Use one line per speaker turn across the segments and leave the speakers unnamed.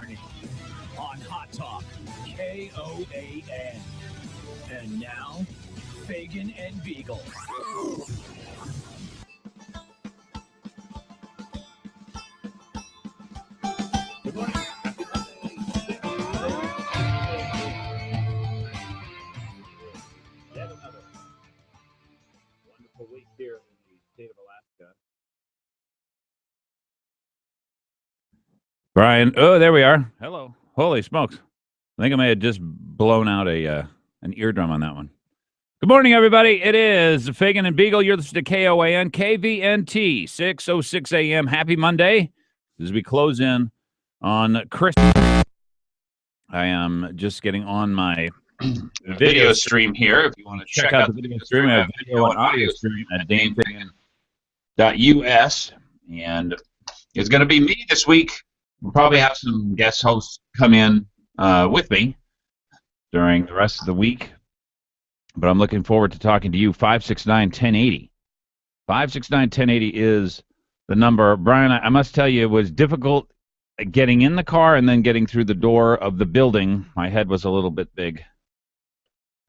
morning on Hot Talk, KOAN. And now, Fagan and Biegel. Good morning. Yet another wonderful week here in the state of Alaska.
Brian, oh, there we are. Hello. Holy smokes. I think I may have just blown out an eardrum on that one. Good morning, everybody. It is Fagan and Biegel. You're listening to KOAN, KVNT, 6:06 a.m. Happy Monday as we close in on Christmas. I am just getting on my video stream here. If you want to check out the video stream, I have video and audio stream at danefagan.us. And it's going to be me this week. We'll probably have some guest hosts come in with me during the rest of the week. But I'm looking forward to talking to you. 569-1080. 569-1080 is the number. Brian, I must tell you, it was difficult getting in the car and then getting through the door of the building. My head was a little bit big.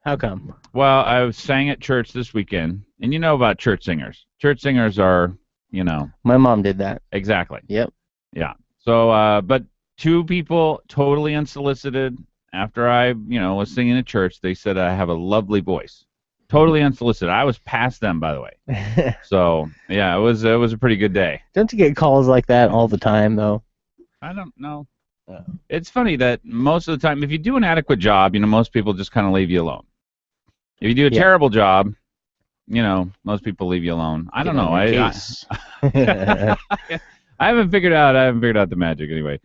How come?
Well, I sang at church this weekend. And you know about church singers. Church singers are, you know.
My mom did that.
Exactly.
Yep.
Yeah. So, but two people totally unsolicited. After I, was singing at church, they said I have a lovely voice. Totally unsolicited. I was past them, by the way. So, yeah, it was a pretty good day.
Don't you get calls like that all the time, though?
I don't know. It's funny that most of the time, if you do an adequate job, most people just kind of leave you alone. If you do a terrible job, most people leave you alone. I don't know. I haven't figured out the magic anyway.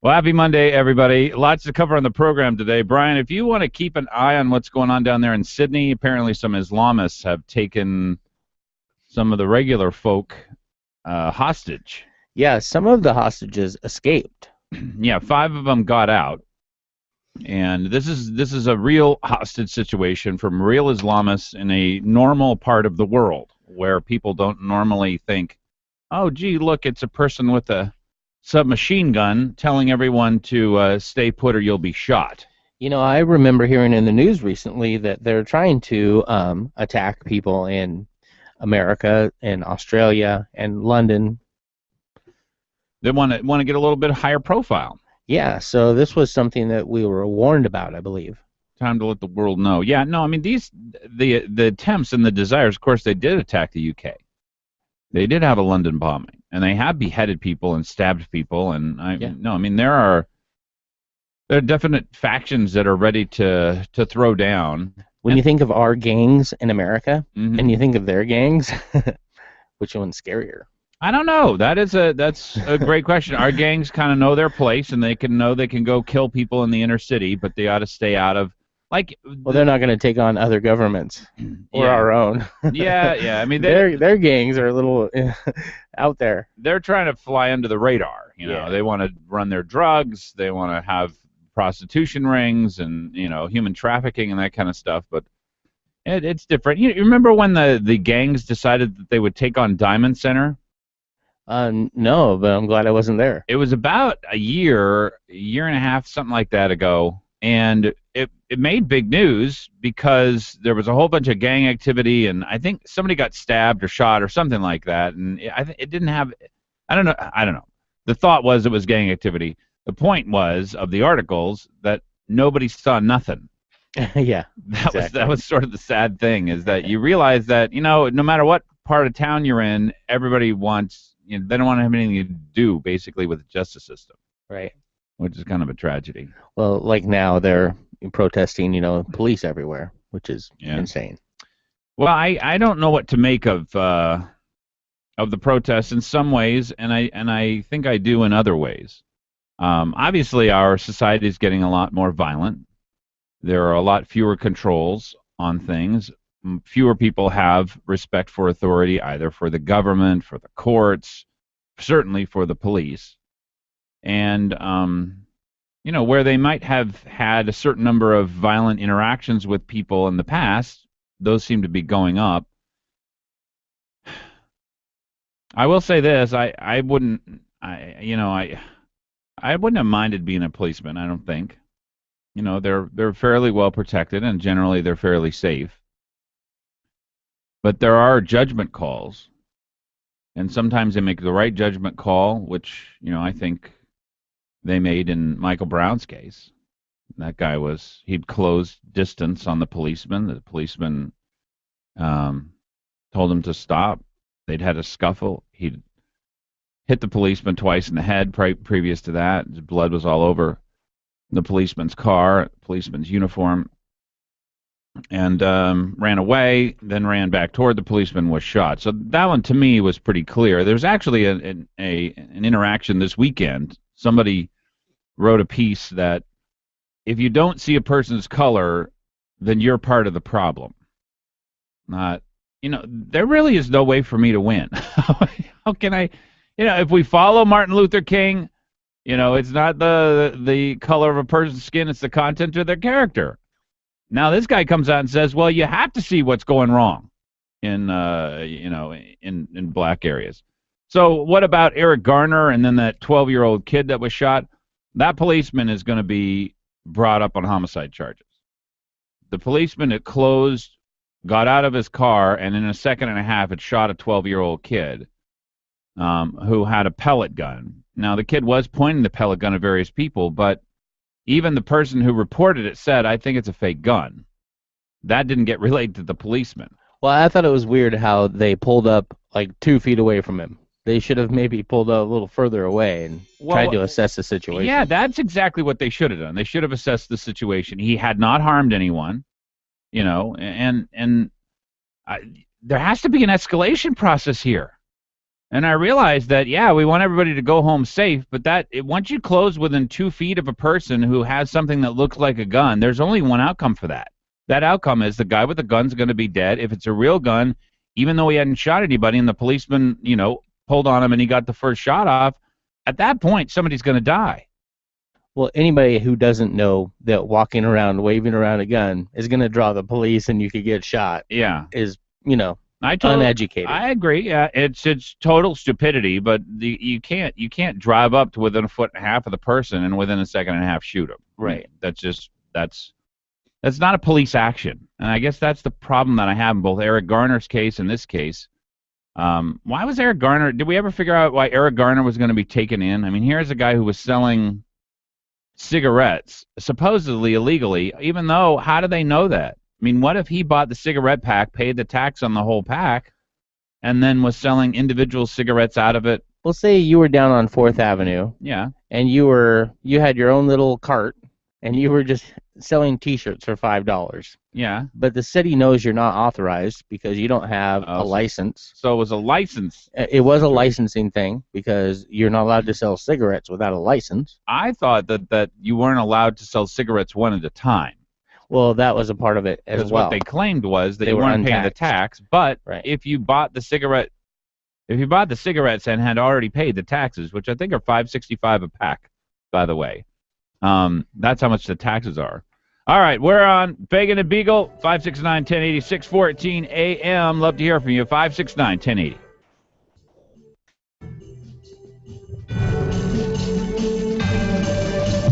Well, happy Monday, everybody. Lots to cover on the program today. Brian, if you want to keep an eye on what's going on down there in Sydney, apparently some Islamists have taken some of the regular folk hostage.
Yeah, some of the hostages escaped.
Yeah, 5 of them got out. And this is a real hostage situation from real Islamists in a normal part of the world where people don't normally think, oh, gee, look, it's a person with a submachine gun telling everyone to stay put or you'll be shot.
I remember hearing in the news recently that they're trying to attack people in America and Australia and London.
They want to get a little bit higher profile.
Yeah, so this was something that we were warned about, I believe.
Time to let the world know. Yeah, no, I mean the attempts and the desires. Of course, they did attack the UK. They did have a London bombing, and they have beheaded people and stabbed people. And there are definite factions that are ready to throw down.
When you think of our gangs in America, and you think of their gangs, which one's scarier?
I don't know. That's a great question. Our gangs kind of know their place, and they can go kill people in the inner city, but they ought to stay out of.
Well, they're not going to take on other governments or our own.
Yeah. I mean,
their gangs are a little out there.
They're trying to fly under the radar. They want to run their drugs. They want to have prostitution rings and human trafficking and that kind of stuff. But it's different. You remember when the gangs decided that they would take on Diamond Center?
No, but I'm glad I wasn't there.
It was about a year and a half, something like that ago. And it made big news because there was a whole bunch of gang activity, and I think somebody got stabbed or shot or something like that. And it didn't have, I don't know. The thought was it was gang activity. The point was of the articles that nobody saw nothing.
Yeah,
that was sort of the sad thing is that you realize that no matter what part of town you're in, everybody wants they don't want to have anything to do basically with the justice system.
Right.
Which is kind of a tragedy.
Well, like now they're protesting, police everywhere, which is insane.
Well, I don't know what to make of the protests in some ways, and I think I do in other ways. Obviously, our society is getting a lot more violent. There are a lot fewer controls on things. Fewer people have respect for authority, either for the government, for the courts, certainly for the police. And, where they might have had a certain number of violent interactions with people in the past, those seem to be going up. I will say this: I I wouldn't have minded being a policeman, I don't think. You know, they're fairly well protected, and generally they're fairly safe. But there are judgment calls, and sometimes they make the right judgment call, which, you know, I think they made in Michael Brown's case. That guy he'd closed distance on the policeman. The policeman told him to stop. They'd had a scuffle. He'd hit the policeman twice in the head previous to that. His blood was all over the policeman's car, policeman's uniform, and ran away, then ran back toward the policeman, was shot. So that one, to me, was pretty clear. There's actually an interaction this weekend. Somebody wrote a piece that if you don't see a person's color, then you're part of the problem. Not, you know, there really is no way for me to win. How can I, you know, if we follow Martin Luther King, you know, it's not the color of a person's skin, it's the content of their character. Now this guy comes out and says, well, you have to see what's going wrong in, you know, in black areas. So what about Eric Garner and then that 12-year-old kid that was shot? That policeman is going to be brought up on homicide charges. The policeman that closed, got out of his car, and in a second and a half had shot a 12-year-old kid who had a pellet gun. Now, the kid was pointing the pellet gun at various people, but even the person who reported it said, I think it's a fake gun. That didn't get relayed to the policeman.
Well, I thought it was weird how they pulled up like 2 feet away from him. They should have maybe pulled up a little further away and tried to assess the situation.
Yeah, that's exactly what they should have done. They should have assessed the situation. He had not harmed anyone, you know, and there has to be an escalation process here. And I realized that, yeah, we want everybody to go home safe, but once you close within 2 feet of a person who has something that looks like a gun, there's only one outcome for that. That outcome is the guy with the gun's going to be dead. If it's a real gun, even though he hadn't shot anybody and the policeman, you know, pulled on him and he got the first shot off, at that point, somebody's going to die.
Well, anybody who doesn't know that walking around, waving around a gun is going to draw the police and you could get shot.
Yeah.
Is, you know, uneducated.
I agree. Yeah, it's total stupidity, but you can't drive up to within a foot and a half of the person and within a second and a half shoot them.
Right.
That's not a police action. And I guess that's the problem that I have in both Eric Garner's case and this case. Why was Eric Garner? Did we ever figure out why Eric Garner was going to be taken in? I mean, here's a guy who was selling cigarettes, supposedly illegally, even though, how do they know that? I mean, what if he bought the cigarette pack, paid the tax on the whole pack, and then was selling individual cigarettes out of it?
Well, say you were down on 4th Avenue.
Yeah.
And you had your own little cart, and you were just selling T-shirts for $5.
Yeah.
But the city knows you're not authorized because you don't have a license.
So it was a license.
It was a licensing thing because you're not allowed to sell cigarettes without a license.
I thought that you weren't allowed to sell cigarettes one at a time.
Well, that was a part of it as well.
What they claimed was that you weren't paying the tax, but if you bought the cigarettes and had already paid the taxes, which I think are $5.65 a pack, by the way, that's how much the taxes are. All right, we're on Fagan and Biegel, 569-1080, 614 a.m. Love to hear from you, 569-1080.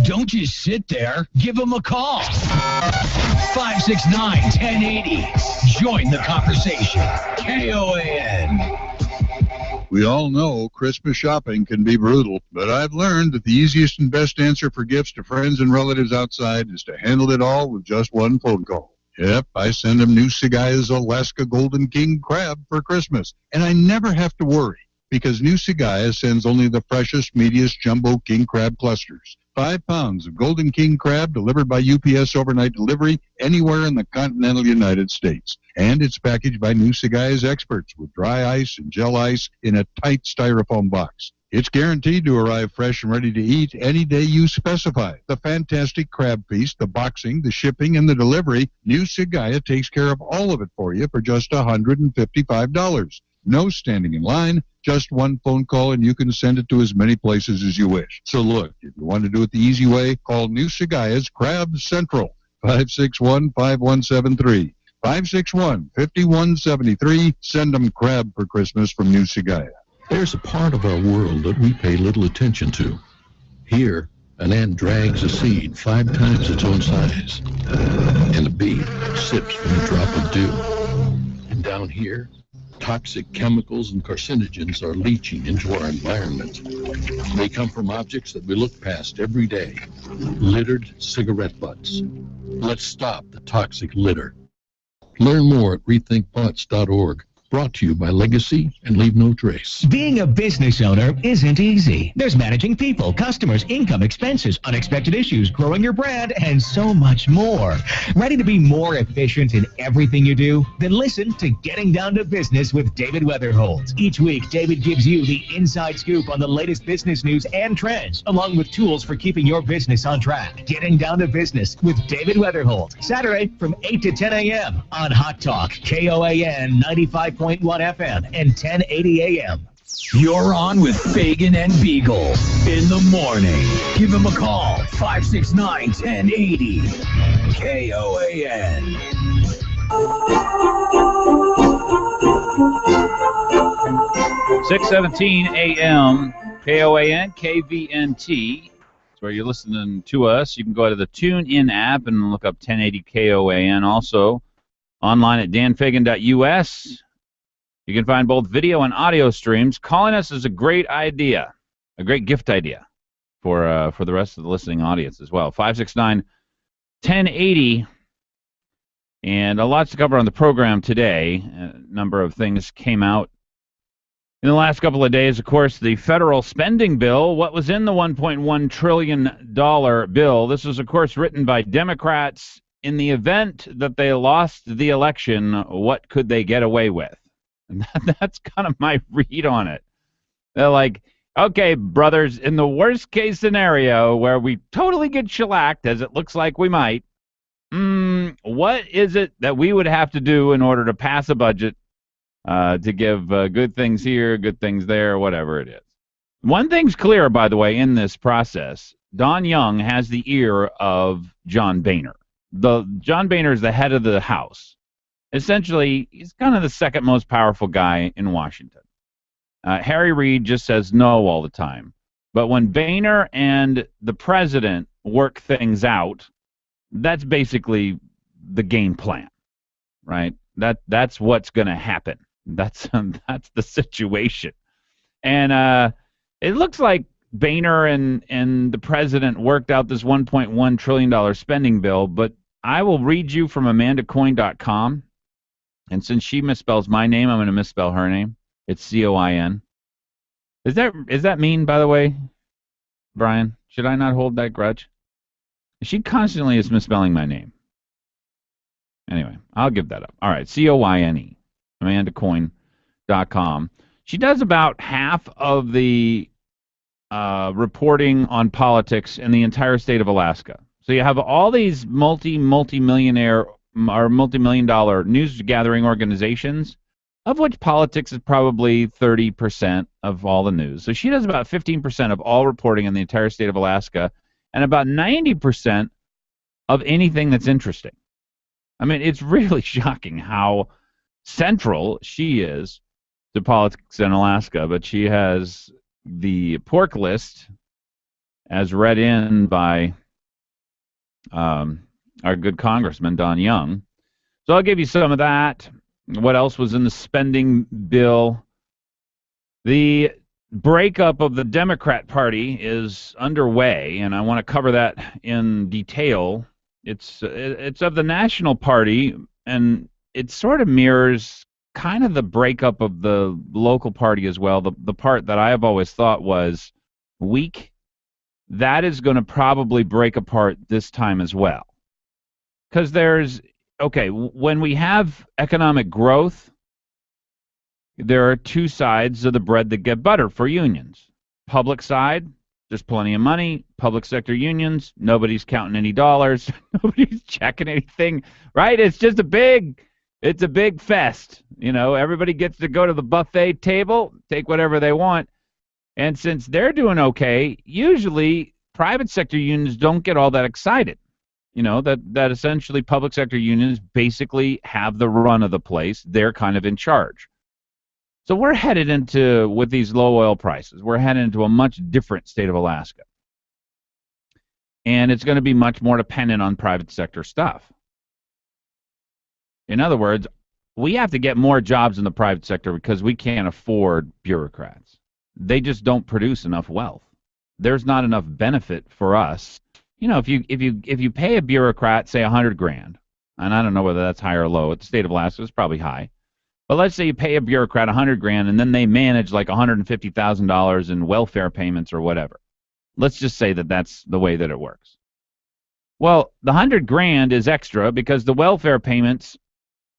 Don't just sit there. Give them a call. 569-1080. Join the conversation. KOAN.
We all know Christmas shopping can be brutal, but I've learned that the easiest and best answer for gifts to friends and relatives outside is to handle it all with just one phone call. Yep, I send them New Segaya's Alaska Golden King Crab for Christmas, and I never have to worry because New Segaya sends only the freshest, meatiest jumbo king crab clusters. 5 pounds of Golden King crab delivered by UPS overnight delivery anywhere in the continental United States. And it's packaged by New Segaya's experts with dry ice and gel ice in a tight styrofoam box. It's guaranteed to arrive fresh and ready to eat any day you specify. The fantastic crab feast, the boxing, the shipping, and the delivery, New Segaya takes care of all of it for you for just $155. No standing in line, just one phone call, and you can send it to as many places as you wish. So look, if you want to do it the easy way, call New Segaya's Crab Central, 561-5173. 561-5173. Send them crab for Christmas from New Segaya.
There's a part of our world that we pay little attention to. Here, an ant drags a seed 5 times its own size, and a bee sips from a drop of dew. And down here, toxic chemicals and carcinogens are leaching into our environment. They come from objects that we look past every day. Littered cigarette butts. Let's stop the toxic litter. Learn more at rethinkbutts.org. Brought to you by Legacy and Leave No Trace.
Being a business owner isn't easy. There's managing people, customers, income, expenses, unexpected issues, growing your brand, and so much more. Ready to be more efficient in everything you do? Then listen to Getting Down to Business with David Weatherholt. Each week, David gives you the inside scoop on the latest business news and trends, along with tools for keeping your business on track. Getting Down to Business with David Weatherholt. Saturday from 8 to 10 a.m. on Hot Talk, KOAN 95.1 FM and 1080 AM. You're on with Fagan and Biegel in the morning. Give him a call, 569-1080. KOAN.
6:17 a.m. KOAN, KVNT. That's where you're listening to us. You can go to the TuneIn app and look up 1080 KOAN. Also, online at danfagan.us. You can find both video and audio streams. Calling us is a great idea, a great gift idea for the rest of the listening audience as well. 569-1080, and a lot to cover on the program today. A number of things came out in the last couple of days. Of course, the federal spending bill, what was in the $1.1 trillion bill. This was, of course, written by Democrats. In the event that they lost the election, what could they get away with? And that's kind of my read on it. They're like, okay, brothers, in the worst case scenario where we totally get shellacked, as it looks like we might, what is it that we would have to do in order to pass a budget to give good things here, good things there, whatever it is? One thing's clear, by the way, in this process. Don Young has the ear of John Boehner. John Boehner is the head of the House. Essentially, he's kind of the second most powerful guy in Washington. Harry Reid just says no all the time. But when Boehner and the president work things out, that's basically the game plan, right? That's what's going to happen. That's the situation. And it looks like Boehner and the president worked out this $1.1 trillion spending bill, but I will read you from amandacoin.com. And since she misspells my name, I'm going to misspell her name. It's C-O-I-N. Is that mean, by the way, Brian? Should I not hold that grudge? She constantly is misspelling my name. Anyway, I'll give that up. All right, C-O-I-N-E, amandacoin.com. She does about half of the reporting on politics in the entire state of Alaska. So you have all these multi-millionaire or multi-million-dollar news-gathering organizations, of which politics is probably 30% of all the news. So she does about 15% of all reporting in the entire state of Alaska, and about 90% of anything that's interesting. I mean, it's really shocking how central she is to politics in Alaska, but she has the pork list as read in by our good congressman, Don Young. So I'll give you some of that. What else was in the spending bill? The breakup of the Democrat Party is underway, and I want to cover that in detail. It's of the National Party, and it sort of mirrors kind of the breakup of the local party as well. The part that I have always thought was weak, that is going to probably break apart this time as well. Because when we have economic growth, there are two sides of the bread that get buttered for unions. Public side, there's plenty of money. Public sector unions, nobody's counting any dollars. Nobody's checking anything, right? It's just a big fest. You know, everybody gets to go to the buffet table, take whatever they want. And since they're doing okay, usually private sector unions don't get all that excited. You know, that essentially public sector unions basically have the run of the place. They're kind of in charge. So we're headed into, with these low oil prices, we're headed into a much different state of Alaska. and it's going to be much more dependent on private sector stuff. In other words, we have to get more jobs in the private sector because we can't afford bureaucrats. They just don't produce enough wealth. There's not enough benefit for us. You know, if you pay a bureaucrat, say $100,000, and I don't know whether that's high or low. At the state of Alaska, it's probably high. But let's say you pay a bureaucrat $100,000, and then they manage like $150,000 in welfare payments or whatever. Let's just say that that's the way that it works. Well, the $100,000 is extra because the welfare payments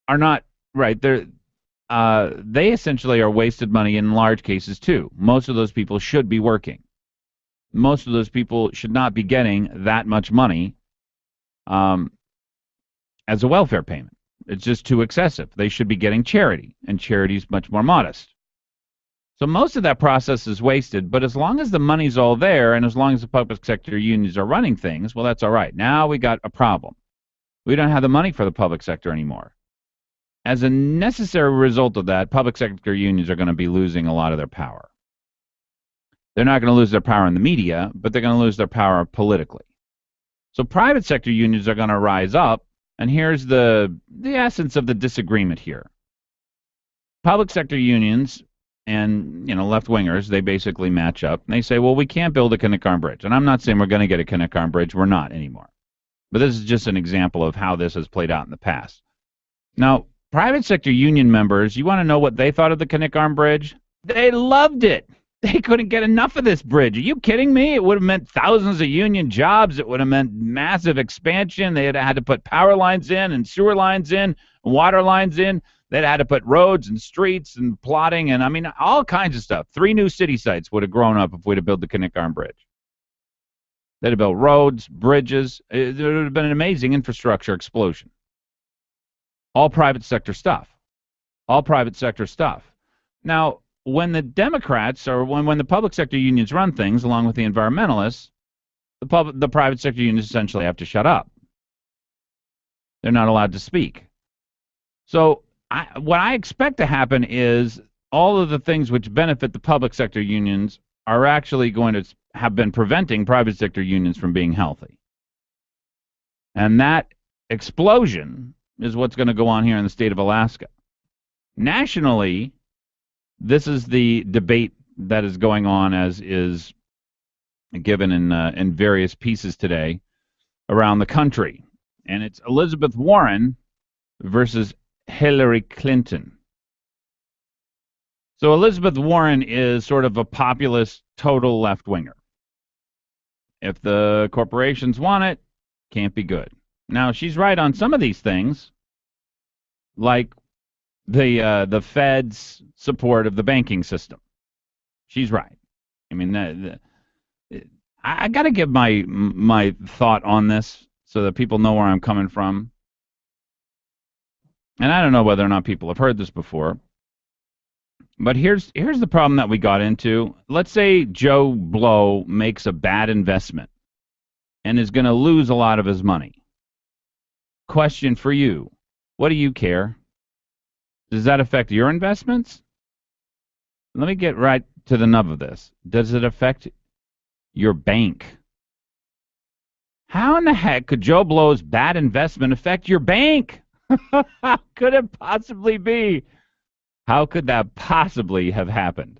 are not right. They essentially are wasted money in large cases too. Most of those people should be working. Most of those people should not be getting that much money as a welfare payment. It's just too excessive. They should be getting charity, and charity is much more modest. So most of that process is wasted, but as long as the money's all there and as long as the public sector unions are running things, well, that's all right. Now we got a problem. We don't have the money for the public sector anymore. As a necessary result of that, public sector unions are going to be losing a lot of their power. They're not going to lose their power in the media, but they're going to lose their power politically. So private sector unions are going to rise up, and here's the essence of the disagreement here. Public sector unions and left-wingers, they basically match up, and they say, well, we can't build a Kinnickarn Bridge. And I'm not saying we're going to get a Kinnickarn Bridge. We're not anymore. But this is just an example of how this has played out in the past. Now, private sector union members, you want to know what they thought of the Kinnickarn Bridge? They loved it. They couldn't get enough of this bridge. Are you kidding me? It would have meant thousands of union jobs. It would have meant massive expansion. They had to put power lines in and sewer lines in, water lines in. They'd had to put roads and streets and plotting and, I mean, all kinds of stuff. 3 new city sites would have grown up if we'd have built the Kinnickarn Bridge. They'd have built roads, bridges. It would have been an amazing infrastructure explosion. All private sector stuff. All private sector stuff. Now, when the Democrats or when the public sector unions run things along with the environmentalists, the private sector unions essentially have to shut up. They're not allowed to speak. So what I expect to happen is all of the things which benefit the public sector unions are actually going to have been preventing private sector unions from being healthy. And that explosion is what's going to go on here in the state of Alaska. Nationally, this is the debate that is going on as is given in various pieces today around the country. And it's Elizabeth Warren versus Hillary Clinton. So Elizabeth Warren is sort of a populist, total left-winger. If the corporations want it, can't be good. Now, she's right on some of these things, like the Fed's support of the banking system. She's right. I mean, I got to give my thought on this so that people know where I'm coming from. And I don't know whether or not people have heard this before, but here's the problem that we got into. Let's say Joe Blow makes a bad investment and is going to lose a lot of his money. Question for you: what do you care? Does that affect your investments? Let me get right to the nub of this. Does it affect your bank? How in the heck could Joe Blow's bad investment affect your bank? How could it possibly be? How could that possibly have happened?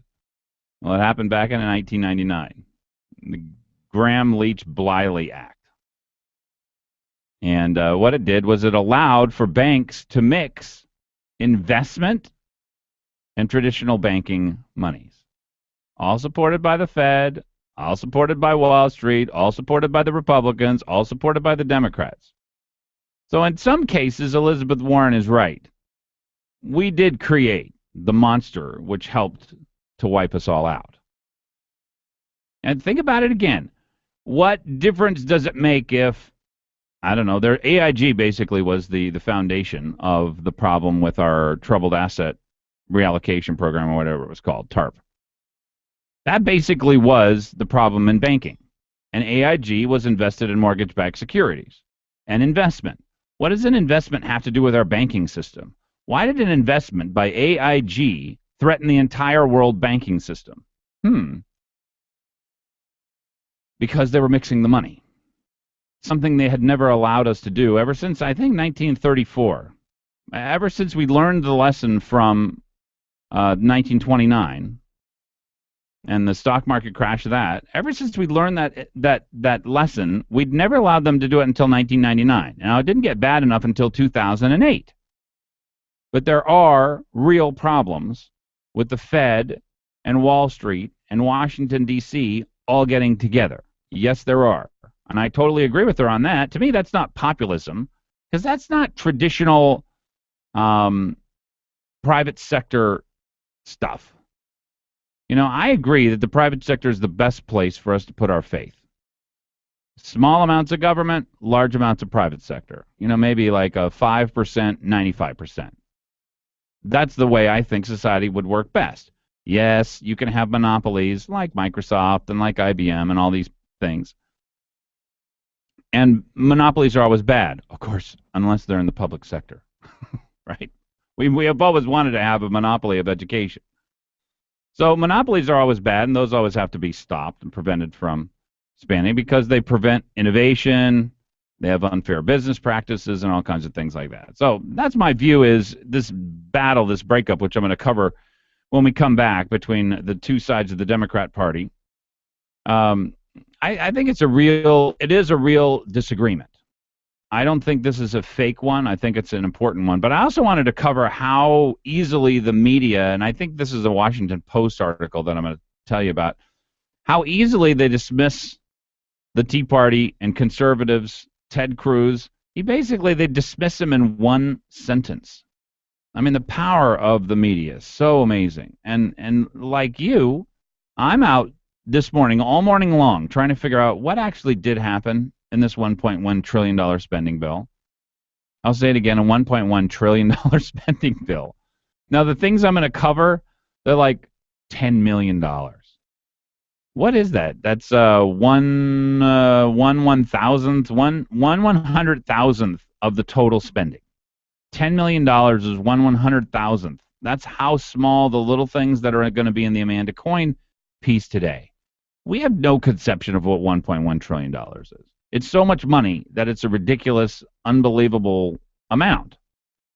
Well, it happened back in 1999, the Graham-Leach-Bliley Act. And what it did was it allowed for banks to mix investment and traditional banking monies, all supported by the Fed, all supported by Wall Street, all supported by the Republicans, all supported by the Democrats. So in some cases, Elizabeth Warren is right. We did create the monster which helped to wipe us all out. And think about it again. What difference does it make if, I don't know, their AIG basically was the foundation of the problem with our troubled asset reallocation program or whatever it was called, TARP. That basically was the problem in banking. And AIG was invested in mortgage-backed securities. An investment. What does an investment have to do with our banking system? Why did an investment by AIG threaten the entire world banking system? Because they were mixing the money. something they had never allowed us to do ever since, I think, 1934. Ever since we learned the lesson from 1929 and the stock market crash of that, ever since we learned that lesson, we'd never allowed them to do it until 1999. Now, it didn't get bad enough until 2008. But there are real problems with the Fed and Wall Street and Washington, D.C. all getting together. Yes, there are. And I totally agree with her on that. To me, that's not populism, because that's not traditional private sector stuff. You know, I agree that the private sector is the best place for us to put our faith. Small amounts of government, large amounts of private sector. You know, maybe like a 5%, 95%. That's the way I think society would work best. Yes, you can have monopolies like Microsoft and like IBM and all these things. And monopolies are always bad, of course, unless they're in the public sector, right? We have always wanted to have a monopoly of education. So monopolies are always bad, and those always have to be stopped and prevented from expanding because they prevent innovation, they have unfair business practices, and all kinds of things like that. So that's my view, is this battle, this breakup, which I'm going to cover when we come back, between the two sides of the Democrat Party. I think it is a real disagreement. I don't think this is a fake one. I think it's an important one. But I also wanted to cover how easily the media, and I think this is a Washington Post article that I'm going to tell you about, how easily they dismiss the Tea Party and conservatives, Ted Cruz. They dismiss him in one sentence. I mean, the power of the media is so amazing. And like you, I'm out this morning, all morning long, trying to figure out what actually did happen in this $1.1 trillion spending bill. I'll say it again, a $1.1 trillion spending bill. Now, the things I'm going to cover, they're like $10 million. What is that? That's one 1/100,000th of the total spending. $10 million is 1/100,000th. That's how small the little things that are going to be in the Amanda Coin piece today. We have no conception of what $1.1 trillion is. It's so much money that it's a ridiculous, unbelievable amount.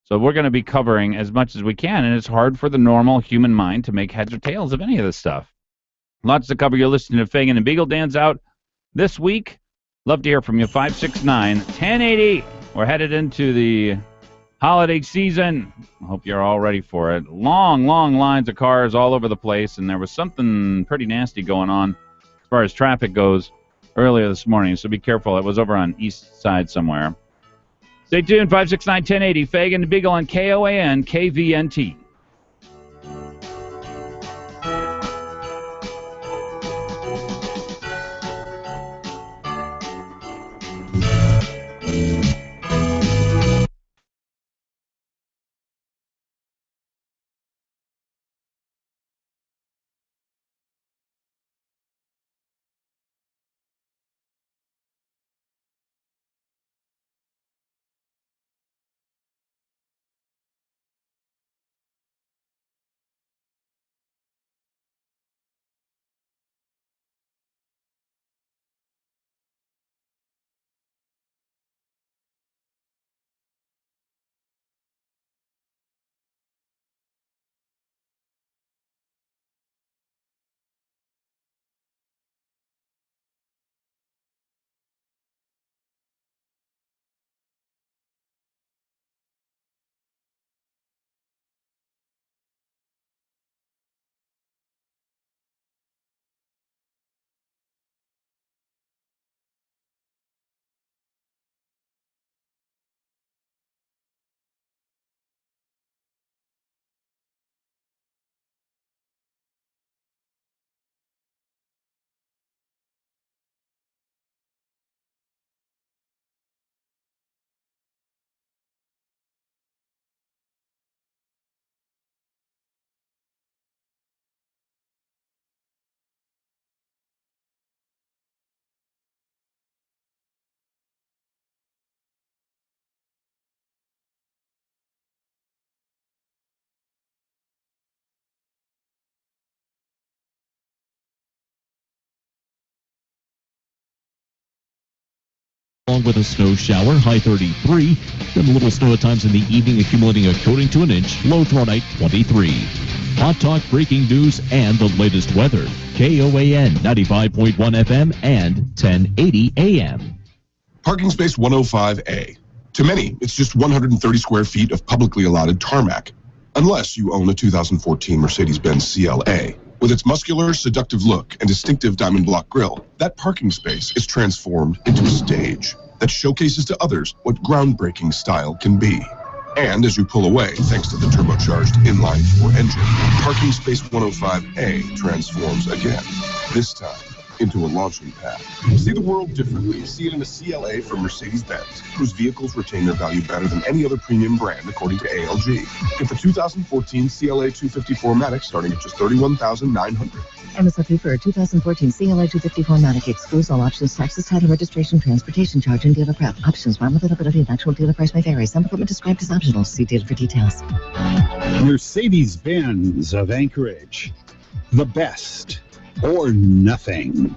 So we're going to be covering as much as we can, and it's hard for the normal human mind to make heads or tails of any of this stuff. Lots to cover. You're listening to Fagan and Biegel. Dan's out this week. Love to hear from you. 569-1080. We're headed into the holiday season. I hope you're all ready for it. Long, long lines of cars all over the place, and there was something pretty nasty going on as far as traffic goes earlier this morning, so be careful. It was over on East Side somewhere. Stay tuned. 569-1080. Fagan and Biegel on KOAN, KVNT.
along with a snow shower, high 33. Then a little snow at times in the evening, accumulating a coating to an inch, low tomorrow night 23. Hot talk, breaking news, and the latest weather. KOAN 95.1 FM and 1080 AM.
Parking space 105A. To many, it's just 130 square feet of publicly allotted tarmac. Unless you own a 2014 Mercedes-Benz CLA. With its muscular, seductive look and distinctive diamond block grille, that parking space is transformed into a stage that showcases to others what groundbreaking style can be. And as you pull away, thanks to the turbocharged inline-4 engine, parking space 105A transforms again, this time into a launching pad. See the world differently. See it in a CLA from Mercedes-Benz, whose vehicles retain their value better than any other premium brand, according to ALG. Get the 2014 CLA 254matic starting at just $31,900.
MSRP for a 2014 CLA 254 Matic excludes all options, taxes, title, registration, transportation charge, and dealer prep. Options, RAM availability, and actual dealer price may vary. Some equipment described as optional. See dealer for details.
Mercedes-Benz of Anchorage. The best or nothing.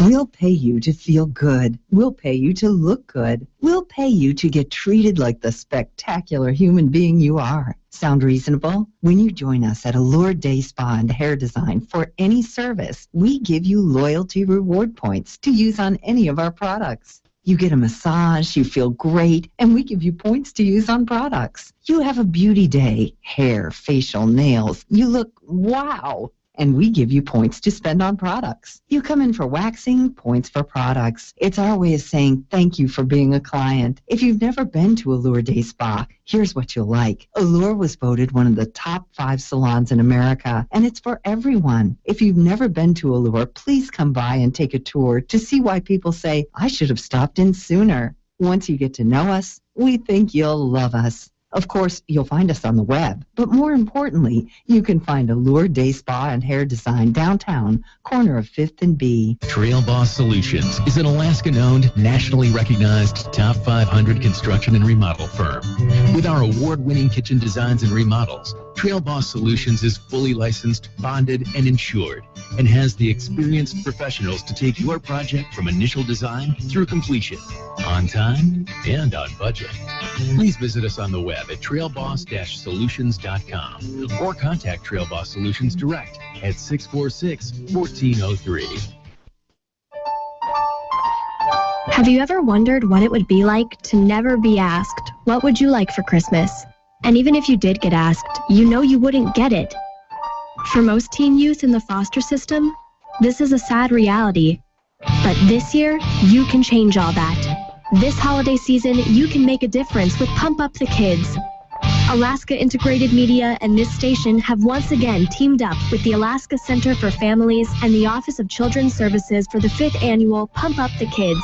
We'll pay you to feel good. We'll pay you to look good. We'll pay you to get treated like the spectacular human being you are. Sound reasonable? When you join us at Allure Day Spa and Hair Design for any service, we give you loyalty reward points to use on any of our products. You get a massage, you feel great, and we give you points to use on products. You have a beauty day, hair, facial, nails. You look wow. And we give you points to spend on products. You come in for waxing, points for products. It's our way of saying thank you for being a client. If you've never been to Allure Day Spa, here's what you'll like. Allure was voted one of the top 5 salons in America, and it's for everyone. If you've never been to Allure, please come by and take a tour to see why people say, I should have stopped in sooner. Once you get to know us, we think you'll love us. Of course, you'll find us on the web, but more importantly, you can find Allure Day Spa and Hair Design downtown, corner of 5th and B.
Trail Boss Solutions is an Alaskan-owned, nationally recognized top 500 construction and remodel firm. With our award-winning kitchen designs and remodels, Trail Boss Solutions is fully licensed, bonded, and insured, and has the experienced professionals to take your project from initial design through completion, on time and on budget. Please visit us on the web at trailboss-solutions.com or contact Trail Boss Solutions direct at 646-1403.
Have you ever wondered what it would be like to never be asked, what would you like for Christmas? And even if you did get asked, you know you wouldn't get it. For most teen youth in the foster system, this is a sad reality. But this year, you can change all that. This holiday season, you can make a difference with Pump Up the Kids. Alaska Integrated Media and this station have once again teamed up with the Alaska Center for Families and the Office of Children's Services for the 5th annual Pump Up the Kids.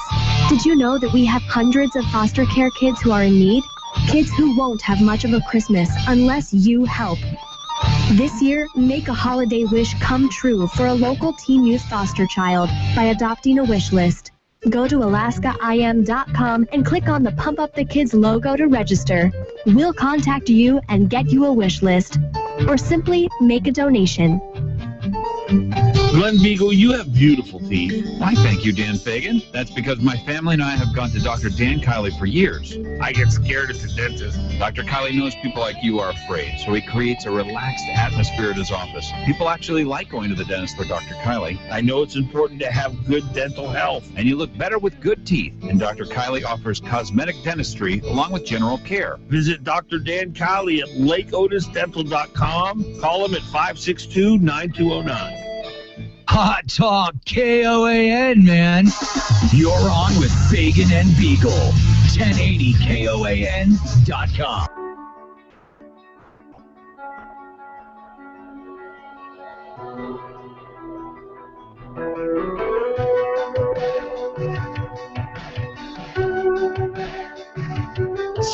Did you know that we have hundreds of foster care kids who are in need? Kids who won't have much of a Christmas unless you help. This year, make a holiday wish come true for a local teen youth foster child by adopting a wish list. Go to alaskaim.com and click on the Pump Up the Kids logo to register. We'll contact you and get you a wish list. Or simply make a donation.
Glen Biegel, you have beautiful teeth.
Why, thank you, Dan Fagan. That's because my family and I have gone to Dr. Dan Kiley for years.
I get scared at the dentist.
Dr. Kiley knows people like you are afraid, so he creates a relaxed atmosphere at his office. People actually like going to the dentist for Dr. Kiley.
I know it's important to have good dental health.
And you look better with good teeth. And Dr. Kiley offers cosmetic dentistry along with general care.
Visit Dr. Dan Kiley at lakeotisdental.com. Call him at 562-9209.
Hot Talk KOAN, man. You're on with Fagan and Biegel. 1080KOAN.com.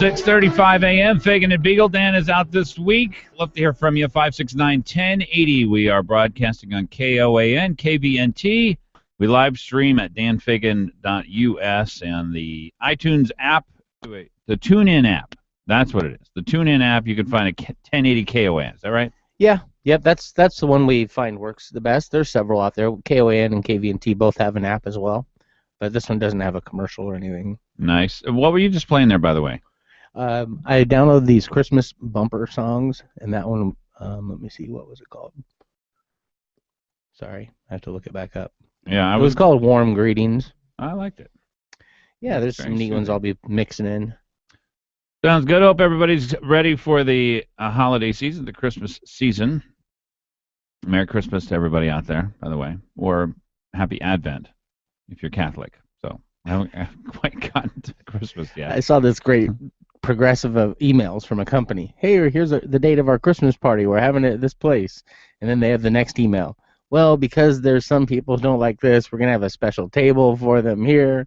.35 a.m. Fagan and Biegel. Dan is out this week. Love to hear from you. 569-1080. We are broadcasting on KOAN, KVNT. We live stream at danfagan.us and the iTunes app, the TuneIn app. That's what it is. The TuneIn app. You can find a 1080 KOAN. Is that right?
Yeah. Yep. That's the one we find works the best. There's several out there. KOAN and KVNT both have an app as well. but this one doesn't have a commercial or anything.
Nice. What were you just playing there, by the way?
I downloaded these Christmas bumper songs, and that one, let me see, what was it called? Sorry, I have to look it back up.
Yeah,
it was called Warm Greetings.
I liked it.
Yeah, there's some neat ones I'll be mixing in.
Sounds good. Hope everybody's ready for the holiday season, the Christmas season. Merry Christmas to everybody out there, by the way, or Happy Advent if you're Catholic. So I haven't quite gotten to Christmas yet.
I saw this great progressive of emails from a company. Hey, here's the date of our Christmas party. We're having it at this place. And then they have the next email. Well, because there's some people who don't like this, we're going to have a special table for them here.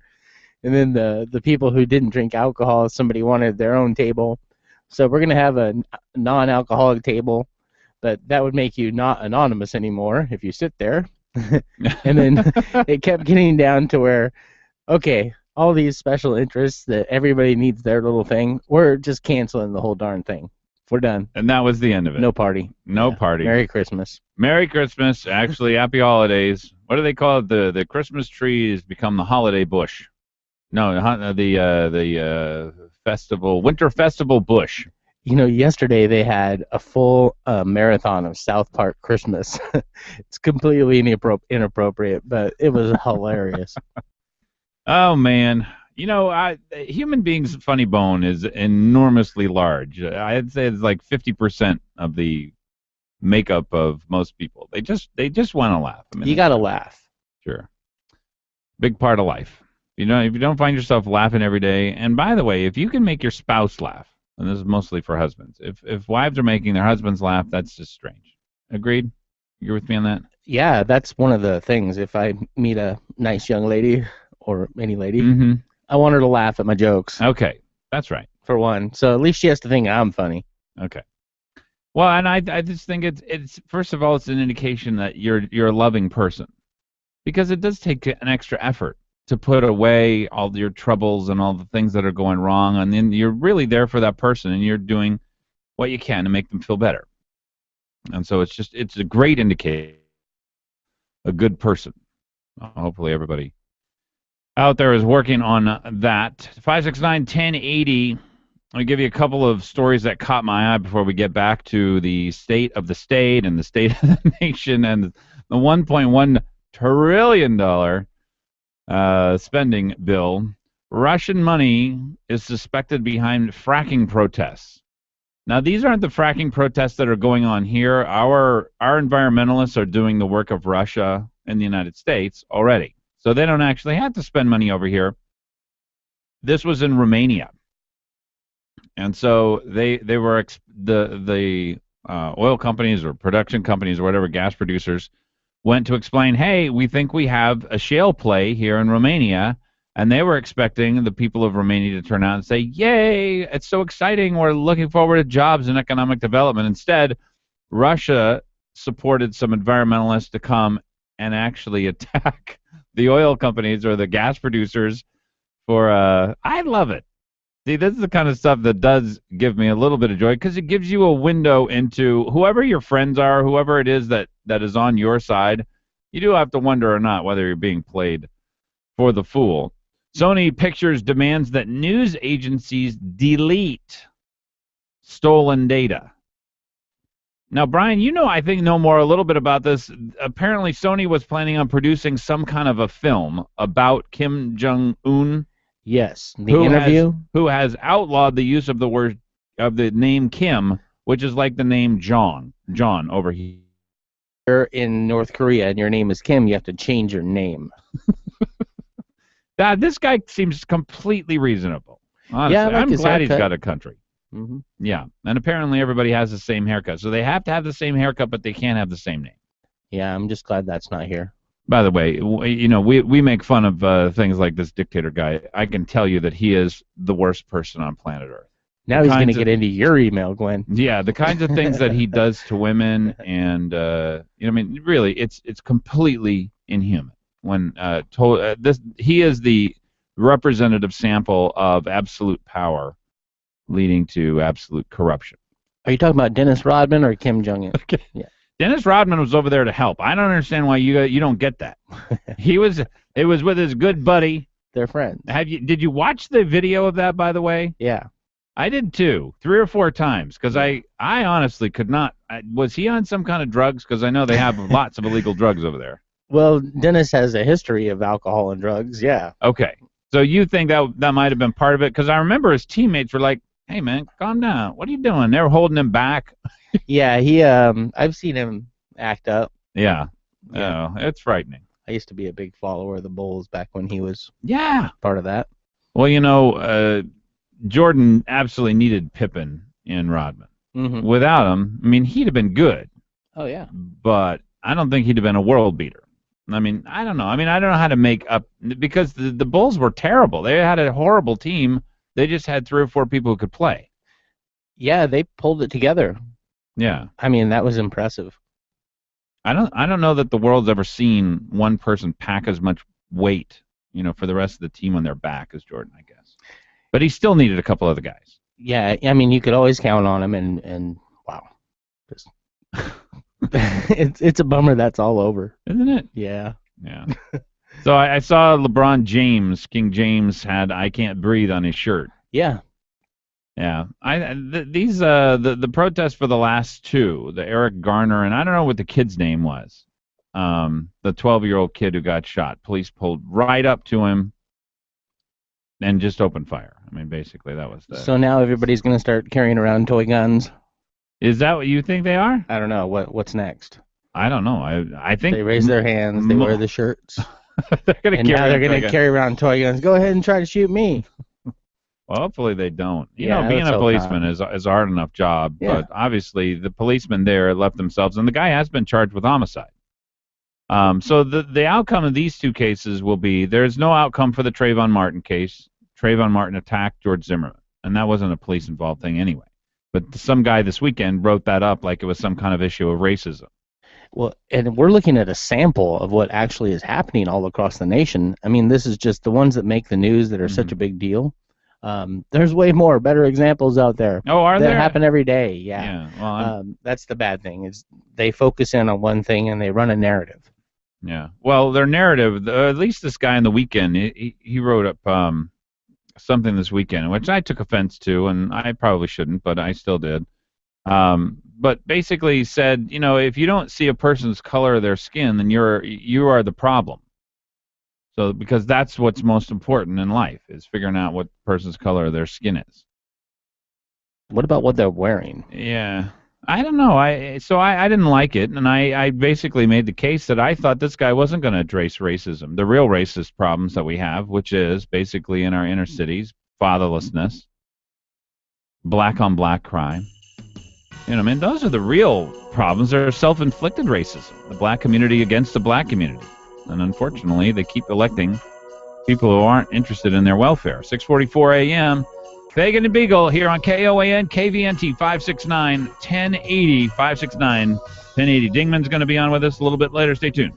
And then the people who didn't drink alcohol, somebody wanted their own table. So we're going to have a non-alcoholic table, but that would make you not anonymous anymore if you sit there. And then it kept getting down to where, okay, all these special interests that everybody needs their little thing, we're just canceling the whole darn thing. We're done.
And that was the end of it.
No party.
No party.
Merry Christmas.
Merry Christmas. Actually, Happy Holidays. What do they call it? The Christmas tree has become the holiday bush. No, the festival, winter festival bush.
You know, yesterday they had a full marathon of South Park Christmas. It's completely inappropriate, but it was hilarious.
Oh, man. You know, human beings' funny bone is enormously large. I'd say it's like 50% of the makeup of most people. They just want to laugh. I mean,
you got to laugh.
Sure. Big part of life. You know, if you don't find yourself laughing every day, and by the way, if you can make your spouse laugh, and this is mostly for husbands, if wives are making their husbands laugh, that's just strange. Agreed? You're with me on that?
Yeah, that's one of the things. If I meet a nice young lady or any lady, I want her to laugh at my jokes.
Okay, that's right.
For one. So at least she has to think I'm funny.
Okay. Well, and I just think it's first of all, it's an indication that you're a loving person, because it does take an extra effort to put away all your troubles and all the things that are going wrong, and then you're really there for that person, and you're doing what you can to make them feel better. And so it's a great indicator, a good person. Hopefully everybody out there is working on that. 569-1080. I'll give you a couple of stories that caught my eye before we get back to the state of the state and the state of the nation and the $1.1 trillion spending bill. Russian money is suspected behind fracking protests. Now, these aren't the fracking protests that are going on here. Our environmentalists are doing the work of Russia and the United States already. So they don't actually have to spend money over here. This was in Romania. And so they were the oil companies or production companies or whatever, gas producers, went to explain, hey, we think we have a shale play here in Romania, and they were expecting the people of Romania to turn out and say, yay, it's so exciting, we're looking forward to jobs and economic development. Instead, Russia supported some environmentalists to come and actually attack the oil companies or the gas producers for, I love it. See, this is the kind of stuff that does give me a little bit of joy, because it gives you a window into whoever your friends are, whoever it is that is on your side. You do have to wonder or not whether you're being played for the fool. Sony Pictures demands that news agencies delete stolen data. Now, Brian, I think know more a little bit about this. Apparently, Sony was planning on producing some kind of a film about Kim Jong-un.
Yes, interview.
Who has outlawed the use of the name Kim, which is like the name John over here.
You're in North Korea and your name is Kim, you have to change your name.
This guy seems completely reasonable. Honestly,
yeah,
I'm glad he's got a country.
Mm-hmm.
Yeah, and apparently everybody has the same haircut, so they have to have the same haircut, but they can't have the same name.
Yeah, I'm just glad that's not here.
By the way, we make fun of things like this dictator guy. I can tell you that he is the worst person on planet Earth.
Now he's going to get into your email, Glenn.
Yeah, the kinds of things that he does to women, and really, it's completely inhuman. When he is the representative sample of absolute power, leading to absolute corruption.
Are you talking about Dennis Rodman or Kim Jong-un?
Okay.
Yeah.
Dennis Rodman was over there to help. I don't understand why you don't get that. It was with his good buddy.
They're friends.
Did you watch the video of that, by the way?
Yeah.
I did too, 3 or 4 times, because I honestly could not. Was he on some kind of drugs? Because I know they have lots of illegal drugs over there.
Well, Dennis has a history of alcohol and drugs, yeah.
Okay. So you think that might have been part of it? Because I remember his teammates were like, hey, man, calm down. What are you doing? They were holding him back.
Yeah, I've seen him act up.
Yeah. Oh, it's frightening.
I used to be a big follower of the Bulls back when he was part of that.
Well, Jordan absolutely needed Pippen and Rodman.
Mm-hmm.
Without him, I mean, he'd have been good.
Oh, yeah.
But I don't think he'd have been a world beater. I mean, I don't know. I don't know how to make up, because the Bulls were terrible. They had a horrible team. They just had 3 or 4 people who could play.
Yeah, they pulled it together.
Yeah.
I mean, that was impressive.
I don't know that the world's ever seen one person pack as much weight, for the rest of the team on their back as Jordan, I guess. But he still needed a couple other guys.
Yeah, I mean, you could always count on him, and wow. Just it's a bummer that's all over.
Isn't it?
Yeah.
Yeah. So I saw LeBron James, King James, had "I Can't Breathe" on his shirt.
Yeah.
Yeah. The protests for the last 2, the Eric Garner, and I don't know what the kid's name was. The 12-year-old kid who got shot. Police pulled right up to him and just opened fire. I mean, basically, that was the...
So now everybody's going to start carrying around toy guns?
Is that what you think they are?
I don't know. What's next?
I don't know. I think...
They raise their hands. They wear the shirts.
They're going
to carry around toy guns. Go ahead and try to shoot me.
Well, hopefully they don't. Being
let's
a
hope
policeman is a hard enough job, but obviously the policemen there left themselves, and the guy has been charged with homicide. So the outcome of these 2 cases will be, there's no outcome for the Trayvon Martin case. Trayvon Martin attacked George Zimmerman, and that wasn't a police-involved thing anyway. But some guy this weekend wrote that up like it was some kind of issue of racism.
Well, and we're looking at a sample of what actually is happening all across the nation. I mean, this is just the ones that make the news that are such a big deal. There's way more better examples out there.
Oh, are there?
That happen every day. Yeah.
Well,
that's the bad thing, is they focus in on one thing and they run a narrative.
Yeah. Well, their narrative, at least this guy in the weekend, he wrote up something this weekend, which I took offense to, and I probably shouldn't, but I still did. But basically said, if you don't see a person's color of their skin, then you are the problem. So, because that's what's most important in life, is figuring out what person's color of their skin is.
What about what they're wearing?
Yeah. I don't know. I didn't like it, and I basically made the case that I thought this guy wasn't going to address racism, the real racist problems that we have, which is basically in our inner cities, fatherlessness, black-on-black crime. Those are the real problems. They're self-inflicted racism, the black community against the black community. And unfortunately, they keep electing people who aren't interested in their welfare. 6:44 a.m., Fagan and Biegel here on KOAN, KVNT 569, 1080, 569, 1080. Dingman's going to be on with us a little bit later. Stay tuned.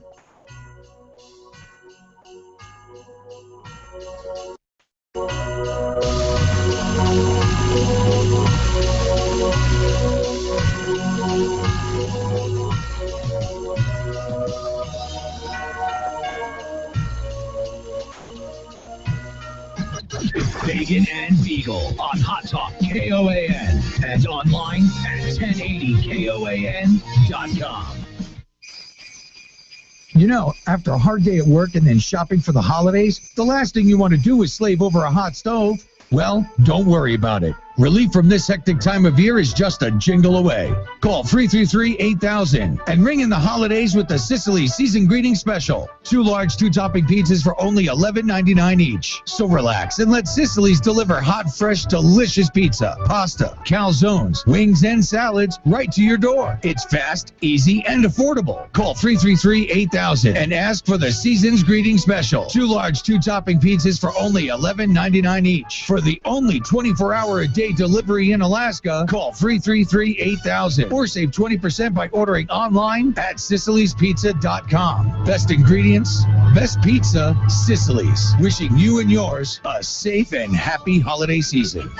Fagan and Biegel on Hot Talk KOAN and online at 1080KOAN.com.
After a hard day at work and then shopping for the holidays, the last thing you want to do is slave over a hot stove. Well, don't worry about it. Relief from this hectic time of year is just a jingle away. Call 333-8000 and ring in the holidays with the Sicily Season Greeting Special. 2 large 2-topping pizzas for only $11.99 each. So relax and let Sicily's deliver hot, fresh, delicious pizza, pasta, calzones, wings, and salads right to your door. It's fast, easy, and affordable. Call 333-8000 and ask for the Season's Greeting Special. 2 large 2-topping pizzas for only $11.99 each. For the only 24-hour-a-day delivery in Alaska, call 333-8000 or save 20% by ordering online at SicilysPizza.com. Best ingredients, best pizza, Sicily's. Wishing you and yours a safe and happy holiday season.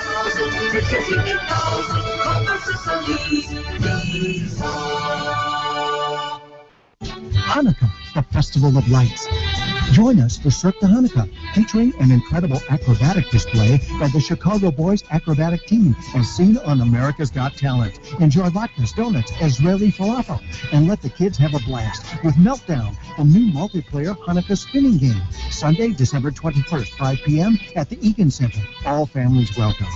Sicilies. Hanukkah, the festival of lights. Join us for Cirque de Hanukkah, featuring an incredible acrobatic display by the Chicago Boys acrobatic team, as seen on America's Got Talent. Enjoy latkes, donuts, Israeli falafel, and let the kids have a blast with Meltdown, the new multiplayer Hanukkah spinning game. Sunday, December 21st, 5 p.m. at the Egan Center. All families welcome.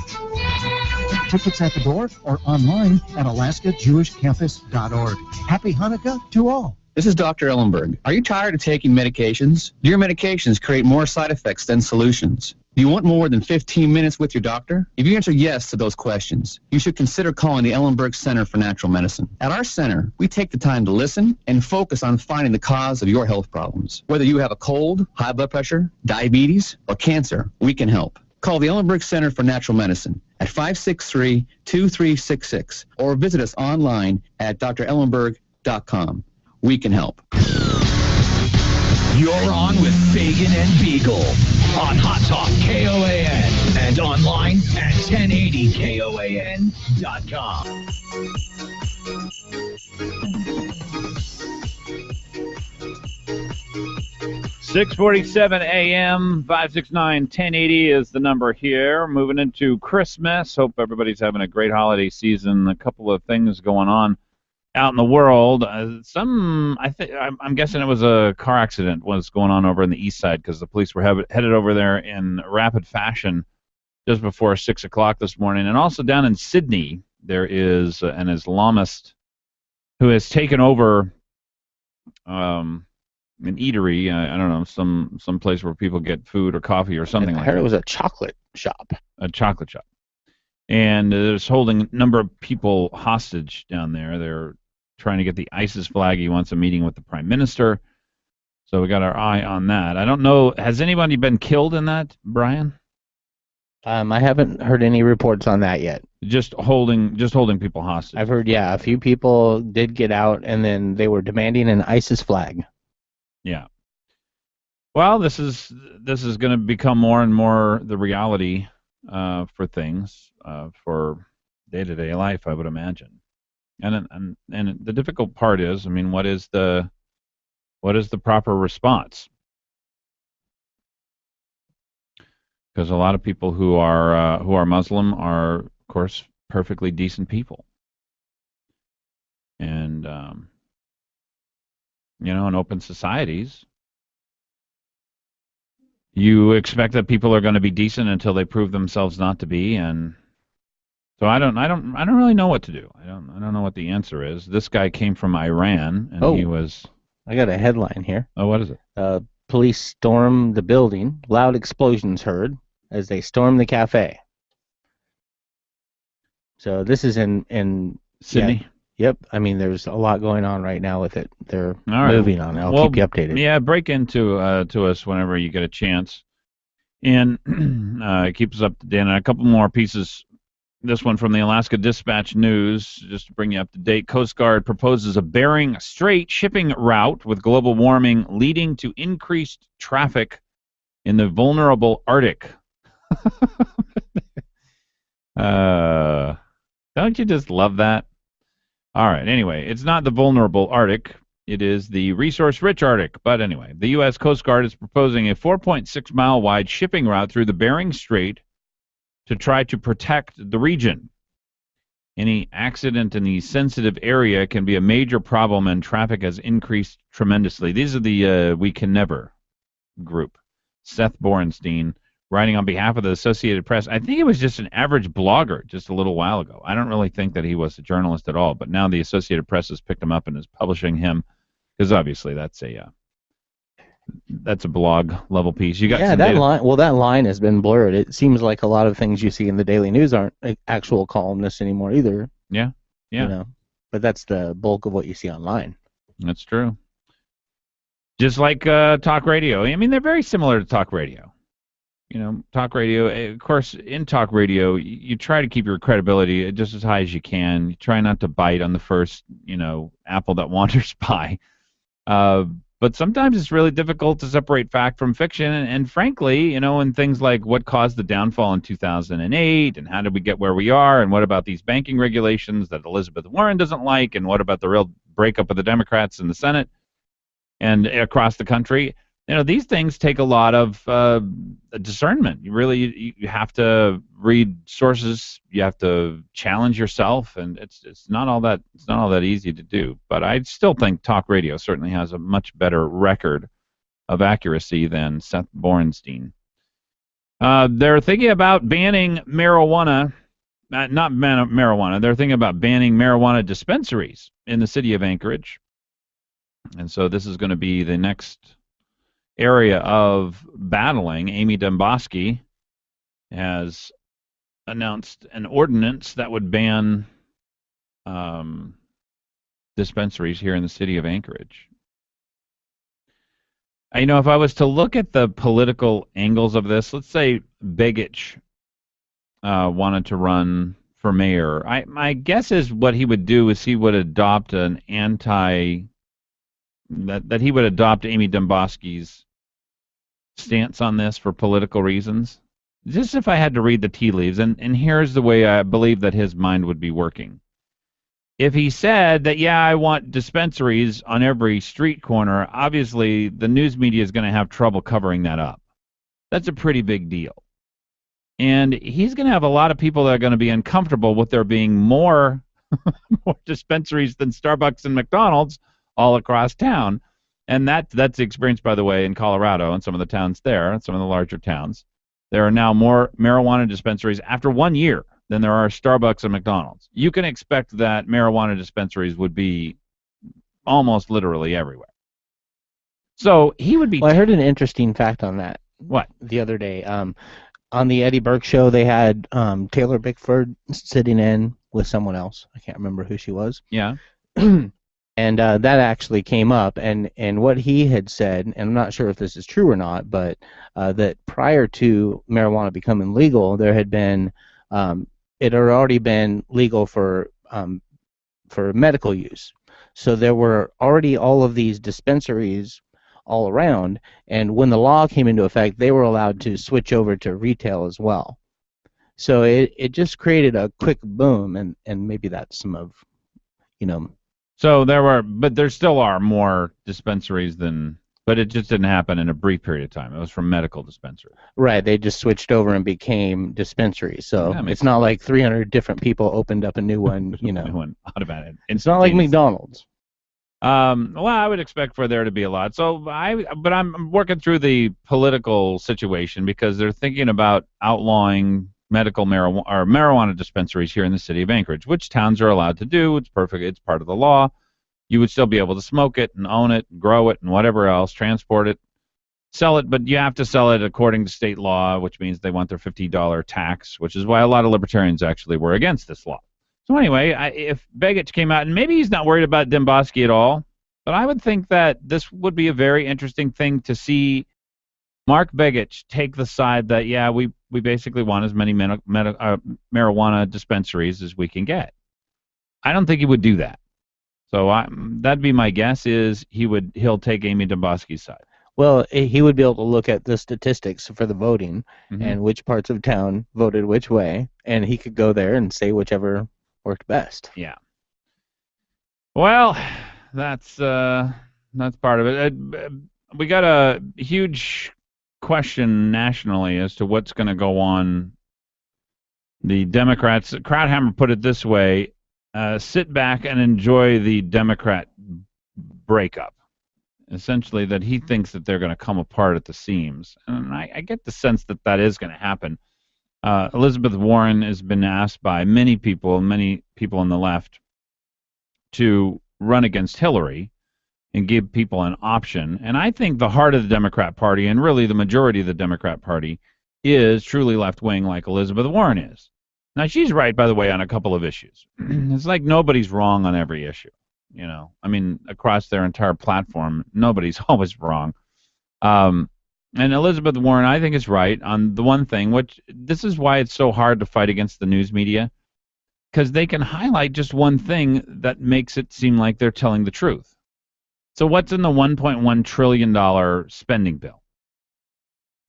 Tickets at the door or online at alaskajewishcampus.org. Happy Hanukkah to all.
This is Dr. Ellenberg. Are you tired of taking medications? Do your medications create more side effects than solutions? Do you want more than 15 minutes with your doctor? If you answer yes to those questions, you should consider calling the Ellenberg Center for Natural Medicine. At our center, we take the time to listen and focus on finding the cause of your health problems. Whether you have a cold, high blood pressure, diabetes, or cancer, we can help. Call the Ellenberg Center for Natural Medicine at 563-2366 or visit us online at drellenberg.com. We can help.
You're on with Fagan and Biegel on Hot Talk KOAN and online at 1080KOAN.com.
.47 a.m. 569-1080 is the number here. Moving into Christmas. Hope everybody's having a great holiday season. A couple of things going on out in the world. I'm guessing it was a car accident was going on over in the east side because the police were headed over there in rapid fashion just before 6 o'clock this morning. And also down in Sydney, there is an Islamist who has taken over an eatery. I don't know, some place where people get food or coffee or something like that.
I heard it was a chocolate shop.
A chocolate shop. And there's holding a number of people hostage down there. They're trying to get the ISIS flag. He wants a meeting with the prime minister. So we got our eye on that. I don't know. Has anybody been killed in that, Brian?
I haven't heard any reports on that yet.
Just holding people hostage.
I've heard, a few people did get out, and then they were demanding an ISIS flag.
Yeah. Well, this is going to become more and more the reality for things, for day-to-day life, I would imagine. And the difficult part is, I mean, what is the proper response? Because a lot of people who are Muslim are, of course, perfectly decent people, and in open societies, you expect that people are going to be decent until they prove themselves not to be, and so I don't really know what to do. I don't know what the answer is. This guy came from Iran, and he was.
I got a headline here.
Oh, what is it?
Police storm the building. Loud explosions heard as they storm the cafe. So this is in
Sydney.
Yep. I mean, there's a lot going on right now with it. They're moving on it. I'll keep you updated.
Yeah, break into to us whenever you get a chance, and keep us up to date. And a couple more pieces. This one from the Alaska Dispatch News, just to bring you up to date. Coast Guard proposes a Bering Strait shipping route with global warming leading to increased traffic in the vulnerable Arctic. Don't you just love that? All right, anyway, it's not the vulnerable Arctic. It is the resource-rich Arctic. But anyway, the U.S. Coast Guard is proposing a 4.6-mile wide shipping route through the Bering Strait to try to protect the region. Any accident in the sensitive area can be a major problem, and traffic has increased tremendously. These are the We Can Never group. Seth Borenstein, writing on behalf of the Associated Press. I think he was just an average blogger just a little while ago. I don't really think that he was a journalist at all, but now the Associated Press has picked him up and is publishing him, because obviously that's a blog level piece. You got
that line. Well, that line has been blurred. It seems like a lot of things you see in the Daily News aren't actual columnists anymore either.
Yeah.
But that's the bulk of what you see online.
That's true. Just like talk radio. I mean, they're very similar to talk radio. Talk radio. Of course, in talk radio, you try to keep your credibility just as high as you can. You try not to bite on the first, apple that wanders by. But sometimes it's really difficult to separate fact from fiction, and frankly, in things like what caused the downfall in 2008, and how did we get where we are, and what about these banking regulations that Elizabeth Warren doesn't like, and what about the real breakup of the Democrats in the Senate? and across the country. These things take a lot of discernment. You have to read sources. You have to challenge yourself, and it's not all that easy to do. But I still think talk radio certainly has a much better record of accuracy than Seth Borenstein. They're thinking about banning marijuana. Not marijuana. They're thinking about banning marijuana dispensaries in the city of Anchorage, and so this is going to be the next area of battling. Amy Demboski has announced an ordinance that would ban dispensaries here in the city of Anchorage. If I was to look at the political angles of this, let's say Biegel wanted to run for mayor. My guess is what he would do is he would adopt that he would adopt Amy Demboski's stance on this for political reasons. Just if I had to read the tea leaves, and here's the way I believe that his mind would be working. If he said that, yeah, I want dispensaries on every street corner, obviously the news media is going to have trouble covering that up. That's a pretty big deal. And he's going to have a lot of people that are going to be uncomfortable with there being more dispensaries than Starbucks and McDonald's all across town. And that's the experience, by the way, in Colorado and some of the towns there, some of the larger towns. There are now more marijuana dispensaries after 1 year than there are Starbucks and McDonald's. You can expect that marijuana dispensaries would be almost literally everywhere. So he would be...
Well, I heard an interesting fact on that.
What?
The other day. On the Eddie Burke show, they had Taylor Bickford sitting in with someone else. I can't remember who she was.
Yeah.
And that actually came up, and what he had said, and I'm not sure if this is true or not, but that prior to marijuana becoming legal, there had been, it had already been legal for medical use. So there were already all of these dispensaries all around, and when the law came into effect, they were allowed to switch over to retail as well. So it just created a quick boom, and maybe that's some of,
So there still are more dispensaries but it just didn't happen in a brief period of time. It was from medical dispensaries.
Right, they just switched over and became dispensaries. So it's not like 300 different people opened up a new one,
New one automatic.
It's not like McDonald's.
Well, I would expect for there to be a lot. But I'm working through the political situation because they're thinking about outlawing medical marijuana dispensaries here in the city of Anchorage, which towns are allowed to do. It's perfect. It's part of the law. You would still be able to smoke it and own it and grow it and whatever else, transport it, sell it, but you have to sell it according to state law, which means they want their $50 tax, which is why a lot of libertarians actually were against this law. So anyway, if Biegel came out, and maybe he's not worried about Demboski at all, but I would think that this would be a very interesting thing to see Mark Biegel take the side that, yeah, we basically want as many marijuana dispensaries as we can get. I don't think he would do that. So that'd be my guess is he'll take Amy Demboski's side.
Well, he would be able to look at the statistics for the voting and which parts of town voted which way, and he could go there and say whichever worked best.
Yeah. Well, that's part of it. We got a huge question nationally as to what's going to go on. The Democrats, Krauthammer put it this way, sit back and enjoy the Democrat breakup. Essentially that he thinks that they're going to come apart at the seams. And I get the sense that that is going to happen. Elizabeth Warren has been asked by many people on the left to run against Hillary and give people an option. And I think the heart of the Democrat Party, and really the majority of the Democrat Party, is truly left-wing like Elizabeth Warren is. Now, she's right, by the way, on a couple of issues. It's like nobody's wrong on every issue. You know, I mean, across their entire platform, nobody's always wrong. And Elizabeth Warren, I think, is right on the one thing, which this is why it's so hard to fight against the news media, because they can highlight just one thing that makes it seem like they're telling the truth. So what's in the $1.1 trillion spending bill?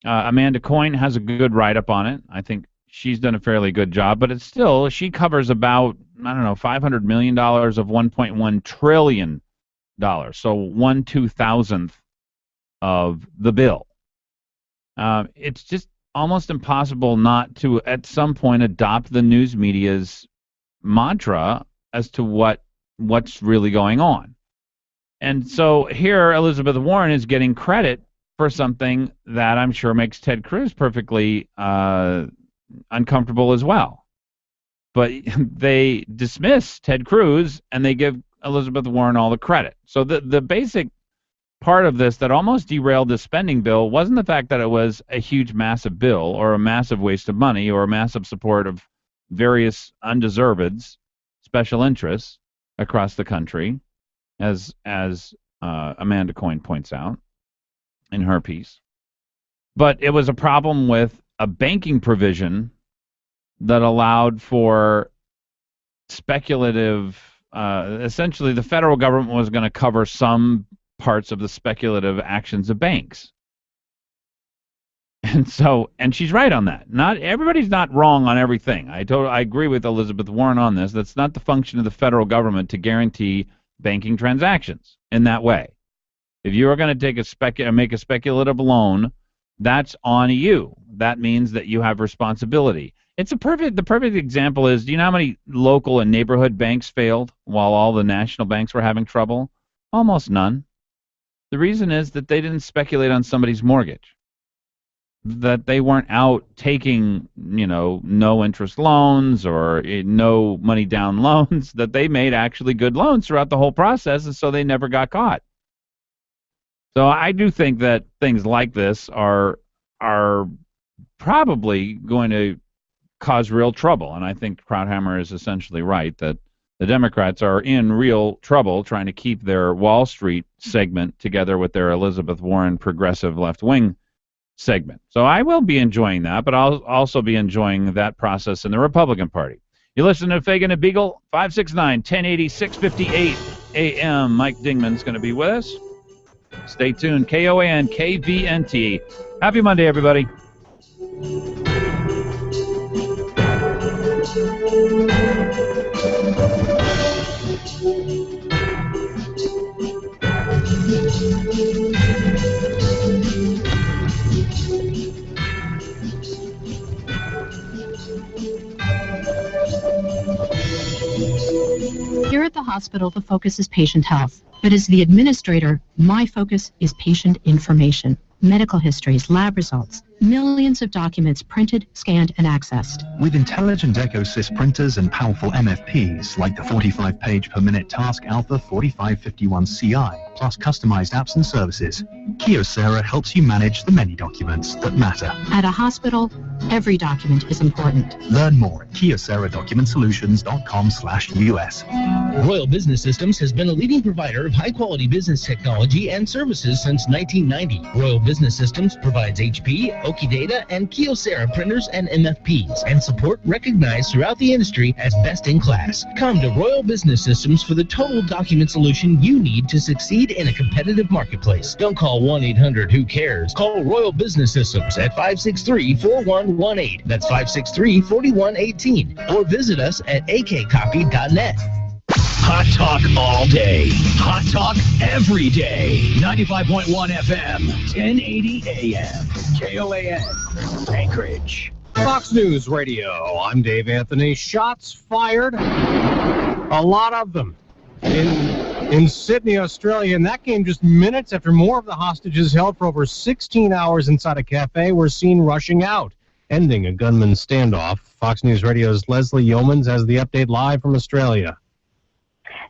Amanda Coyne has a good write-up on it. I think she's done a fairly good job, but it's still, she covers about, I don't know, $500 million of $1.1 trillion So 1/2000th of the bill. It's just almost impossible not to, at some point, adopt the news media's mantra as to what's really going on. And so here, Elizabeth Warren is getting credit for something that I'm sure makes Ted Cruz perfectly uncomfortable as well. But they dismiss Ted Cruz and they give Elizabeth Warren all the credit. So the basic part of this that almost derailed the spending bill wasn't the fact that it was a huge, massive bill or a massive waste of money or a massive support of various undeserveds, special interests across the country, as Amanda Coyne points out in her piece. But it was a problem with a banking provision that allowed for speculative, essentially the federal government was going to cover some parts of the speculative actions of banks. And she's right on that. Not everybody's not wrong on everything. I agree with Elizabeth Warren on this. That's not the function of the federal government to guarantee banking transactions in that way. If you are going to take make a speculative loan, that's on you. That means that you have responsibility. The perfect example is, do you know how many local and neighborhood banks failed while all the national banks were having trouble? Almost none. The reason is that they didn't speculate on somebody's mortgage, that they weren't out taking, no interest loans or no money down loans, that they made actually good loans throughout the whole process, and so they never got caught. So I do think that things like this are probably going to cause real trouble, and I think Krauthammer is essentially right that the Democrats are in real trouble trying to keep their Wall Street segment together with their Elizabeth Warren progressive left-wing segment. So I will be enjoying that, but I'll also be enjoying that process in the Republican Party. You listen to Fagan and Biegel, 569-1080, 658 AM. Mike Dingman's going to be with us. Stay tuned. KOAN, KVNT. Happy Monday, everybody.
Here at the hospital, the focus is patient health. But as the administrator, my focus is patient information. Medical histories, lab results, millions of documents printed, scanned, and accessed.
With intelligent EcoSys printers and powerful MFPs like the 45-page per minute Task Alpha 4551 CI, plus customized apps and services, Kyocera helps you manage the many documents that matter.
At a hospital, every document is important.
Learn more at kyoceradocumentsolutions.com/US.
Royal Business Systems has been a leading provider of high-quality business technology and services since 1990. Royal Business Systems provides HP, Okidata, and Kyocera printers and MFPs, and support recognized throughout the industry as best in class. Come to Royal Business Systems for the total document solution you need to succeed in a competitive marketplace. Don't call 1-800-WHO-CARES. Call Royal Business Systems at 563-4118. That's 563-4118. Or visit us at akcopy.net.
Hot talk all day. Hot talk every day. 95.1 FM, 1080 AM. KOAN, Anchorage.
Fox News Radio. I'm Dave Anthony. Shots fired. A lot of them. In Sydney, Australia, and that came just minutes after more of the hostages held for over 16 hours inside a cafe were seen rushing out, ending a gunman's standoff. Fox News Radio's Leslie Yeomans has the update live from Australia.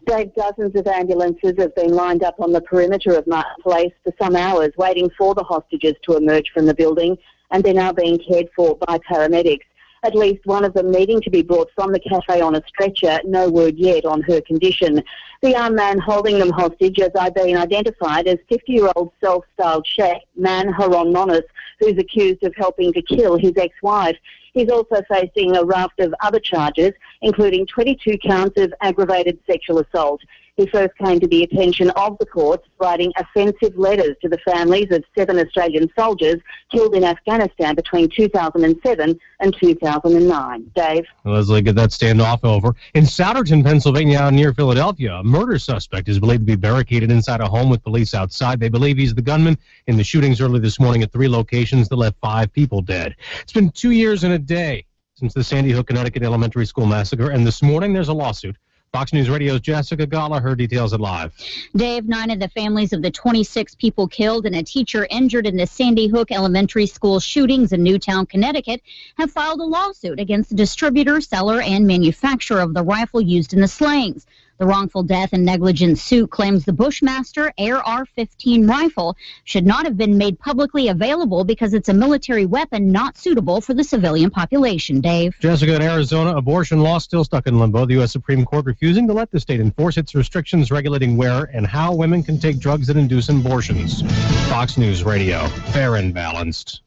Dave, dozens of ambulances have been lined up on the perimeter of Martin Place for some hours, waiting for the hostages to emerge from the building, and they're now being cared for by paramedics. At least one of them needing to be brought from the cafe on a stretcher. No word yet on her condition. The armed man holding them hostage has been identified as 50-year-old self-styled Sheikh Man Haron Monis, who's accused of helping to kill his ex-wife. He's also facing a raft of other charges, including 22 counts of aggravated sexual assault. He first came to the attention of the courts, writing offensive letters to the families of 7 Australian soldiers killed in Afghanistan between 2007 and 2009. Dave?
Leslie, get that standoff over. In Souderton, Pennsylvania, near Philadelphia, a murder suspect is believed to be barricaded inside a home with police outside. They believe he's the gunman in the shootings early this morning at 3 locations that left 5 people dead. It's been 2 years and a day since the Sandy Hook, Connecticut elementary school massacre, and this morning there's a lawsuit. Fox News Radio's Jessica Gala, details at Live.
Dave, 9 of the families of the 26 people killed and a teacher injured in the Sandy Hook elementary school shootings in Newtown, Connecticut, have filed a lawsuit against the distributor, seller, and manufacturer of the rifle used in the slayings. The wrongful death and negligence suit claims the Bushmaster AR-15 rifle should not have been made publicly available because it's a military weapon not suitable for the civilian population. Dave?
Jessica, in Arizona, abortion law still stuck in limbo. The U.S. Supreme Court refusing to let the state enforce its restrictions regulating where and how women can take drugs that induce abortions. Fox News Radio, fair and balanced.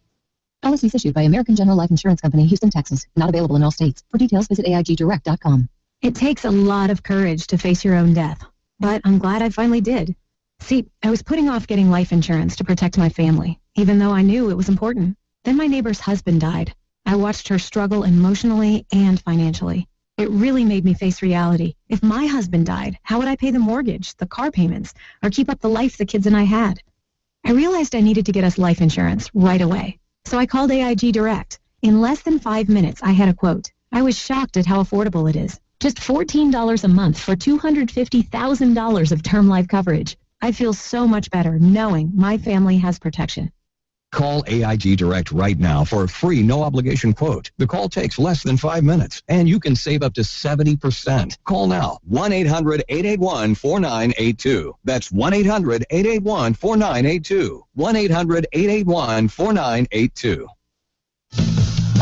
Policies issued by American General Life Insurance Company, Houston, Texas. Not available in all states. For details, visit AIGdirect.com.
It takes a lot of courage to face your own death, but I'm glad I finally did. See, I was putting off getting life insurance to protect my family, even though I knew it was important. Then my neighbor's husband died. I watched her struggle emotionally and financially. It really made me face reality. If my husband died, how would I pay the mortgage, the car payments, or keep up the life the kids and I had? I realized I needed to get us life insurance right away, so I called AIG Direct. In less than 5 minutes, I had a quote. I was shocked at how affordable it is. Just $14 a month for $250,000 of term life coverage. I feel so much better knowing my family has protection.
Call AIG Direct right now for a free no-obligation quote. The call takes less than 5 minutes, and you can save up to 70%. Call now, 1-800-881-4982. That's 1-800-881-4982. 1-800-881-4982.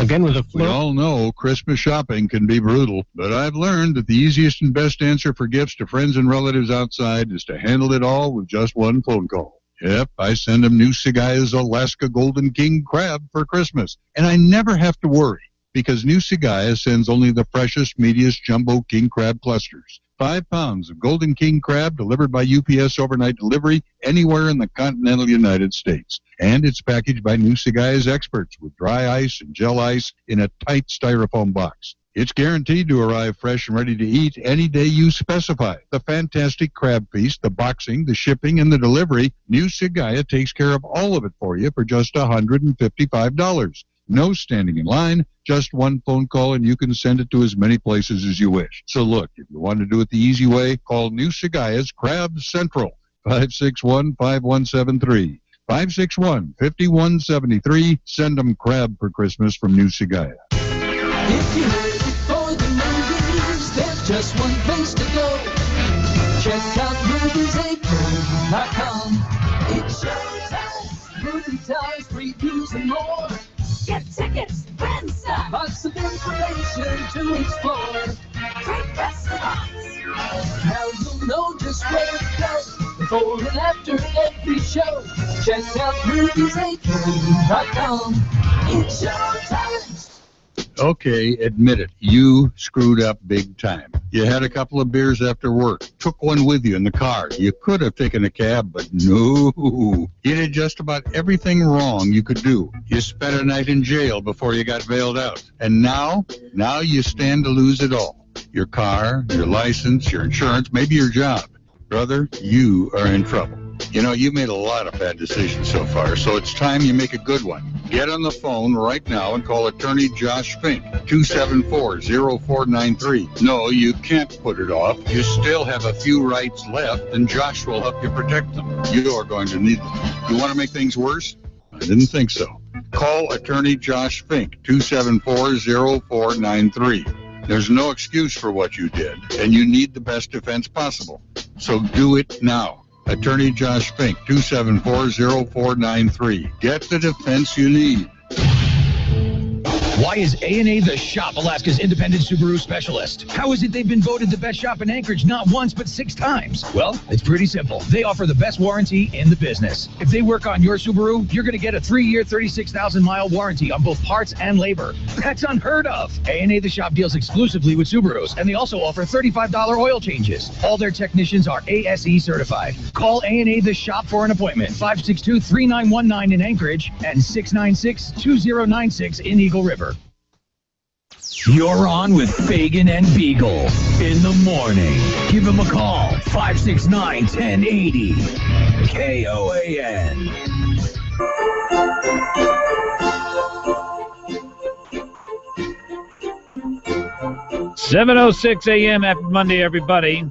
Again with a
We all know Christmas shopping can be brutal, but I've learned that the easiest and best answer for gifts to friends and relatives outside is to handle it all with just one phone call. Yep, I send them New Segaya's Alaska Golden King crab for Christmas, and I never have to worry because New Segaya sends only the freshest, meatiest jumbo king crab clusters. 5 pounds of Golden King crab delivered by UPS overnight delivery anywhere in the continental United States. And it's packaged by New Segaya's experts with dry ice and gel ice in a tight styrofoam box. It's guaranteed to arrive fresh and ready to eat any day you specify. The fantastic crab feast, the boxing, the shipping, and the delivery, New Segaya takes care of all of it for you for just $155. No standing in line, just one phone call, and you can send it to as many places as you wish. So look, if you want to do it the easy way, call New Segaya's Crab Central, 561-5173. 561-5173. Send them crab for Christmas from New Segaya.
If you're ready for the movies, there's just one place to go. Check out moviesacre.com. It's showtime. Movie times, previews, and more. Get tickets, friends, lots of information to explore. Great restaurants. Now you'll know just where to go before and after every show. Check out moviesacre.com. It's showtime.
Okay, admit it. You screwed up big time. You had a couple of beers after work, took one with you in the car. You could have taken a cab, but no. You did just about everything wrong you could do. You spent a night in jail before you got bailed out. And now you stand to lose it all. Your car, your license, your insurance, maybe your job. Brother, you are in trouble. You know, you made a lot of bad decisions so far, so it's time you make a good one. Get on the phone right now and call attorney Josh Fink, 274-0493. No, you can't put it off. You still have a few rights left, and Josh will help you protect them. You are going to need them. You want to make things worse? I didn't think so. Call attorney Josh Fink, 274-0493. There's no excuse for what you did, and you need the best defense possible. So do it now. Attorney Josh Fink, 274-0493. Get the defense you need.
Why is A&A The Shop Alaska's independent Subaru specialist? How is it they've been voted the best shop in Anchorage not once but 6 times? Well, it's pretty simple. They offer the best warranty in the business. If they work on your Subaru, you're going to get a 3-year, 36,000-mile warranty on both parts and labor. That's unheard of. A&A The Shop deals exclusively with Subarus, and they also offer $35 oil changes. All their technicians are ASE certified. Call A&A The Shop for an appointment. 562-3919 in Anchorage and 696-2096 in Eagle River.
You're on with Fagan and Biegel in the morning. Give them a call, 569-1080. KOAN.
$7:06 a.m. Happy Monday, everybody.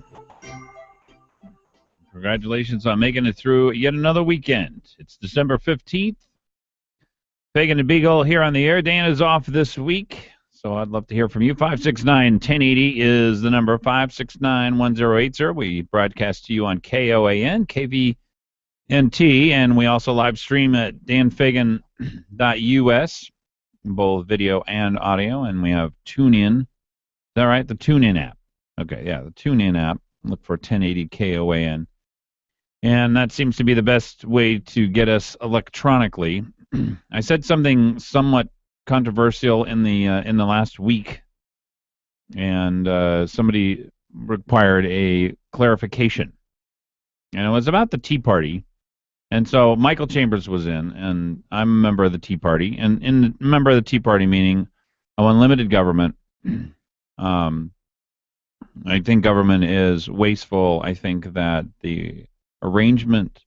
Congratulations on making it through yet another weekend. It's December 15th. Fagan and Biegel here on the air. Dan is off this week, so I'd love to hear from you. 569-1080 is the number, 569-1080. We broadcast to you on KOAN, KVNT, and we also live stream at danfagan.us, both video and audio, and we have TuneIn. Is that right? The TuneIn app. Okay, yeah, the TuneIn app. Look for 1080 KOAN. And that seems to be the best way to get us electronically. I said something somewhat controversial in the last week, and somebody required a clarification. And it was about the Tea Party. And so Michael Chambers was in, and I'm a member of the Tea Party. And in a member of the Tea Party meaning unlimited government. I think government is wasteful. I think that the arrangement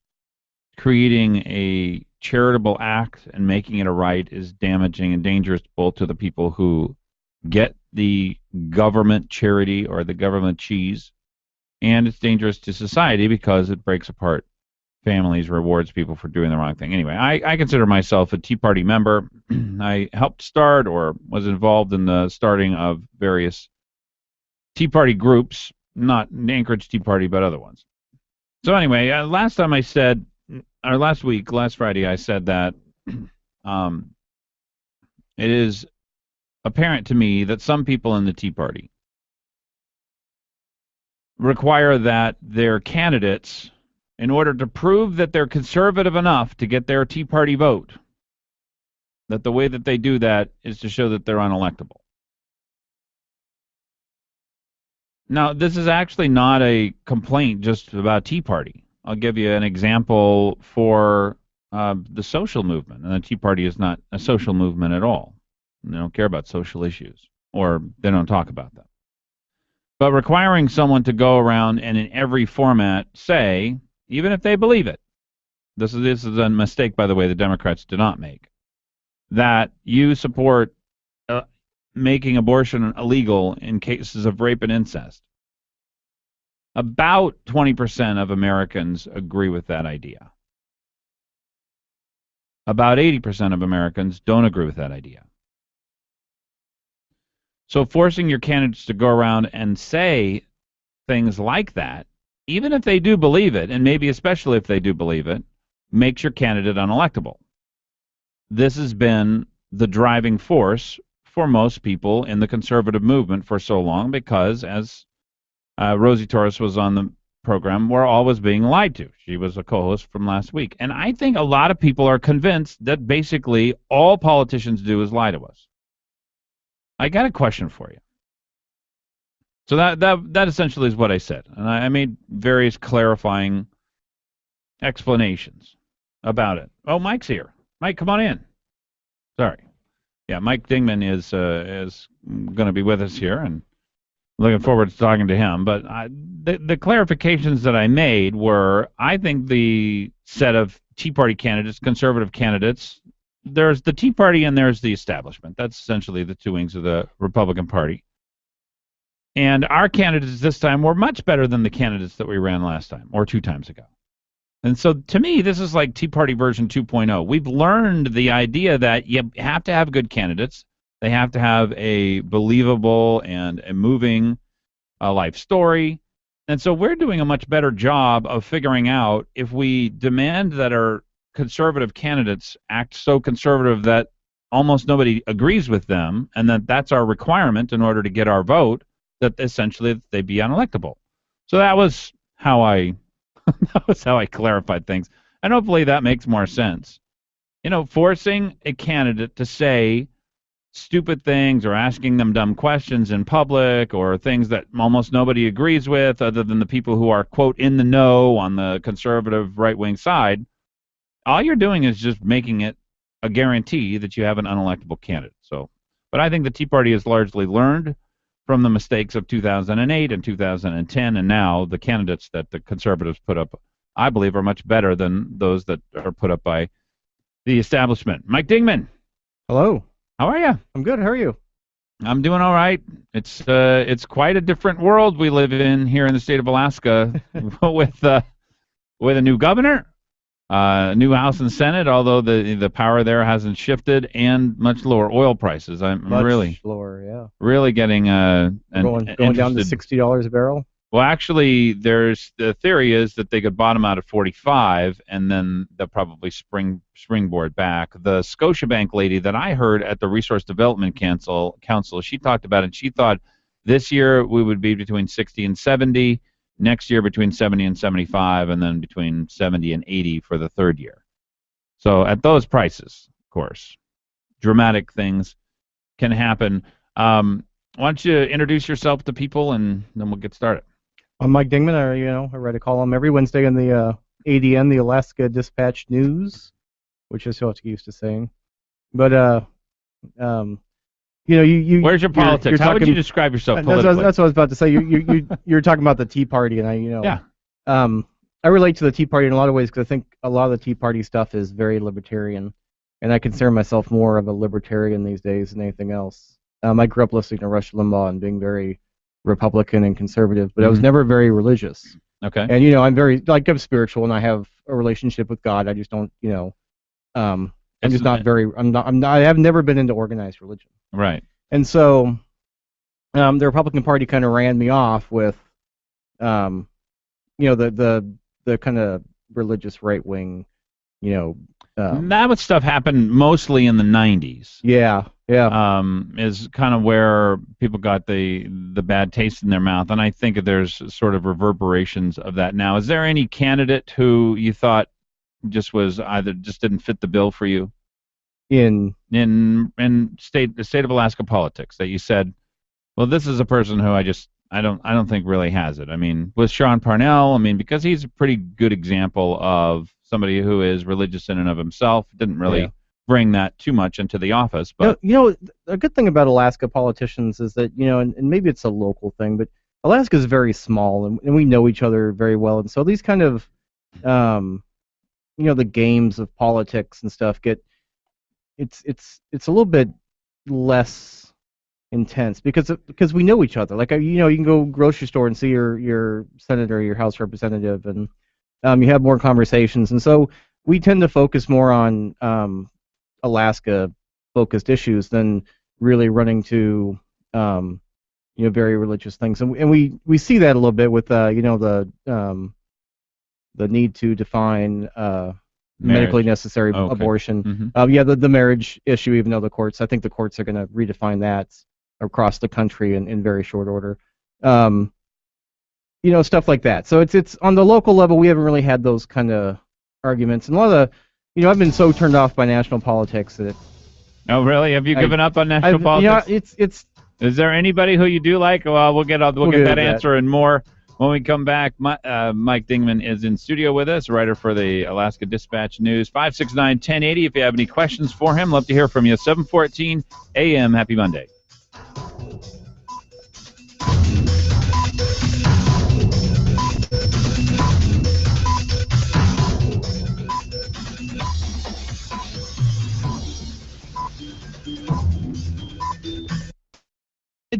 creating a charitable act and making it a right is damaging and dangerous both to the people who get the government charity or the government cheese, and it's dangerous to society because it breaks apart families, rewards people for doing the wrong thing. Anyway, I consider myself a Tea Party member. I helped start or was involved in the starting of various Tea Party groups, not Anchorage Tea Party, but other ones. So anyway, last Friday, I said that it is apparent to me that some people in the Tea Party require that their candidates, in order to prove that they're conservative enough to get their Tea Party vote, that the way that they do that is to show that they're unelectable. Now, this is actually not a complaint just about Tea Party. I'll give you an example for the social movement. And the Tea Party is not a social movement at all. They don't care about social issues, or they don't talk about them. But requiring someone to go around and in every format say, even if they believe it, this is a mistake, by the way, the Democrats did not make, that you support making abortion illegal in cases of rape and incest. About 20% of Americans agree with that idea. About 80% of Americans don't agree with that idea. So forcing your candidates to go around and say things like that, even if they do believe it, and maybe especially if they do believe it, makes your candidate unelectable. This has been the driving force for most people in the conservative movement for so long because, as Rosie Torres was on the program, we're always being lied to. She was a co-host from last week. And I think a lot of people are convinced that basically all politicians do is lie to us. I got a question for you. So that essentially is what I said. And I made various clarifying explanations about it. Oh, Mike's here. Mike, come on in. Sorry. Yeah, Mike Dingman is going to be with us here, and looking forward to talking to him. But the clarifications that I made were, I think the set of Tea Party candidates, conservative candidates, there's the Tea Party and there's the establishment. That's essentially the two wings of the Republican Party. And our candidates this time were much better than the candidates that we ran last time, or 2 times ago. And so, to me, this is like Tea Party version 2.0. We've learned the idea that you have to have good candidates. They have to have a believable and a moving life story. And so we're doing a much better job of figuring out if we demand that our conservative candidates act so conservative that almost nobody agrees with them, and that's our requirement in order to get our vote, that essentially they be unelectable. So that was how I clarified things, and hopefully that makes more sense. Forcing a candidate to say stupid things or asking them dumb questions in public or things that almost nobody agrees with other than the people who are, quote, in the know on the conservative right-wing side, all you're doing is just making it a guarantee that you have an unelectable candidate. But I think the Tea Party has largely learned from the mistakes of 2008 and 2010, and now the candidates that the conservatives put up, I believe, are much better than those that are put up by the establishment. Mike Dingman.
Hello.
How are you?
I'm good. How are you?
I'm doing all right. It's quite a different world we live in here in the state of Alaska with a new governor, new House and Senate, although the power there hasn't shifted, and much lower oil prices. I'm
much
really
lower, yeah.
Really getting
going down to $60 a barrel.
Well, actually, the theory is that they could bottom out at 45, and then they'll probably springboard back. The Scotiabank lady that I heard at the Resource Development Council, she talked about it. She thought this year we would be between 60 and 70, next year between 70 and 75, and then between 70 and 80 for the third year. So at those prices, of course, dramatic things can happen. Why don't you introduce yourself to people, and then we'll get started.
I'm Mike Dingman. I write a column every Wednesday in the ADN, the Alaska Dispatch News, which I still have to get used to saying. But
where's your politics? How would you describe yourself politically?
That's what I was about to say. You're talking about the Tea Party, and I relate to the Tea Party in a lot of ways because I think a lot of the Tea Party stuff is very libertarian, and I consider myself more of a libertarian these days than anything else. I grew up listening to Rush Limbaugh and being very Republican and conservative, but I was never very religious.
Okay.
And I'm spiritual and I have a relationship with God. I just don't, I have never been into organized religion.
Right.
And so, the Republican Party kind of ran me off with, the kind of religious right wing,
that stuff happened mostly in the 90s.
Yeah.
Is kind of where people got the bad taste in their mouth, and I think there's sort of reverberations of that now. Is there any candidate who you thought just didn't fit the bill for you
in
the state of Alaska politics that you said, well, this is a person who I don't think really has it? I mean, with Sean Parnell, because he's a pretty good example of somebody who is religious in and of himself, didn't really bring that too much into the office. But
a good thing about Alaska politicians is that, and maybe it's a local thing, but Alaska is very small, and we know each other very well, and so these kind of, the games of politics and stuff it's a little bit less intense because we know each other. Like, you can go grocery store and see your senator, your House representative, and you have more conversations, and so we tend to focus more on Alaska-focused issues than really running to very religious things, and we see that a little bit with the need to define medically necessary abortion.
Mm-hmm.
The marriage issue, even though I think the courts are going to redefine that across the country in very short order. Stuff like that. So it's on the local level, we haven't really had those kind of arguments, and a lot of the, I've been so turned off by national politics that.
Oh, really? Have you given up on national politics? Is there anybody who you do like? Well, we'll get that answer and more when we come back. Mike Dingman is in studio with us, writer for the Alaska Dispatch News. 569-1080. If you have any questions for him, love to hear from you. 7:14 a.m. Happy Monday.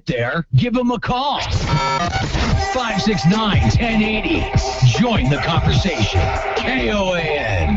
There, give them a call. 569-1080. Join the conversation. KOAN.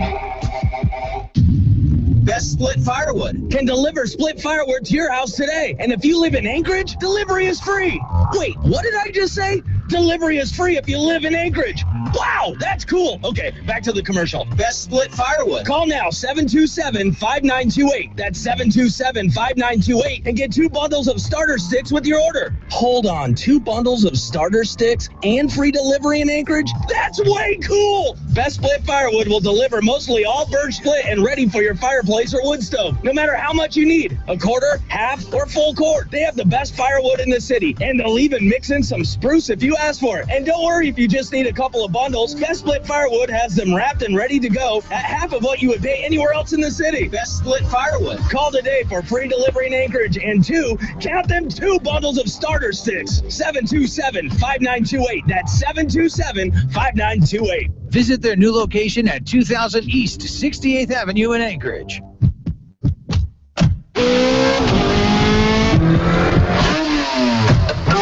Best Split Firewood can deliver split firewood to your house today. And if you live in Anchorage, delivery is free. Wait, what did I just say? Delivery is free if you live in Anchorage. Wow, that's cool. Okay, back to the commercial. Best split firewood. Call now, 727-5928. That's 727-5928 and get 2 bundles of starter sticks with your order. Hold on, 2 bundles of starter sticks and free delivery in Anchorage? That's way cool. Best Split Firewood will deliver mostly all birch split and ready for your fireplace or wood stove, no matter how much you need. A quarter, half, or full cord. They have the best firewood in the city, and they'll even mix in some spruce if you ask for it. And don't worry if you just need a couple of bundles. Best Split Firewood has them wrapped and ready to go at half of what you would pay anywhere else in the city. Best Split Firewood. Call today for free delivery in Anchorage and 2 bundles of starter sticks. 727-5928. That's 727-5928.
Visit their new location at 2000 East 68th Avenue in Anchorage.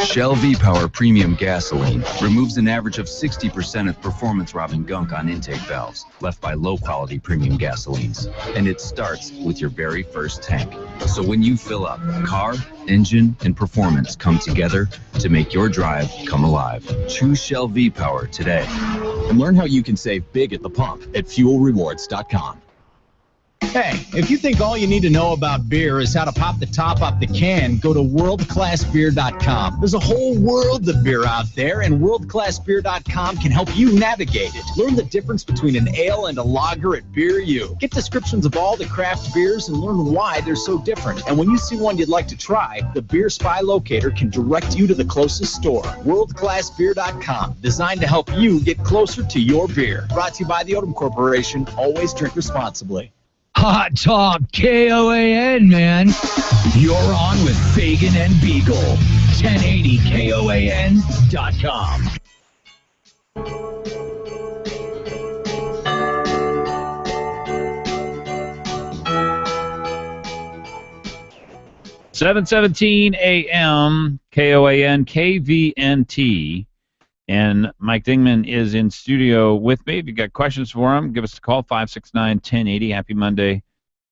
Shell V-Power Premium Gasoline removes an average of 60% of performance-robbing gunk on intake valves left by low-quality premium gasolines. And it starts with your very first tank. So when you fill up, car, engine, and performance come together to make your drive come alive. Choose Shell V-Power today.
And learn how you can save big at the pump at fuelrewards.com.
Hey, if you think all you need to know about beer is how to pop the top off the can, go to worldclassbeer.com. There's a whole world of beer out there, and worldclassbeer.com can help you navigate it. Learn the difference between an ale and a lager at Beer U. Get descriptions of all the craft beers and learn why they're so different. And when you see one you'd like to try, the Beer Spy Locator can direct you to the closest store. Worldclassbeer.com, designed to help you get closer to your beer. Brought to you by the Odom Corporation. Always drink responsibly.
Hot Talk KOAN, man.
You're on with Fagan and Biegel. 1080KOAN.com.
(7:17 a.m.) KOAN KVNT. And Mike Dingman is in studio with me. If you got questions for him, give us a call, 569-1080. Happy Monday,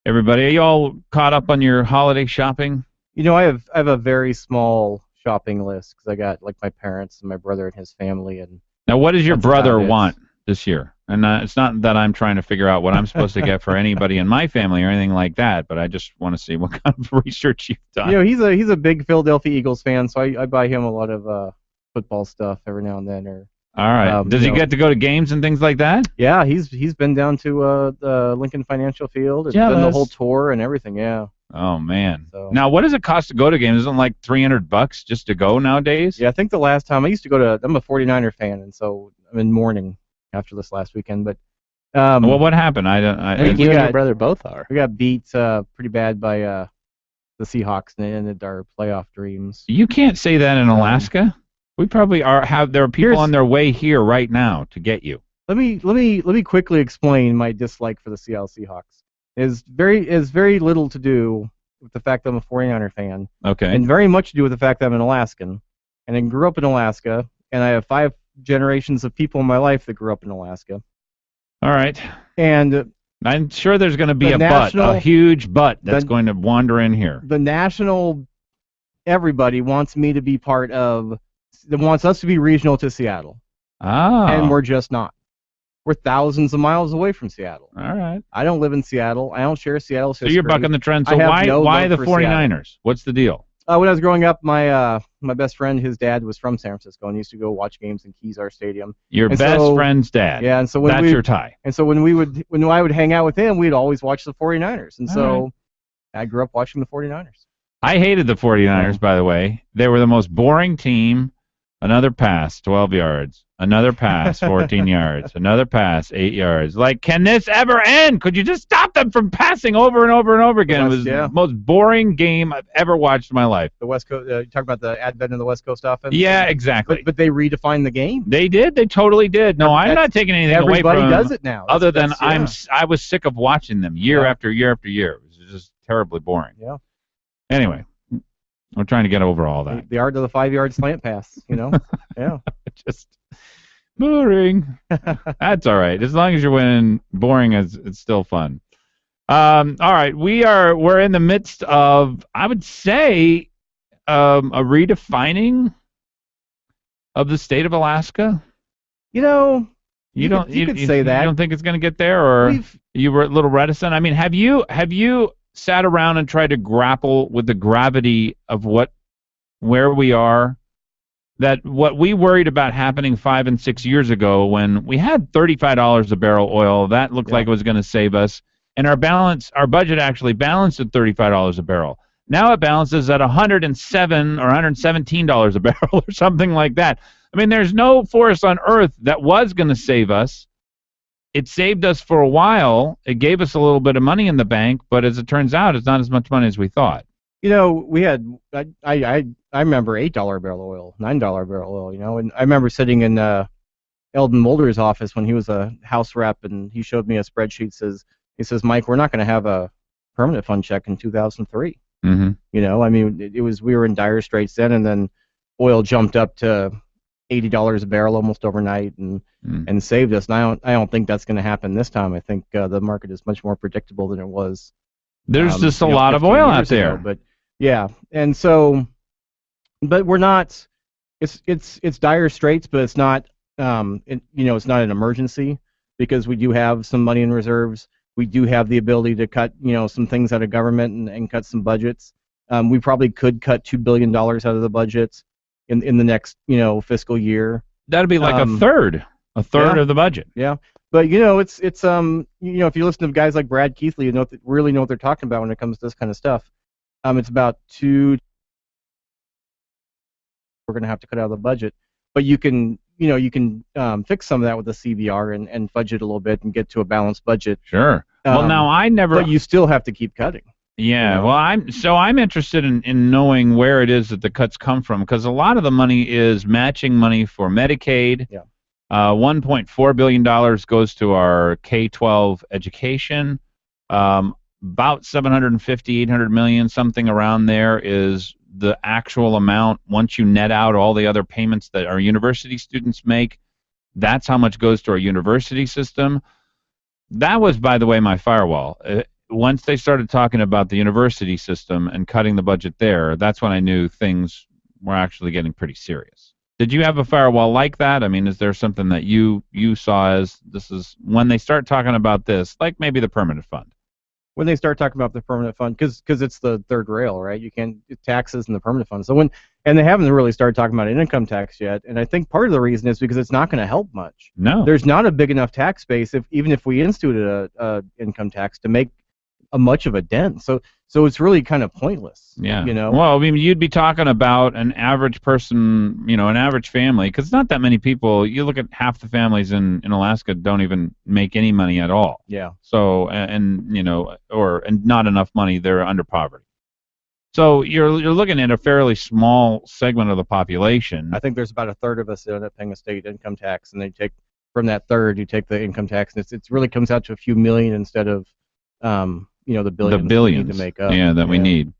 everybody. Are you all caught up on your holiday shopping?
You know, I have a very small shopping list because I got like my parents and my brother and his family. And
now, what does your brother want this year? And it's not that I'm trying to figure out what I'm supposed to get for anybody in my family or anything like that, but I just want to see what kind of research you've done.
You know, he's a big Philadelphia Eagles fan, so I buy him a lot of football stuff every now and then. Or
all right, does he get to go to games and things like that?
Yeah, he's been down to the Lincoln Financial Field and done the whole tour and everything. Yeah.
Oh man. So, now, what does it cost to go to games? Isn't it like $300 just to go nowadays?
Yeah, I think the last time I used to go to, I'm a 49er fan, and so I'm in mourning after this last weekend. But
well, what happened?
I think you and your brother both are.
We got beat pretty bad by the Seahawks and it ended our playoff dreams.
You can't say that in Alaska. We probably there are people on their way here right now to get you.
Let me quickly explain my dislike for the Seattle Seahawks. Is very little to do with the fact that I'm a 49er fan.
Okay.
And very much to do with the fact that I'm an Alaskan. And I grew up in Alaska, and I have 5 generations of people in my life that grew up in Alaska.
All right.
And
I'm sure there's going to be a huge butt that's going to wander in here.
The national everybody wants me to be part of. That wants us to be regional to Seattle.
Oh.
And we're just not. We're thousands of miles away from Seattle.
All right.
I don't live in Seattle. I don't share Seattle's history.
So you're bucking the trend. So why the 49ers? Seattle. What's the deal?
When I was growing up, my best friend, his dad was from San Francisco and used to go watch games in Kezar Stadium.
Your best friend's dad.
Yeah, and so
that's your tie.
And so when I would hang out with him, we'd always watch the 49ers. And so I grew up watching the 49ers.
I hated the 49ers, by the way. They were the most boring team. Another pass, 12 yards. Another pass, 14 yards. Another pass, 8 yards. Like, can this ever end? Could you just stop them from passing over and over and over again? It was the most boring game I've ever watched in my life.
The West Coast. You talk about the advent of the West Coast offense.
Yeah, exactly.
But they redefined the game.
They did. They totally did. No, I'm not taking anything away from them.
Everybody does it now.
Other than I was sick of watching them year after year after year. It was just terribly boring.
Yeah.
Anyway. We're trying to get over all that.
The art of the 5-yard slant pass, you know? Yeah.
Just boring. That's all right. As long as you're winning, boring it's still fun. All right. We're in the midst of, I would say, a redefining of the state of Alaska?
You know,
you
could say that.
You don't think it's going to get there, or you were a little reticent? I mean, have you sat around and tried to grapple with the gravity of where we are? That what we worried about happening 5 and 6 years ago when we had $35 a barrel oil, that looked like it was going to save us, and our budget actually balanced at $35 a barrel. Now it balances at $107 or $117 a barrel or something like that. I mean, there's no force on earth that was going to save us. It saved us for a while. It gave us a little bit of money in the bank, but as it turns out, it's not as much money as we thought.
You know, we had I remember $8 barrel oil, $9 barrel oil. You know, and I remember sitting in Eldon Mulder's office when he was a House rep, and he showed me a spreadsheet. He says, Mike, we're not going to have a permanent fund check in 2003.
Mm-hmm.
You know, I mean, we were in dire straits then, and then oil jumped up to $80 a barrel almost overnight, and saved us. And I don't think that's going to happen this time. I think the market is much more predictable than it was.
There's just a lot of oil out there.
But yeah, and so, but we're not. It's dire straits, but it's not. It's not an emergency because we do have some money in reserves. We do have the ability to cut, some things out of government and cut some budgets. We probably could cut $2 billion out of the budget in the next, fiscal year.
That'd be like a third of the budget.
Yeah, but it's if you listen to guys like Brad Keithley, really know what they're talking about when it comes to this kind of stuff. It's about we're going to have to cut out of the budget, but you can fix some of that with the CBR and fudge it a little bit and get to a balanced budget.
Sure. Well, now
But you still have to keep cutting.
Yeah. Well, I'm interested in knowing where it is that the cuts come from, because a lot of the money is matching money for Medicaid.
Yeah.
$1.4 billion goes to our K-12 education. About 750, 800 million, something around there, is the actual amount once you net out all the other payments that our university students make. That's how much goes to our university system. That was, by the way, my firewall. Once they started talking about the university system and cutting the budget there, that's when I knew things were actually getting pretty serious. Did you have a firewall like that? I mean, is there something that you saw as this is when they start talking about this, like maybe the permanent fund?
When they start talking about the permanent fund, because it's the third rail, right? You can't taxes and the permanent fund. So and they haven't really started talking about an income tax yet. And I think part of the reason is because it's not going to help much.
No,
there's not a big enough tax base even if we instituted a income tax to make a much of a dent. So it's really kind of pointless.
Yeah. Well, I mean, you'd be talking about an average person, an average family, because not that many people. You look at half the families in Alaska don't even make any money at all.
Yeah.
So and not enough money. They're under poverty. So you're looking at a fairly small segment of the population.
I think there's about a third of us that end up paying a state income tax, and they take from that third, you take the income tax, and it really comes out to a few million instead of the billions we need to make up.
Yeah, that we need.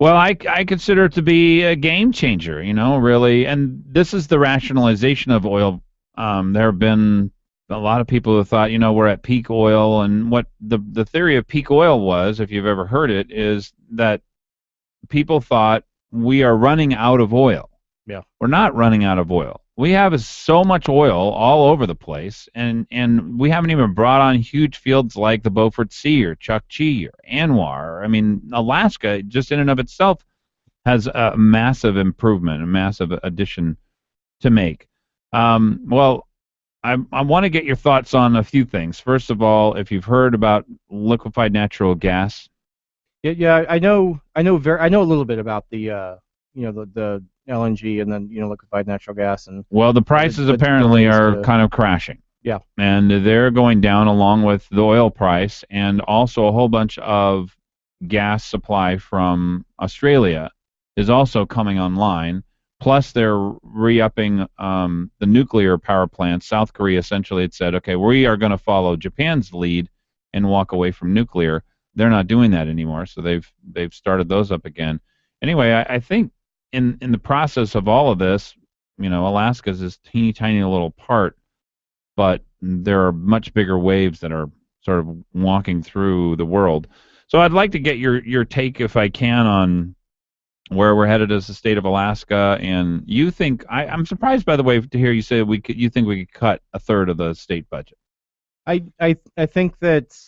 Well, I consider it to be a game changer, really. And this is the rationalization of oil. There have been a lot of people who thought, we're at peak oil. And what the theory of peak oil was, if you've ever heard it, is that people thought we are running out of oil.
Yeah.
We're not running out of oil. We have so much oil all over the place, and we haven't even brought on huge fields like the Beaufort Sea or Chukchi or Anwar. I mean, Alaska, just in and of itself, has a massive improvement, a massive addition to make. Well, I want to get your thoughts on a few things. First of all, if you've heard about liquefied natural gas.
Yeah, I know a little bit about the the LNG and then liquefied natural gas. And
well, the prices apparently are kind of crashing.
Yeah,
and they're going down along with the oil price, and also a whole bunch of gas supply from Australia is also coming online. Plus, they're re-upping the nuclear power plants. South Korea essentially had said, okay, we are going to follow Japan's lead and walk away from nuclear. They're not doing that anymore, so they've started those up again. Anyway, I think in the process of all of this, Alaska's this teeny tiny little part, but there are much bigger waves that are sort of walking through the world. So I'd like to get your take, if I can, where we're headed as the state of Alaska, and you think I'm surprised, by the way, to hear you say you think we could cut a third of the state budget.
I think that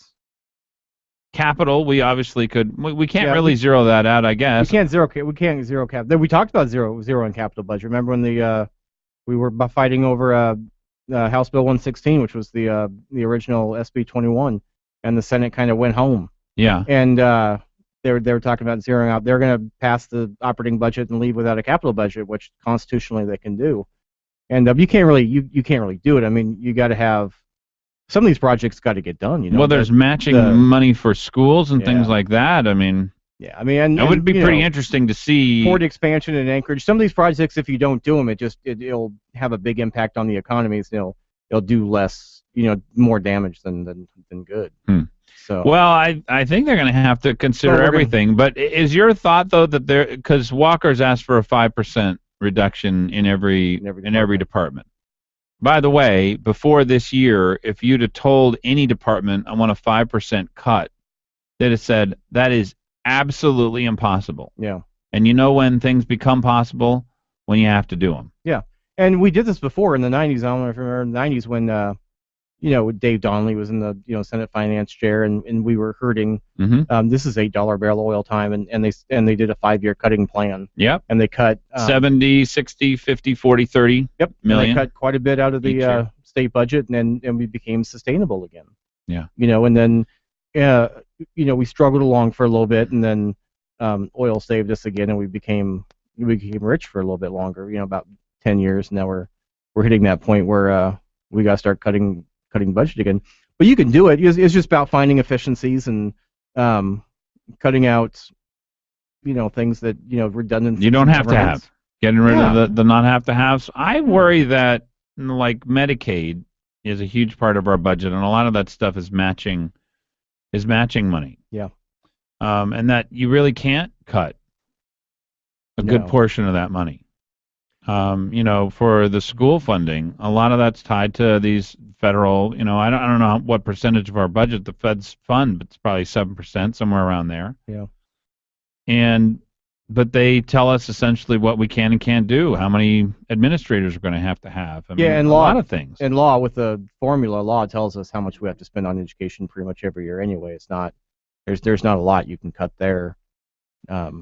capital, we obviously could. We can't really zero that out, I guess.
We can't zero cap. We talked about zero in capital budget. Remember when we were fighting over House Bill 116, which was the original SB 21, and the Senate kind of went home.
Yeah.
And they were talking about zeroing out. They're going to pass the operating budget and leave without a capital budget, which constitutionally they can do. And you can't really do it. I mean, you got to have some of these projects got to get done. You know.
Well, there's matching money for schools and things like that. I mean.
Yeah, I mean,
that would be pretty interesting to see.
Port expansion in Anchorage. Some of these projects, if you don't do them, it'll have a big impact on the economy. So it'll do less, more damage than good. So.
Well, I think they're going to have to consider everything. But is your thought though that because Walker's asked for a 5% reduction in every department. By the way, before this year, if you'd have told any department I want a 5% cut, they'd have said that is absolutely impossible.
Yeah.
And you know when things become possible? When you have to do them.
Yeah. And we did this before in the 90s. I don't know if you remember in the 90s when, Dave Donnelly was in the, Senate Finance Chair and we were hurting.
Mm-hmm.
This is $8 barrel oil time and they did a 5-year cutting plan.
Yep.
And they cut
70, 60, 50, 40, 30 million.
And they cut quite a bit out of the state budget and we became sustainable again.
Yeah.
And then we struggled along for a little bit, and then oil saved us again, and we became rich for a little bit longer. About 10 years. Now we're hitting that point where we got to start cutting budget again. But you can do it. It's just about finding efficiencies and cutting out, things that redundant.
You don't have to have. Getting rid of the not have to haves. I worry that like Medicaid is a huge part of our budget, and a lot of that stuff is matching money.
Yeah.
And that you really can't cut a good portion of that money. For the school funding, a lot of that's tied to these federal, I don't know what percentage of our budget the feds fund, but it's probably 7%, somewhere around there.
Yeah.
But they tell us essentially what we can and can't do, how many administrators we're going to have. I mean,
and
a lot of things.
And law, with the formula, law tells us how much we have to spend on education pretty much every year anyway. It's not, there's not a lot you can cut there.
Well,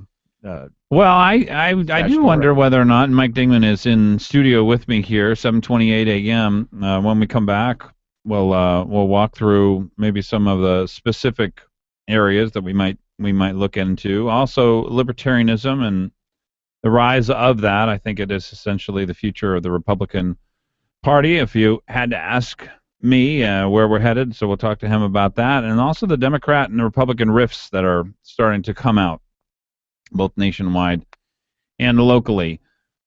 I do wonder whether or not, and Mike Dingman is in studio with me here, 7:28 a.m. When we come back, we'll walk through maybe some of the specific areas that we might look into. Also, libertarianism and the rise of that. I think it is essentially the future of the Republican Party, if you had to ask me where we're headed. So we'll talk to him about that. And also the Democrat and the Republican rifts that are starting to come out, both nationwide and locally.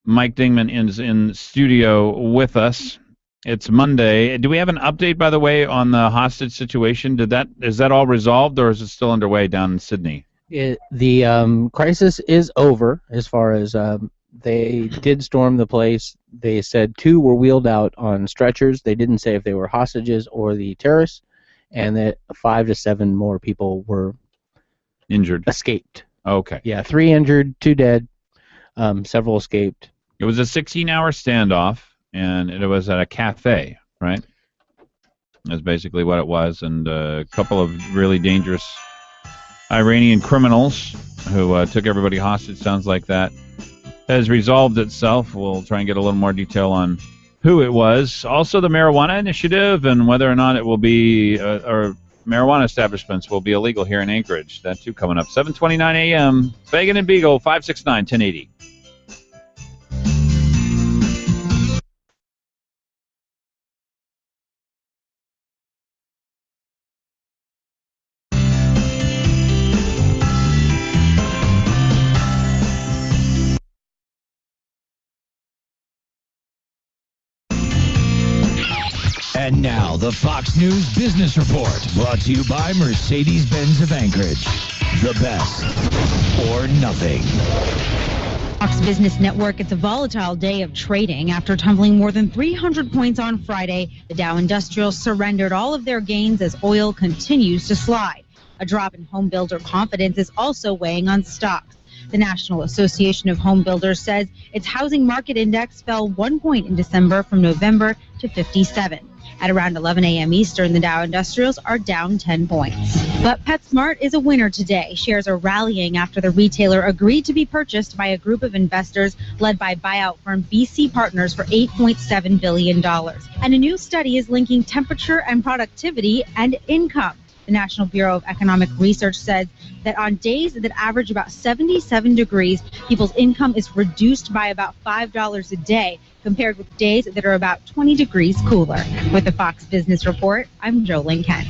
Mike Dingman is in studio with us. It's Monday. Do we have an update, by the way, on the hostage situation? Is that all resolved, or is it still underway down in Sydney?
The crisis is over as far as they did storm the place. They said 2 were wheeled out on stretchers. They didn't say if they were hostages or the terrorists, and that 5 to 7 more people were
injured,
escaped.
Okay.
Yeah, 3 injured, 2 dead, several escaped.
It was a 16-hour standoff, and it was at a cafe, right? That's basically what it was, and a couple of really dangerous Iranian criminals who took everybody hostage. Sounds like that has resolved itself. We'll try and get a little more detail on who it was. Also, the marijuana initiative and whether or not it will be, or marijuana establishments will be illegal here in Anchorage. That too coming up. 7:29 a.m. Fagan and Biegel, 569-1080.
And now, the Fox News Business Report, brought to you by Mercedes-Benz of Anchorage. The best or nothing.
Fox Business Network, it's a volatile day of trading. After tumbling more than 300 points on Friday, the Dow Industrial surrendered all of their gains as oil continues to slide. A drop in home builder confidence is also weighing on stocks. The National Association of Home Builders says its housing market index fell 1 point in December from November to 57. At around 11 a.m. Eastern, the Dow Industrials are down 10 points. But PetSmart is a winner today. Shares are rallying after the retailer agreed to be purchased by a group of investors led by buyout firm BC Partners for $8.7 billion. And a new study is linking temperature and productivity and income. The National Bureau of Economic Research says that on days that average about 77 degrees, people's income is reduced by about $5 a day, compared with days that are about 20 degrees cooler. With the Fox Business Report, I'm Jolene Kent.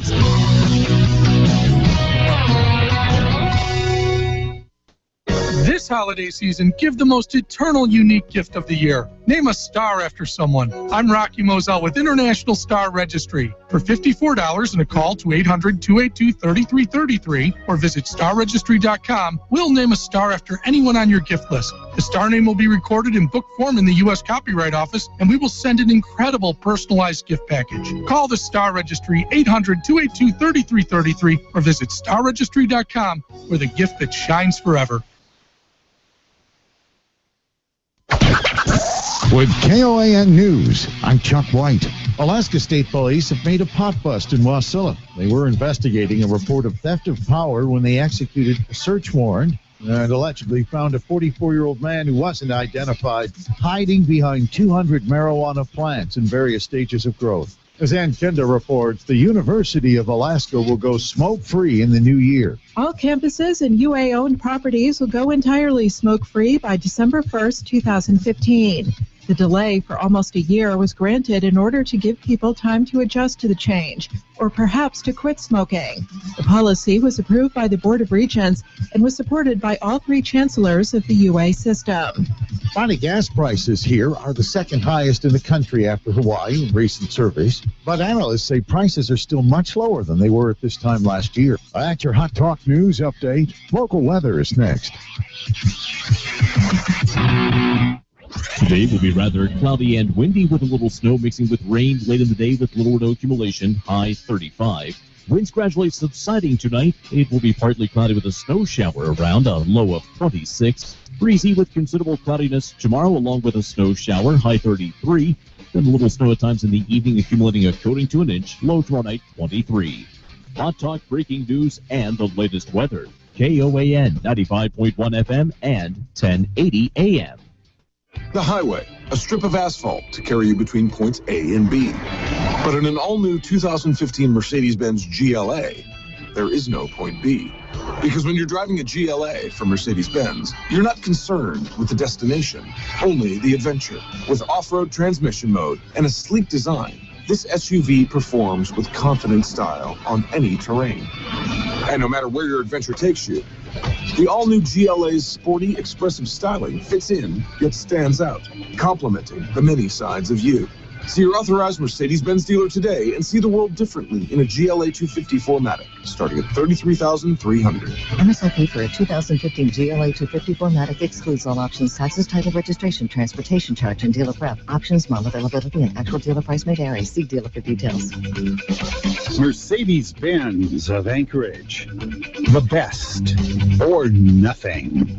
This holiday season, give the most eternal, unique gift of the year. Name a star after someone. I'm Rocky Moselle with International Star Registry. For $54 and a call to 800-282-3333 or visit starregistry.com, we'll name a star after anyone on your gift list. The star name will be recorded in book form in the U.S. Copyright Office, and we will send an incredible personalized gift package. Call the Star Registry, 800-282-3333 or visit starregistry.com for the gift that shines forever.
With KOAN News, I'm Chuck White. Alaska State Police have made a pot bust in Wasilla. They were investigating a report of theft of power when they executed a search warrant and allegedly found a 44-year-old man who wasn't identified hiding behind 200 marijuana plants in various stages of growth. As Ann Kenda reports, the University of Alaska will go smoke-free in the new year.
All campuses and UA-owned properties will go entirely smoke-free by December 1st, 2015. The delay for almost a year was granted in order to give people time to adjust to the change, or perhaps to quit smoking. The policy was approved by the Board of Regents and was supported by all three chancellors of the UA system.
Finally, gas prices here are the second highest in the country after Hawaii in recent surveys, but analysts say prices are still much lower than they were at this time last year. At your Hot Talk News update, local weather is next.
Today will be rather cloudy and windy with a little snow mixing with rain late in the day with little or no accumulation, high 35. Winds gradually subsiding tonight. It will be partly cloudy with a snow shower around, a low of 26. Breezy with considerable cloudiness tomorrow along with a snow shower, high 33. Then a little snow at times in the evening accumulating a coating to an inch, low tomorrow night 23. Hot Talk breaking news and the latest weather. KOAN 95.1 FM and 1080 AM.
The highway, a strip of asphalt to carry you between points A and B. But in an all-new 2015 Mercedes-Benz GLA, there is no point B. Because when you're driving a GLA from Mercedes-Benz, you're not concerned with the destination, only the adventure. With off-road transmission mode and a sleek design, this SUV performs with confident style on any terrain. And no matter where your adventure takes you, the all-new GLA's sporty, expressive styling fits in, yet stands out, complementing the many sides of you. See your authorized Mercedes-Benz dealer today and see the world differently in a GLA 250 4MATIC, starting at $33,300.
MSRP for a 2015 GLA 250 4MATIC excludes all options, taxes, title, registration, transportation charge, and dealer prep. Options, model availability, and actual dealer price may vary. See dealer for details.
Mercedes-Benz of Anchorage. The best or nothing.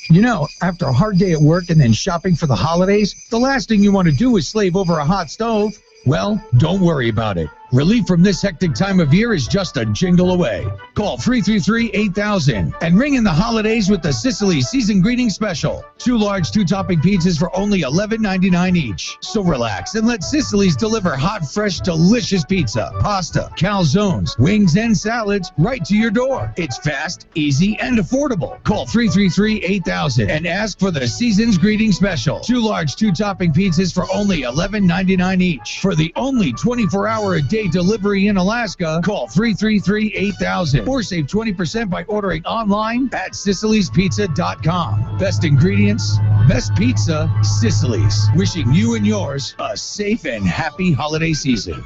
You know, after a hard day at work and then shopping for the holidays, the last thing you want to do is slave over a hot stove. Well, don't worry about it. Relief from this hectic time of year is just a jingle away. Call 333-8000 and ring in the holidays with the Sicily Season Greeting Special. 2 large 2-topping pizzas for only $11.99 each. So relax and let Sicily's deliver hot, fresh, delicious pizza, pasta, calzones, wings, and salads right to your door. It's fast, easy, and affordable. Call 333-8000 and ask for the Season's Greeting Special. 2 large 2-topping pizzas for only $11.99 each. For the only 24-hour-a-day delivery in Alaska, call 333-8000 or save 20% by ordering online at SicilysPizza.com. Best ingredients, best pizza, Sicily's. Wishing you and yours a safe and happy holiday season.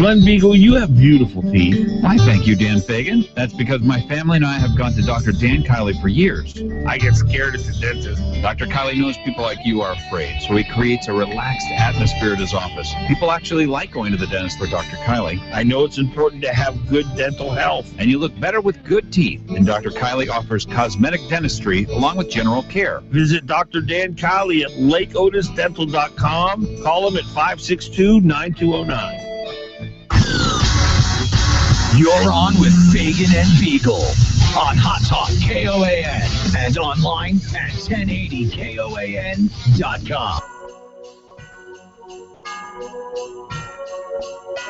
Glen Biegel, you have beautiful teeth.
Why, thank you, Dan Fagan. That's because my family and I have gone to Dr. Dan Kiley for years.
I get scared at the dentist.
Dr. Kiley knows people like you are afraid, so he creates a relaxed atmosphere at his office. People actually like going to the dentist for Dr. Kiley.
I know it's important to have good dental health.
And you look better with good teeth. And Dr. Kiley offers cosmetic dentistry along with general care.
Visit Dr. Dan Kiley at lakeotisdental.com. Call him at 562-9209.
You're on with Fagan and Biegel on Hot Talk KOAN and online at 1080KOAN.com.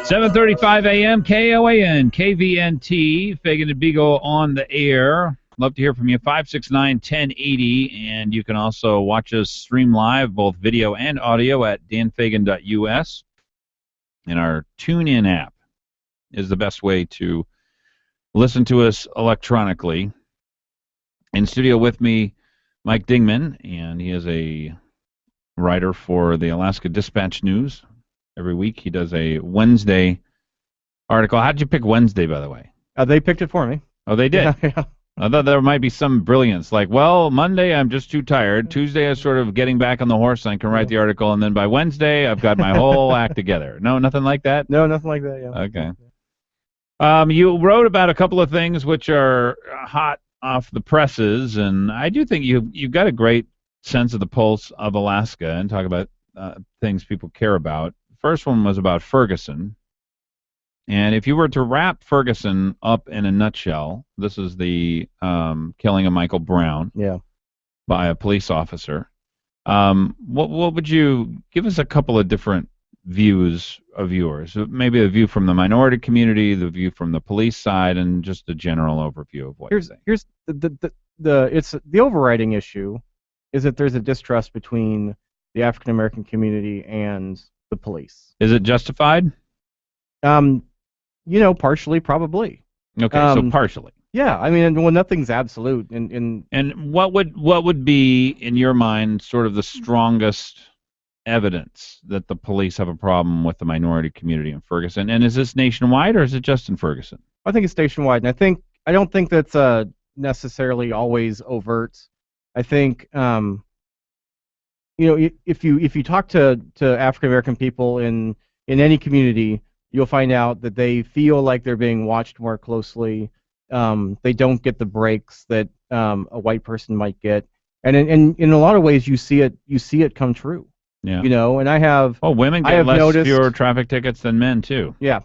7:35 a.m. KOAN, KVNT, Fagan and Biegel on the air. Love to hear from you, 569-1080, and you can also watch us stream live, both video and audio, at danfagan.us. And our TuneIn app is the best way to listen to us electronically. In studio with me, Mike Dingman, and he is a writer for the Alaska Dispatch News. Every week he does a Wednesday article. How did you pick Wednesday, by the way?
They picked it for me.
Oh, they did?
Yeah.
I thought there might be some brilliance. Like, well, Monday I'm just too tired. Tuesday I'm sort of getting back on the horse and I can write the article. And then by Wednesday I've got my whole act together. No, nothing like that?
No, nothing like that, yeah.
Okay. You wrote about a couple of things which are hot off the presses, and I do think you've got a great sense of the pulse of Alaska and talk about things people care about. First one was about Ferguson. And if you were to wrap Ferguson up in a nutshell, this is the killing of Michael Brown by a police officer. What would you give us a couple of different views of yours? Maybe a view from the minority community, the view from the police side, and just a general overview of what
here's the overriding issue is that there's a distrust between the African American community and the police.
Is it justified?
Partially, probably.
Okay, so partially.
Yeah, I mean, well, nothing's absolute.
And what would be, in your mind, sort of the strongest evidence that the police have a problem with the minority community in Ferguson? And is this nationwide, or is it just in Ferguson?
I think it's nationwide, and I don't think that's necessarily always overt. I think if you talk to African American people in any community, you'll find out that they feel like they're being watched more closely. They don't get the breaks that a white person might get, and in a lot of ways you see it come true.
Yeah.
And I have.
Oh, women get fewer traffic tickets than men too.
Yeah.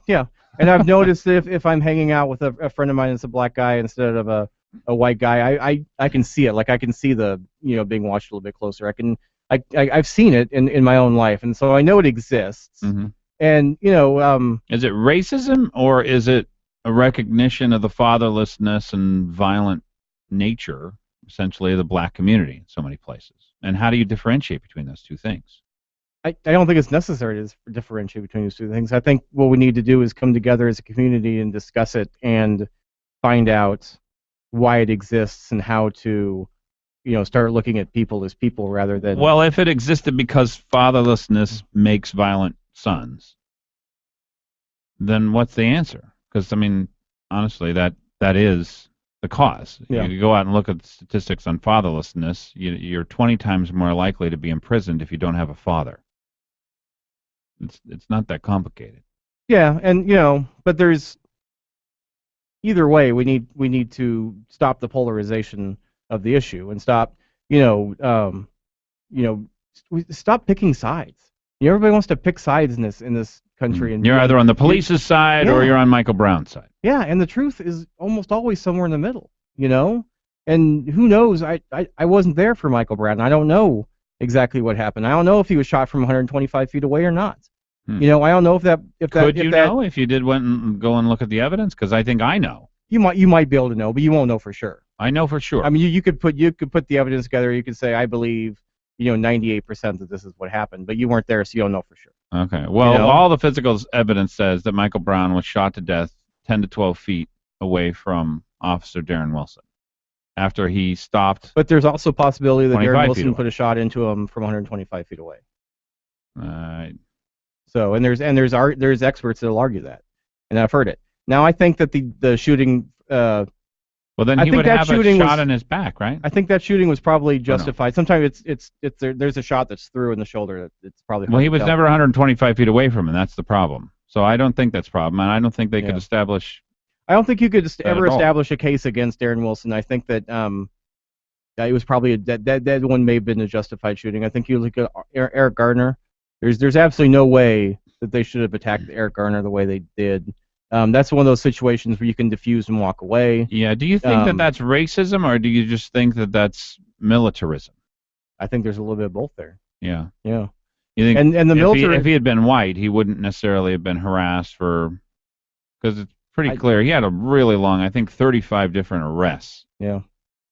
And I've noticed if I'm hanging out with a friend of mine that's a black guy instead of a white guy, I can see it. Like I can see the being watched a little bit closer. I've seen it in my own life, and so I know it exists.
Mm-hmm.
And
is it racism, or is it a recognition of the fatherlessness and violent nature, essentially, of the black community in so many places? And how do you differentiate between those two things?
I don't think it's necessary to differentiate between those two things. I think what we need to do is come together as a community and discuss it and find out why it exists and how to start looking at people as people rather than.
Well, if it existed because fatherlessness makes violent sons, then what's the answer? Because, I mean, honestly, that is the cause.
Yeah.
You go out and look at the statistics on fatherlessness, you're 20 times more likely to be imprisoned if you don't have a father. It's not that complicated.
Yeah, and but there's either way we need to stop the polarization of the issue and stop stop picking sides. Everybody wants to pick sides in this country, and
you're either on the police's side or you're on Michael Brown's side.
Yeah, and the truth is almost always somewhere in the middle, And who knows? I wasn't there for Michael Brown. I don't know exactly what happened. I don't know if he was shot from 125 feet away or not. I don't know
if you did go and look at the evidence? Because I think I know.
You might be able to know, but you won't know for sure.
I know for sure.
I mean, you could put the evidence together. You could say, I believe 98% that this is what happened, but you weren't there, so you don't know for sure.
Okay. Well, all the physical evidence says that Michael Brown was shot to death 10 to 12 feet away from Officer Darren Wilson after he stopped.
But there's also a possibility that Darren Wilson put a shot into him from 125 feet away. So there's experts that'll argue that, and I've heard it. Now I think that the shooting.
Well, then he would have a shot in his back, right?
I think that shooting was probably justified. Sometimes there's a shot that's through in the shoulder. It's probably.
Well, he was never 125 feet away from him. That's the problem. So I don't think that's a problem, and I don't think they could establish.
I don't think you could ever establish a case against Darren Wilson. I think that it was probably that one may have been a justified shooting. I think you look at Eric Gardner. There's absolutely no way that they should have attacked Eric Garner the way they did. That's one of those situations where you can diffuse and walk away.
Yeah. Do you think that that's racism, or do you just think that that's militarism?
I think there's a little bit of both there.
Yeah.
Yeah.
You think
and the military,
if he had been white, he wouldn't necessarily have been harassed because it's pretty clear he had a really long, I think 35 different arrests.
Yeah.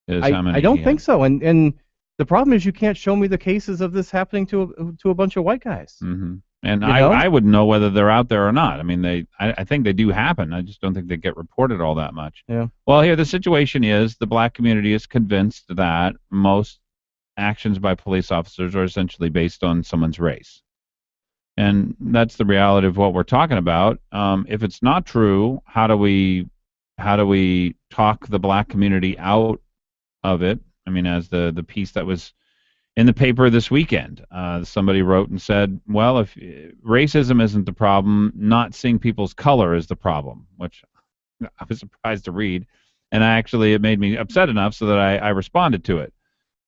I
don't think so. And the problem is you can't show me the cases of this happening to a bunch of white guys.
Mm-hmm. And I wouldn't know whether they're out there or not. I mean, I think they do happen. I just don't think they get reported all that much.
Yeah.
Well, here the situation is the black community is convinced that most actions by police officers are essentially based on someone's race. And that's the reality of what we're talking about. If it's not true, how do we talk the black community out of it? I mean, as the piece that was in the paper this weekend, somebody wrote and said, well, if racism isn't the problem, not seeing people's color is the problem, which I was surprised to read. And it made me upset enough so that I responded to it.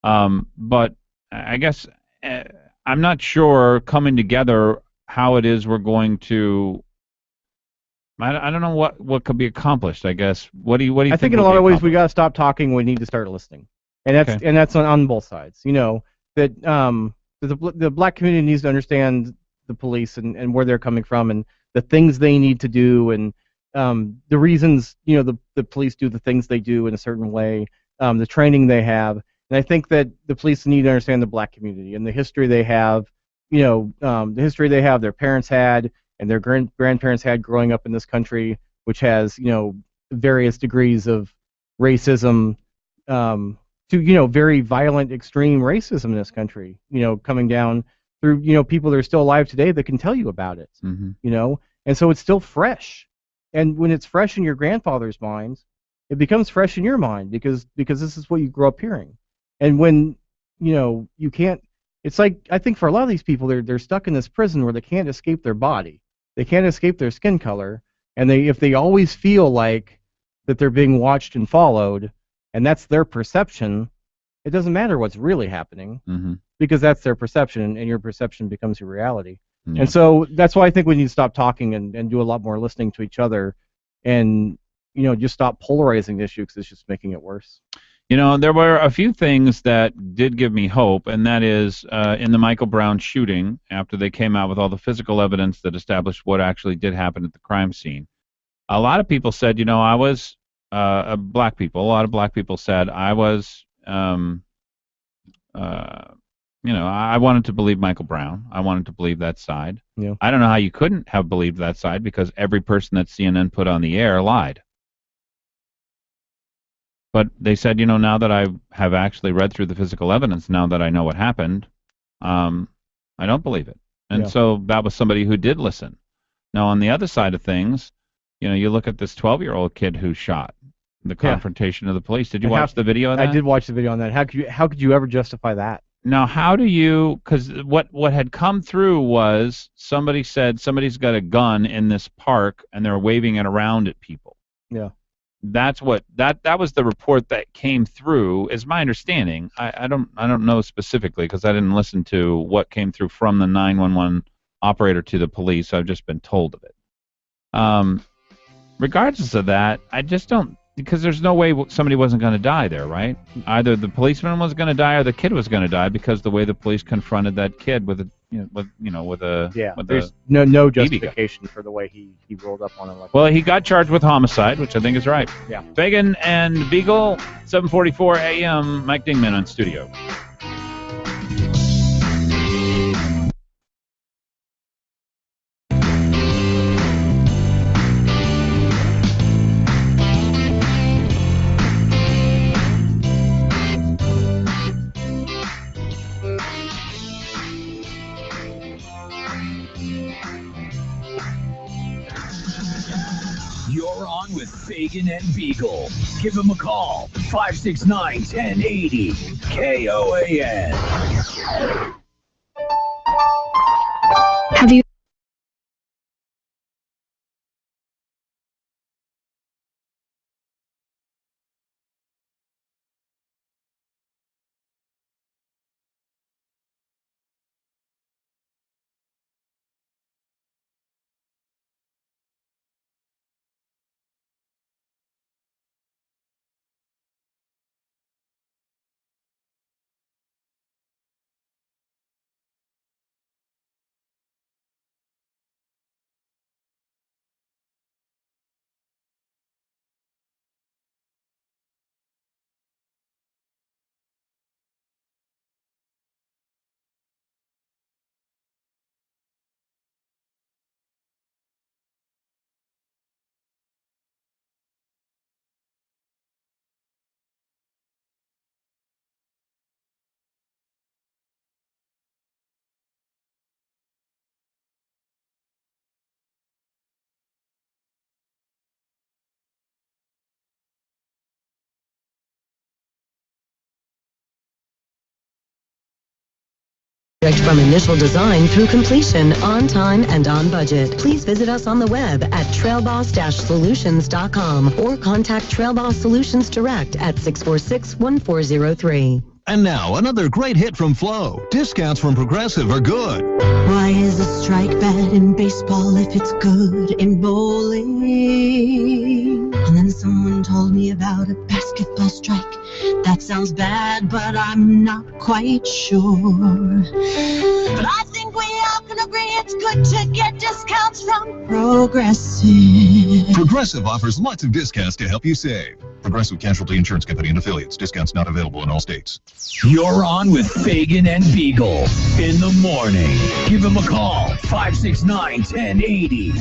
But I guess I'm not sure coming together how it is we're going to. I don't know what could be accomplished. I guess. What do you? I
think in a lot of ways we got to stop talking. We need to start listening, and that's on both sides. You know that the black community needs to understand the police and where they're coming from and the things they need to do and the reasons the police do the things they do in a certain way, the training they have. And I think that the police need to understand the black community and the history they have, the history they have, their parents had, and their grandparents had growing up in this country, which has, various degrees of racism, to, very violent, extreme racism in this country, coming down through, people that are still alive today that can tell you about it, and so it's still fresh. And when it's fresh in your grandfather's minds, it becomes fresh in your mind because this is what you grew up hearing. And when, you can't, it's like, I think for a lot of these people, they're stuck in this prison where they can't escape their body. They can't escape their skin color. And if they always feel like that they're being watched and followed, and that's their perception, it doesn't matter what's really happening because that's their perception, and your perception becomes your reality. Yeah. And so that's why I think we need to stop talking and do a lot more listening to each other and, just stop polarizing the issue because it's just making it worse.
There were a few things that did give me hope, and that is in the Michael Brown shooting, after they came out with all the physical evidence that established what actually did happen at the crime scene. A lot of people said, I was, black people, a lot of black people said, I was, I wanted to believe Michael Brown. I wanted to believe that side.
Yeah.
I don't know how you couldn't have believed that side because every person that CNN put on the air lied. But they said, now that I have actually read through the physical evidence, now that I know what happened, I don't believe it. And so that was somebody who did listen. Now, on the other side of things, you look at this 12-year-old kid who shot, the confrontation of the police. Did you watch the video of that?
I did watch the video on that. How could you ever justify that?
Now, how do you, because what had come through was somebody said somebody's got a gun in this park and they're waving it around at people.
Yeah.
That's what that was the report that came through, is my understanding. I don't know specifically because I didn't listen to what came through from the 911 operator to the police. I've just been told of it. Regardless of that, I just don't, because there's no way somebody wasn't going to die there, right? Either the policeman was going to die or the kid was going to die because the way the police confronted that kid with a
there's no justification for the way he rolled up on him.
Well, he got charged with homicide, which I think is right.
Yeah.
Fagan and Biegel, 7:44 a.m. Mike Dingman on studio.
You're on with Fagan and Biegel. Give them a call. 569-1080. KOAN.
Have you
From initial design through completion, on time and on budget. Please visit us on the web at trailboss-solutions.com or contact Trailboss Solutions Direct at 646-1403.
And now, another great hit from Flo. Discounts from Progressive are good.
Why is a strike bad in baseball if it's good in bowling? And then someone told me about a basketball strike. That sounds bad, but I'm not quite sure. But I think we all can agree it's good to get discounts from Progressive.
Progressive offers lots of discounts to help you save. Progressive Casualty Insurance Company and Affiliates. Discounts not available in all states.
You're on with Fagan and Biegel in the morning. Give them a call. 569-1080.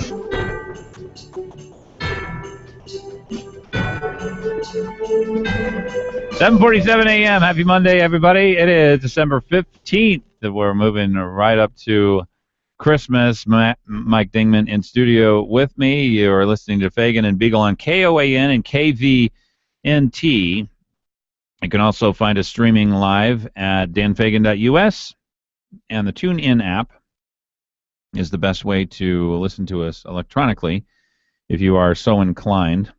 7:47 a.m. Happy Monday, everybody. It is December 15th. We're moving right up to Christmas. Mike Dingman in studio with me. You're listening to Fagan and Biegel on KOAN and KVNT. You can also find us streaming live at danfagan.us, and the TuneIn app is the best way to listen to us electronically if you are so inclined.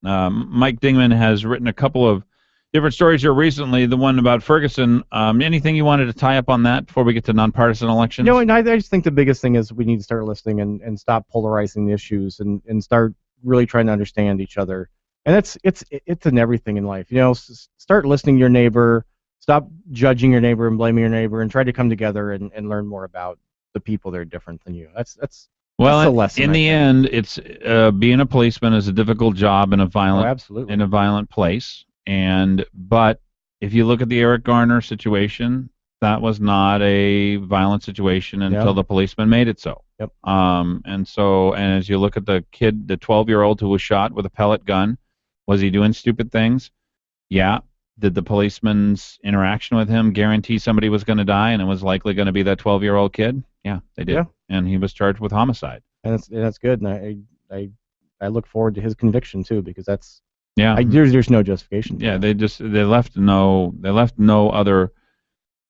Mike Dingman has written a couple of different stories here recently, the one about Ferguson. Anything you wanted to tie up on that before we get to nonpartisan elections?
No, and I just think the biggest thing is we need to start listening and stop polarizing the issues and start really trying to understand each other. And it's in everything in life. You know, start listening to your neighbor, stop judging your neighbor and blaming your neighbor, and try to come together and learn more about the people that are different than you. That's
well,
the lesson.
In the end, it's being a policeman is a difficult job in a violent place. But if you look at the Eric Garner situation, that was not a violent situation until the policeman made it so.
Yep.
And as you look at the kid, the 12-year-old who was shot with a pellet gun, was he doing stupid things? Yeah. Did the policeman's interaction with him guarantee somebody was going to die, and it was likely going to be that 12-year-old kid? Yeah, they did. Yeah. And he was charged with homicide.
And that's good. And I look forward to his conviction too, because that's
there's
no justification.
Yeah, they left no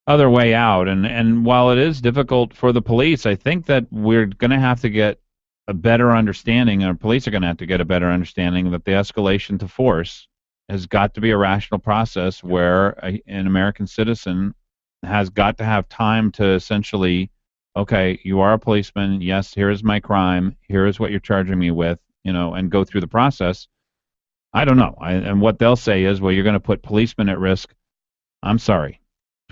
other way out. And while it is difficult for the police, I think that we're going to have to get a better understanding, or police are going to have to get a better understanding that the escalation to force has got to be a rational process where an American citizen has got to have time to essentially, okay, you are a policeman, yes, here is my crime, here is what you're charging me with, and go through the process. I don't know. And what they'll say is, well, you're going to put policemen at risk. I'm sorry.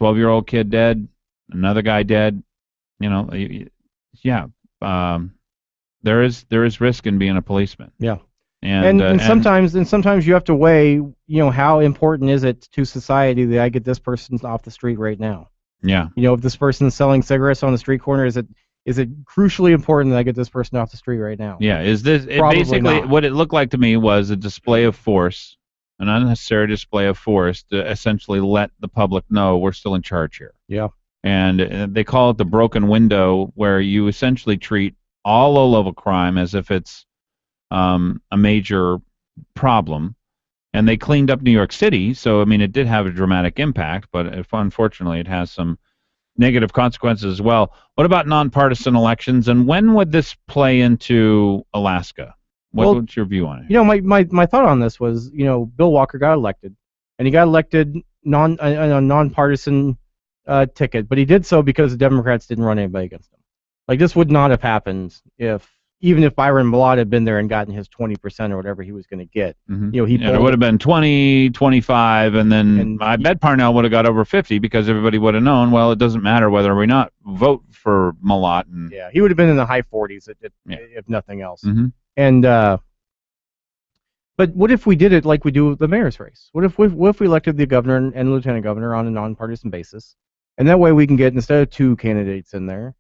12-year-old kid dead, another guy dead, there is risk in being a policeman.
Yeah. And sometimes you have to weigh, how important is it to society that I get this person off the street right now?
Yeah.
If this person's selling cigarettes on the street corner, is it crucially important that I get this person off the street right now?
Yeah. Basically not. What it looked like to me was a display of force, an unnecessary display of force to essentially let the public know we're still in charge here.
Yeah.
And they call it the broken window, where you essentially treat all low-level crime as if it's a major problem. And they cleaned up New York City, so, I mean, it did have a dramatic impact, but unfortunately it has some negative consequences as well. What about nonpartisan elections, and when would this play into Alaska? What's your view on it?
You know, my thought on this was, you know, Bill Walker got elected, and he got elected a nonpartisan ticket, but he did so because the Democrats didn't run anybody against him. Like, this would not have happened even if Byron Blatt had been there and gotten his 20% or whatever he was going to get.
Mm-hmm.
You know,
it would have been 20, 25, and then I bet Parnell would have got over 50 because everybody would have known, well, it doesn't matter whether we not vote for Blatt. And
yeah, he would have been in the high 40s if nothing else.
Mm-hmm.
And but what if we did it like we do with the mayor's race? What if we elected the governor and lieutenant governor on a nonpartisan basis, and that way we can get, instead of 2 candidates in there,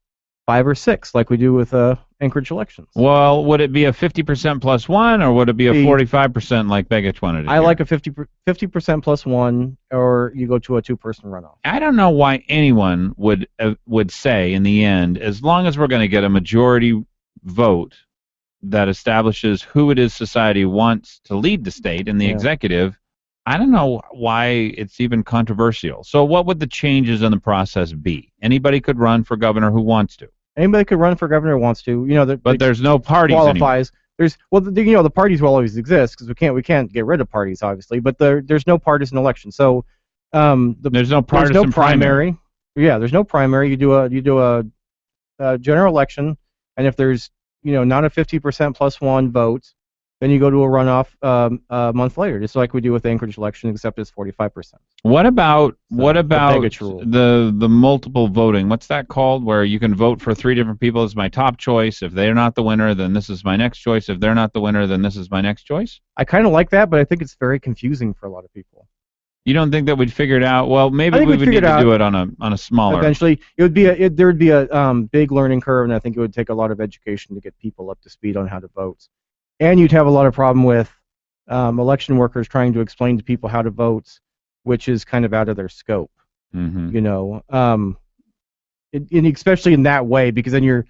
5 or 6 like we do with Anchorage elections?
Well, would it be a 50% plus 1, or would it be a 45% like Biegel wanted to do?
I like a 50% plus 1, or you go to a 2-person runoff.
I don't know why anyone would say in the end, as long as we're going to get a majority vote that establishes who it is society wants to lead the state and the executive, I don't know why it's even controversial. So what would the changes in the process be? Anybody could run for governor who wants to.
Anybody could run for governor who wants to. You know,
but there's no parties
qualifies.
Anymore.
There's the parties will always exist because we can't get rid of parties, obviously. But there's no partisan election. So
there's no partisan
primary. Yeah, there's no primary. You do a general election, and if there's not a 50% plus 1 vote, then you go to a runoff a month later, just like we do with the Anchorage election, except it's 45%.
What about the multiple voting? What's that called? Where you can vote for 3 different people as my top choice. If they're not the winner, then this is my next choice. If they're not the winner, then this is my next choice.
I kind of like that, but I think it's very confusing for a lot of people.
You don't think that we'd figure it out? Well, maybe we would need to do it on a smaller.
Eventually, there would be a big learning curve, and I think it would take a lot of education to get people up to speed on how to vote. And you'd have a lot of problem with election workers trying to explain to people how to vote, which is kind of out of their scope.
Mm-hmm.
And especially in that way, because then you're.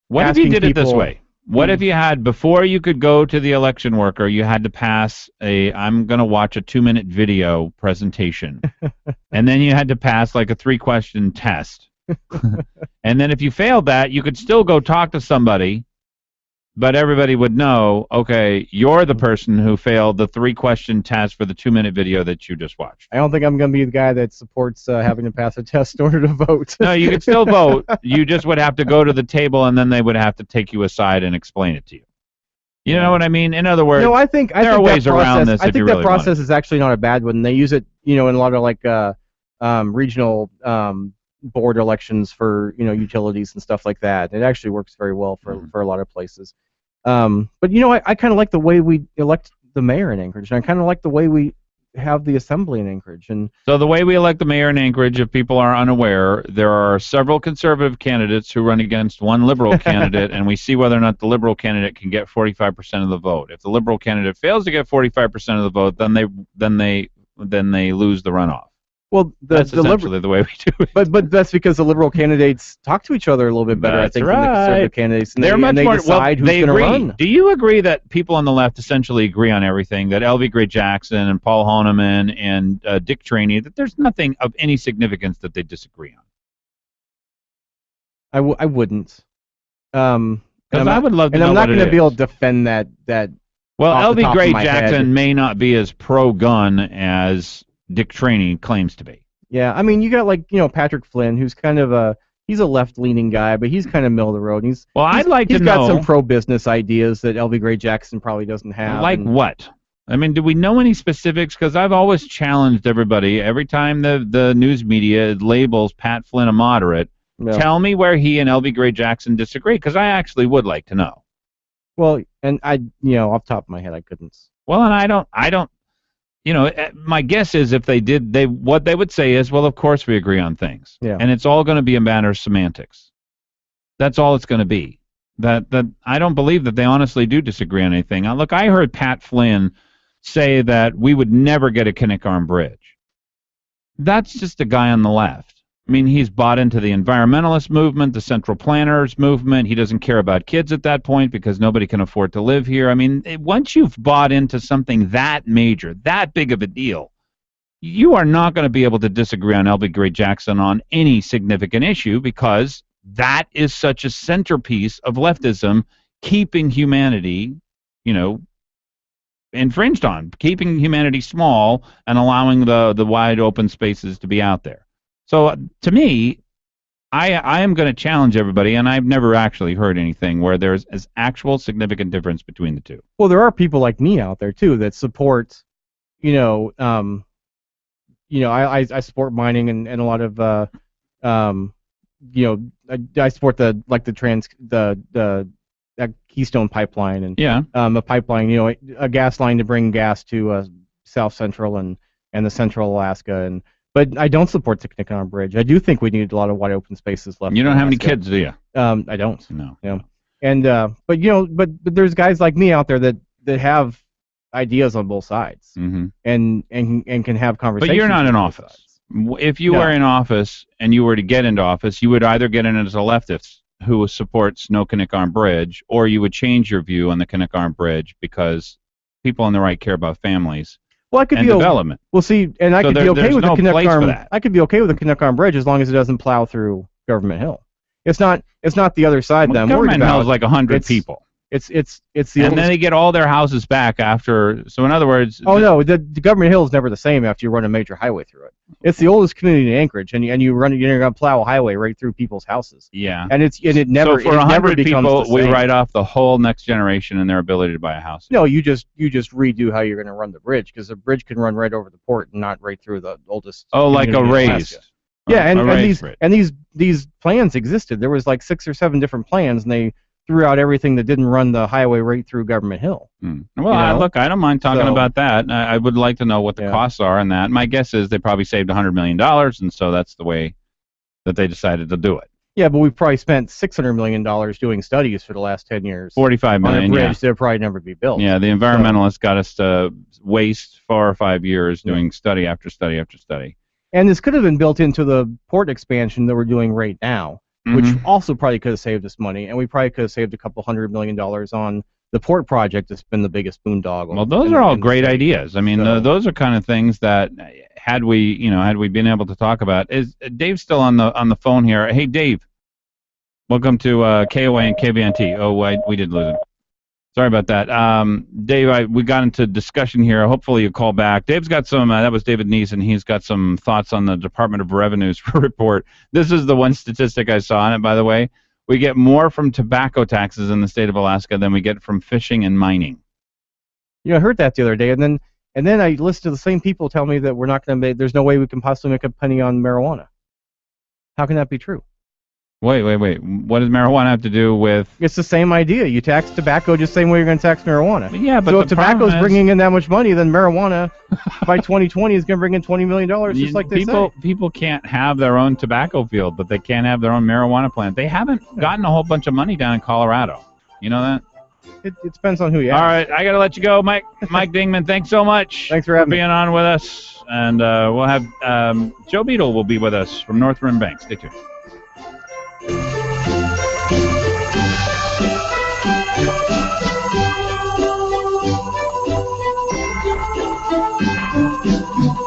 What if you did it this way? What if you had, before you could go to the election worker, you had to pass I'm going to watch a 2-minute video presentation, and then you had to pass like a 3-question test, and then if you failed that, you could still go talk to somebody. But everybody would know, okay, you're the person who failed the 3-question test for the 2-minute video that you just watched.
I don't think I'm going to be the guy that supports having to pass a test in order to vote.
No, you could still vote. You just would have to go to the table, and then they would have to take you aside and explain it to you. You know what I mean? In other words,
I think
there are ways around this.
I think that process is actually not a bad one. They use it, in a lot of like regional board elections for utilities and stuff like that. It actually works very well for a lot of places. But I kind of like the way we elect the mayor in Anchorage, and I kind of like the way we have the assembly in Anchorage. And
so the way we elect the mayor in Anchorage, if people are unaware, there are several conservative candidates who run against one liberal candidate, and we see whether or not the liberal candidate can get 45% of the vote. If the liberal candidate fails to get 45% of the vote, then they lose the runoff.
Well,
that's essentially the way we do it.
But that's because the liberal candidates talk to each other a little bit better,
that's
I think,
right.
than the conservative candidates. And
They're much
they
more,
decide who's going to run.
Do you agree that people on the left essentially agree on everything, that L.V. Gray Jackson and Paul Honeman and Dick Cheney, that there's nothing of any significance that they disagree
on? I wouldn't.
Because I would love to know
and I'm not
going
to be able to defend that.
Well, L.V. Gray Jackson may not be as pro-gun as Dick Cheney claims to be.
Yeah, I mean, you got Patrick Flynn, who's kind of he's a left-leaning guy, but he's kind of middle of the road. He's got some pro-business ideas that L.V. Gray Jackson probably doesn't have.
Like what? I mean, do we know any specifics? Because I've always challenged everybody every time the news media labels Pat Flynn a moderate. Yeah. Tell me where he and L.V. Gray Jackson disagree, because I actually would like to know.
Well, and off the top of my head, I couldn't.
Well, and I don't. My guess is if they did, what they would say is, well, of course we agree on things.
Yeah.
And it's all going to be a matter of semantics. That's all it's going to be. That I don't believe that they honestly do disagree on anything. Look, I heard Pat Flynn say that we would never get a Kinnick Arm Bridge. That's just a guy on the left. I mean, he's bought into the environmentalist movement, the central planners movement. He doesn't care about kids at that point because nobody can afford to live here. I mean, once you've bought into something that major, that big of a deal, you are not going to be able to disagree on L.B. Gray Jackson on any significant issue because that is such a centerpiece of leftism, keeping humanity, infringed on, keeping humanity small and allowing the wide open spaces to be out there. So to me, I am going to challenge everybody, and I've never actually heard anything where there's an actual significant difference between the two.
Well, there are people like me out there too that support, I support mining and a lot of, I support the Keystone pipeline and a pipeline, a gas line to bring gas to South Central and the Central Alaska, but I don't support the Knickerbocker Bridge. I do think we need a lot of wide open spaces left.
You don't have any kids, do you?
I don't.
No.
And but there's guys like me out there that have ideas on both sides, and can have conversations.
But you're not in office. If you were in office and you were to get into office, you would either get in as a leftist who supports no Knickerbocker Bridge, or you would change your view on the Knickerbocker Bridge because people on the right care about families.
Well, I could
and
be
development.
Well, see, and I could be okay with the
Knickerbocker.
I could be okay with the Knickerbocker Bridge as long as it doesn't plow through Government Hill. It's not the other side that I'm worried about.
Government Hill is like 100 people.
It's the
and then they get all their houses back after. So in other words,
no, the Government Hill is never the same after you run a major highway through it. It's the oldest community in Anchorage, and you're going to plow a highway right through people's houses.
Yeah,
and it never.
So for 100 people, we
same.
write off the whole next generation and their ability to buy a house.
No, you just redo how you're going to run the bridge, because the bridge can run right over the port and not right through the oldest.
Oh, like a raised.
Yeah, and these plans existed. There was like 6 or 7 different plans, and they threw out everything that didn't run the highway right through Government Hill.
Well, look, I don't mind talking about that. I would like to know what the costs are on that. My guess is they probably saved $100 million, and so that's the way that they decided to do it.
Yeah, but we've probably spent $600 million doing studies for the last 10 years.
45 million,
on a bridge that'll probably never be built.
Yeah, the environmentalists got us to waste 4 or 5 years doing study after study after study.
And this could have been built into the port expansion that we're doing right now, which also probably could have saved us money, and we probably could have saved a couple $100 million on the port project that's been the biggest boondoggle.
Well, those are all great ideas. I mean, those are kind of things that had we been able to talk about. Is Dave still on the phone here? Hey, Dave, welcome to KOA and KVNT. Oh, we did lose him. Sorry about that. Dave, we got into discussion here. Hopefully you call back. Dave's got some, that was David Neeson. He's got some thoughts on the Department of Revenue's report. This is the one statistic I saw on it, by the way. We get more from tobacco taxes in the state of Alaska than we get from fishing and mining.
Yeah, I heard that the other day, and then I listened to the same people tell me that we're not going to make, there's no way we can possibly make a penny on marijuana. How can that be true?
Wait. What does marijuana have to do with...
It's the same idea. You tax tobacco just the same way you're going to tax marijuana.
Yeah, but
so if tobacco's bringing in that much money, then marijuana by 2020 is going to bring in $20 million, just like they say.
People can't have their own tobacco field, but they can't have their own marijuana plant. They haven't gotten a whole bunch of money down in Colorado. You know that?
It depends on who you ask.
All right, I got to let you go, Mike Dingman. Thanks so much.
Thanks for having
being on with us. And we'll have Joe Biegel will be with us from North Rim Bank. Stay tuned.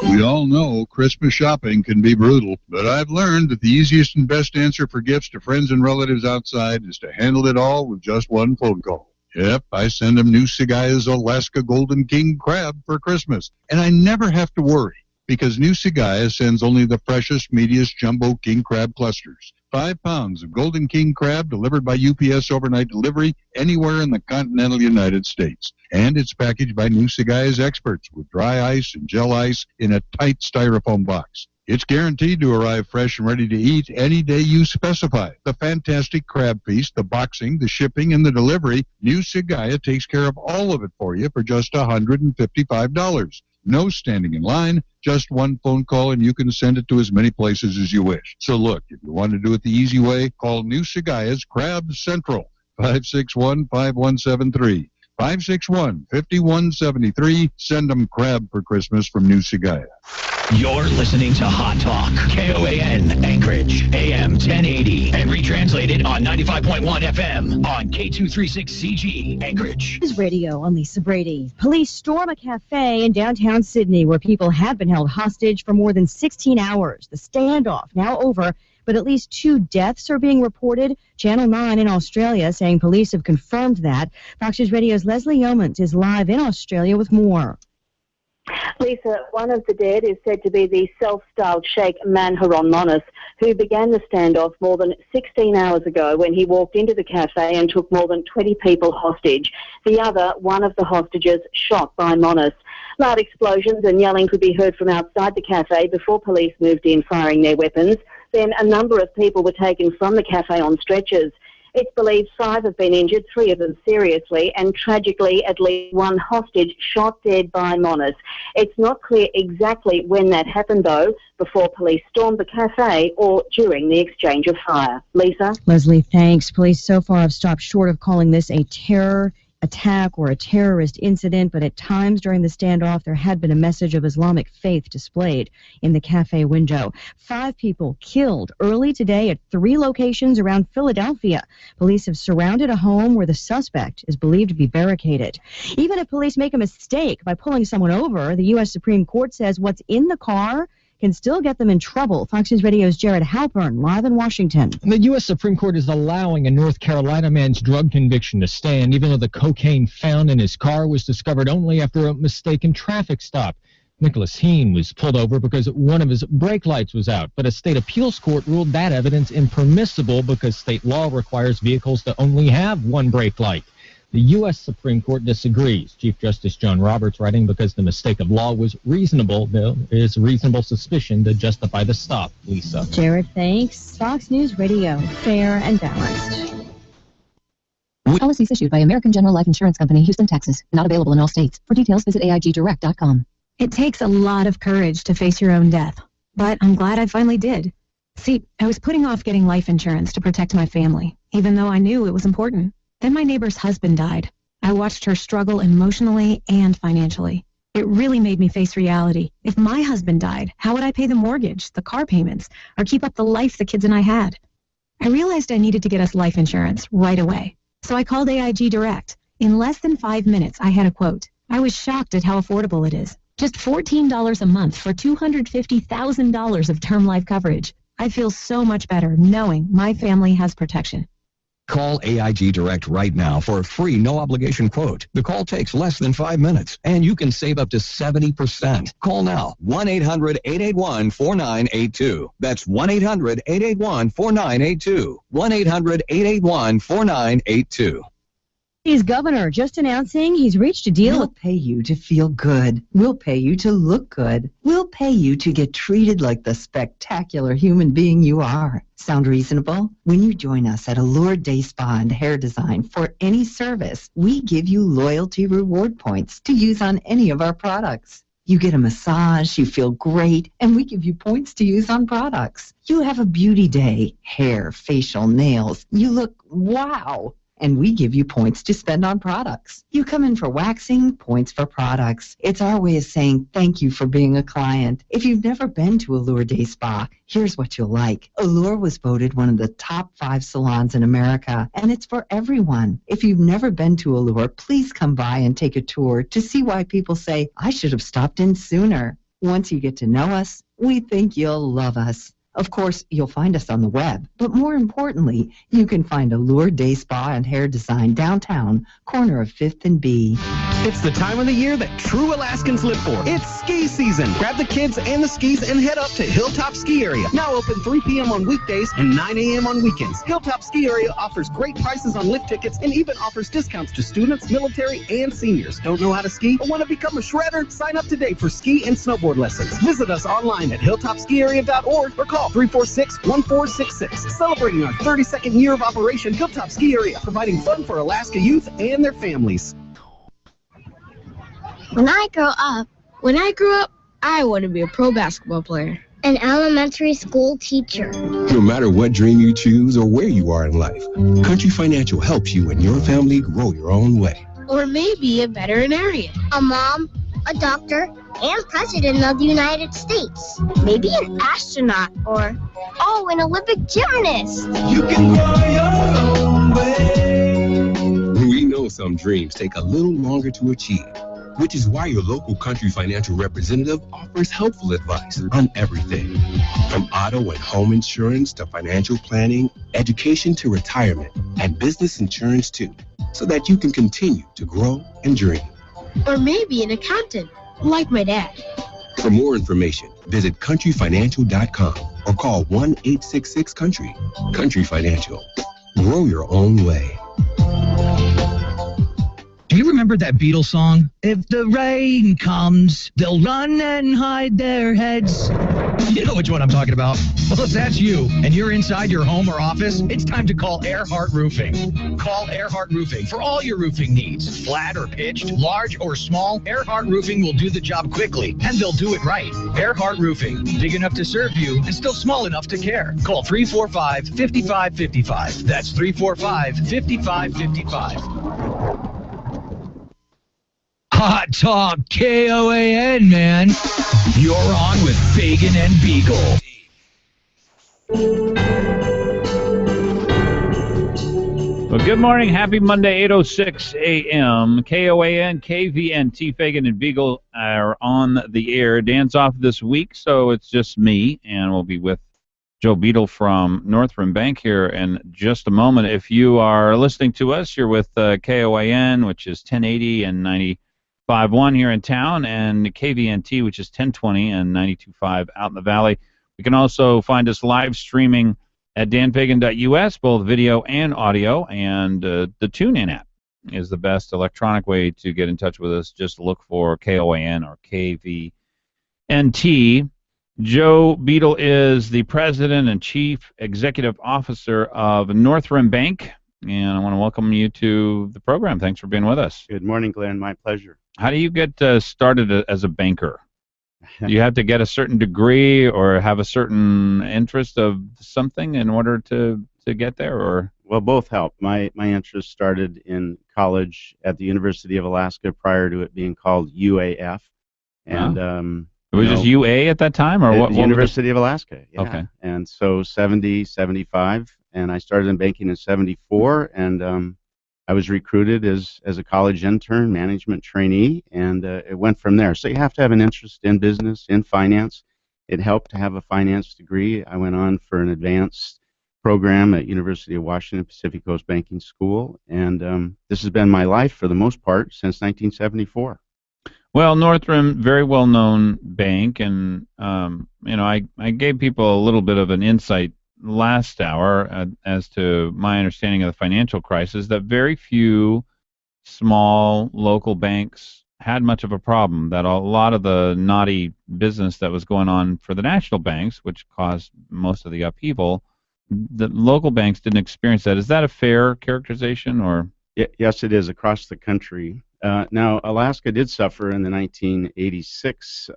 We all know Christmas shopping can be brutal, but I've learned that the easiest and best answer for gifts to friends and relatives outside is to handle it all with just one phone call. Yep, I send them New Segaya's Alaska Golden King Crab for Christmas, and I never have to worry, because New Segaya sends only the freshest, meatiest jumbo king crab clusters. 5 pounds of Golden King crab delivered by UPS overnight delivery anywhere in the continental United States. And it's packaged by New Segaya's experts with dry ice and gel ice in a tight styrofoam box. It's guaranteed to arrive fresh and ready to eat any day you specify. The fantastic crab feast, the boxing, the shipping, and the delivery, New Segaya takes care of all of it for you for just $155. No standing in line, just one phone call, and you can send it to as many places as you wish. So look, if you want to do it the easy way, call New Segaya's Crab Central, 561-5173. 561-5173. Send them crab for Christmas from New Segaya.
You're listening to Hot Talk, KOAN, Anchorage, AM 1080, and retranslated on 95.1 FM on K236CG, Anchorage.
News Radio, I'm Lisa Brady. Police storm a cafe in downtown Sydney where people had been held hostage for more than 16 hours. The standoff now over, but at least 2 deaths are being reported. Channel 9 in Australia saying police have confirmed that. Fox News Radio's Leslie Yeomans is live in Australia with more.
Lisa, one of the dead is said to be the self-styled Sheikh Manharon Monis, who began the standoff more than 16 hours ago when he walked into the cafe and took more than 20 people hostage. The other, one of the hostages, shot by Monis. Loud explosions and yelling could be heard from outside the cafe before police moved in firing their weapons. Then a number of people were taken from the cafe on stretchers. It's believed 5 have been injured, 3 of them seriously, and tragically at least 1 hostage shot dead by Monis. It's not clear exactly when that happened, though, before police stormed the cafe or during the exchange of fire. Lisa?
Leslie, thanks. Police so far have stopped short of calling this a terror attack or a terrorist incident, but at times during the standoff there had been a message of Islamic faith displayed in the cafe window. 5 people killed early today at 3 locations around Philadelphia. Police have surrounded a home where the suspect is believed to be barricaded. Even if police make a mistake by pulling someone over, the U.S. Supreme Court says what's in the car can still get them in trouble. Fox News Radio's Jared Halpern, live in Washington.
The U.S. Supreme Court is allowing a North Carolina man's drug conviction to stand, even though the cocaine found in his car was discovered only after a mistaken traffic stop. Nicholas Heen was pulled over because one of his brake lights was out, but a state appeals court ruled that evidence impermissible because state law requires vehicles to only have one brake light. The U.S. Supreme Court disagrees. Chief Justice John Roberts writing because the mistake of law was reasonable. There is reasonable suspicion to justify the stop. Lisa.
Jared, thanks. Fox News Radio, fair and balanced.
Policies issued by American General Life Insurance Company, Houston, Texas. Not available in all states. For details, visit AIGdirect.com.
It takes a lot of courage to face your own death, but I'm glad I finally did. See, I was putting off getting life insurance to protect my family, even though I knew it was important. Then my neighbor's husband died. I watched her struggle emotionally and financially. It really made me face reality. If my husband died, how would I pay the mortgage, the car payments, or keep up the life the kids and I had? I realized I needed to get us life insurance right away. So I called AIG Direct. In less than 5 minutes, I had a quote. I was shocked at how affordable it is. Just $14 a month for $250,000 of term life coverage. I feel so much better knowing my family has protection.
Call AIG Direct right now for a free no-obligation quote. The call takes less than 5 minutes, and you can save up to 70%. Call now, 1-800-881-4982. That's 1-800-881-4982. 1-800-881-4982.
He's governor just announcing he's reached a deal.
We'll pay you to feel good. We'll pay you to look good. We'll pay you to get treated like the spectacular human being you are. Sound reasonable? When you join us at Allure Day Spa and Hair Design for any service, we give you loyalty reward points to use on any of our products. You get a massage, you feel great, and we give you points to use on products. You have a beauty day, hair, facial, nails. You look wow. And we give you points to spend on products. You come in for waxing, points for products. It's our way of saying thank you for being a client. If you've never been to Allure Day Spa, here's what you'll like. Allure was voted one of the top 5 salons in America, and it's for everyone. If you've never been to Allure, please come by and take a tour to see why people say, I should have stopped in sooner. Once you get to know us, we think you'll love us. Of course, you'll find us on the web, but more importantly, you can find Allure Day Spa and Hair Design downtown, corner of 5th and B.
It's the time of the year that true Alaskans live for. It's ski season. Grab the kids and the skis and head up to Hilltop Ski Area. Now open 3 p.m. on weekdays and 9 a.m. on weekends. Hilltop Ski Area offers great prices on lift tickets and even offers discounts to students, military, and seniors. Don't know how to ski or want to become a shredder? Sign up today for ski and snowboard lessons. Visit us online at hilltopskiarea.org or call 346-1466. Celebrating our 32nd year of operation, Hilltop Ski Area, providing fun for Alaska youth and their families.
When I grow up, I want to be a pro basketball player. An elementary school teacher.
No matter what dream you choose or where you are in life, Country Financial helps you and your family grow your own way.
Or maybe a veterinarian. A mom, a doctor, and President of the United States. Maybe an astronaut or, an Olympic gymnast.
You can grow your own way. We know some dreams take a little longer to achieve, which is why your local Country Financial representative offers helpful advice on everything, from auto and home insurance to financial planning, education to retirement, and business insurance too, so that you can continue to grow and dream.
Or maybe an accountant, like my dad.
For more information, visit countryfinancial.com or call 1-866-COUNTRY. Country Financial. Grow your own way.
Do you remember that Beatles song? If the rain comes, they'll run and hide their heads. You know which one I'm talking about. Well, if that's you and you're inside your home or office, it's time to call Earhart Roofing. Call Earhart Roofing for all your roofing needs. Flat or pitched, large or small, Earhart Roofing will do the job quickly, and they'll do it right. Earhart Roofing, big enough to serve you and still small enough to care. Call 345-5555. That's 345-5555. Hot Talk KOAN, man. You're on with Fagan and Biegel.
Well, good morning. Happy Monday, 8:06 a.m. KOAN, KVNT, Fagan and Biegel are on the air. Dan's off this week, so it's just me, and we'll be with Joe Biegel from Northrim Bank here in just a moment. If you are listening to us, you're with KOAN, which is 1080 and 95.1 here in town, and KVNT, which is 1020 and 92.5 out in the valley. You can also find us live streaming at danfagan.us, both video and audio, and the TuneIn app is the best electronic way to get in touch with us. Just look for KOAN or KVNT. Joe Biegel is the President and Chief Executive Officer of Northrim Bank, and I want to welcome you to the program. Thanks for being with us.
Good morning, Glenn. My pleasure.
How do you get started as a banker? Do you have to get a certain degree or have a certain interest of something in order to get there? Or
well, both help. My interest started in college at the University of Alaska prior to it being called UAF. And
it was just UA at that time? Or what
University of Alaska, yeah.
Okay.
And so 70, 75, and I started in banking in 74, and I was recruited as a college intern, management trainee, and it went from there. So you have to have an interest in business, in finance. It helped to have a finance degree. I went on for an advanced program at University of Washington Pacific Coast Banking School, and this has been my life for the most part since 1974.
Well, Northrim, very well-known bank, and I gave people a little bit of an insight last hour as to my understanding of the financial crisis, that very few small local banks had much of a problem, that a lot of the naughty business that was going on for the national banks, which caused most of the upheaval, the local banks didn't experience that. Is that a fair characterization? Or
yes, it is across the country. Now, Alaska did suffer in the 1986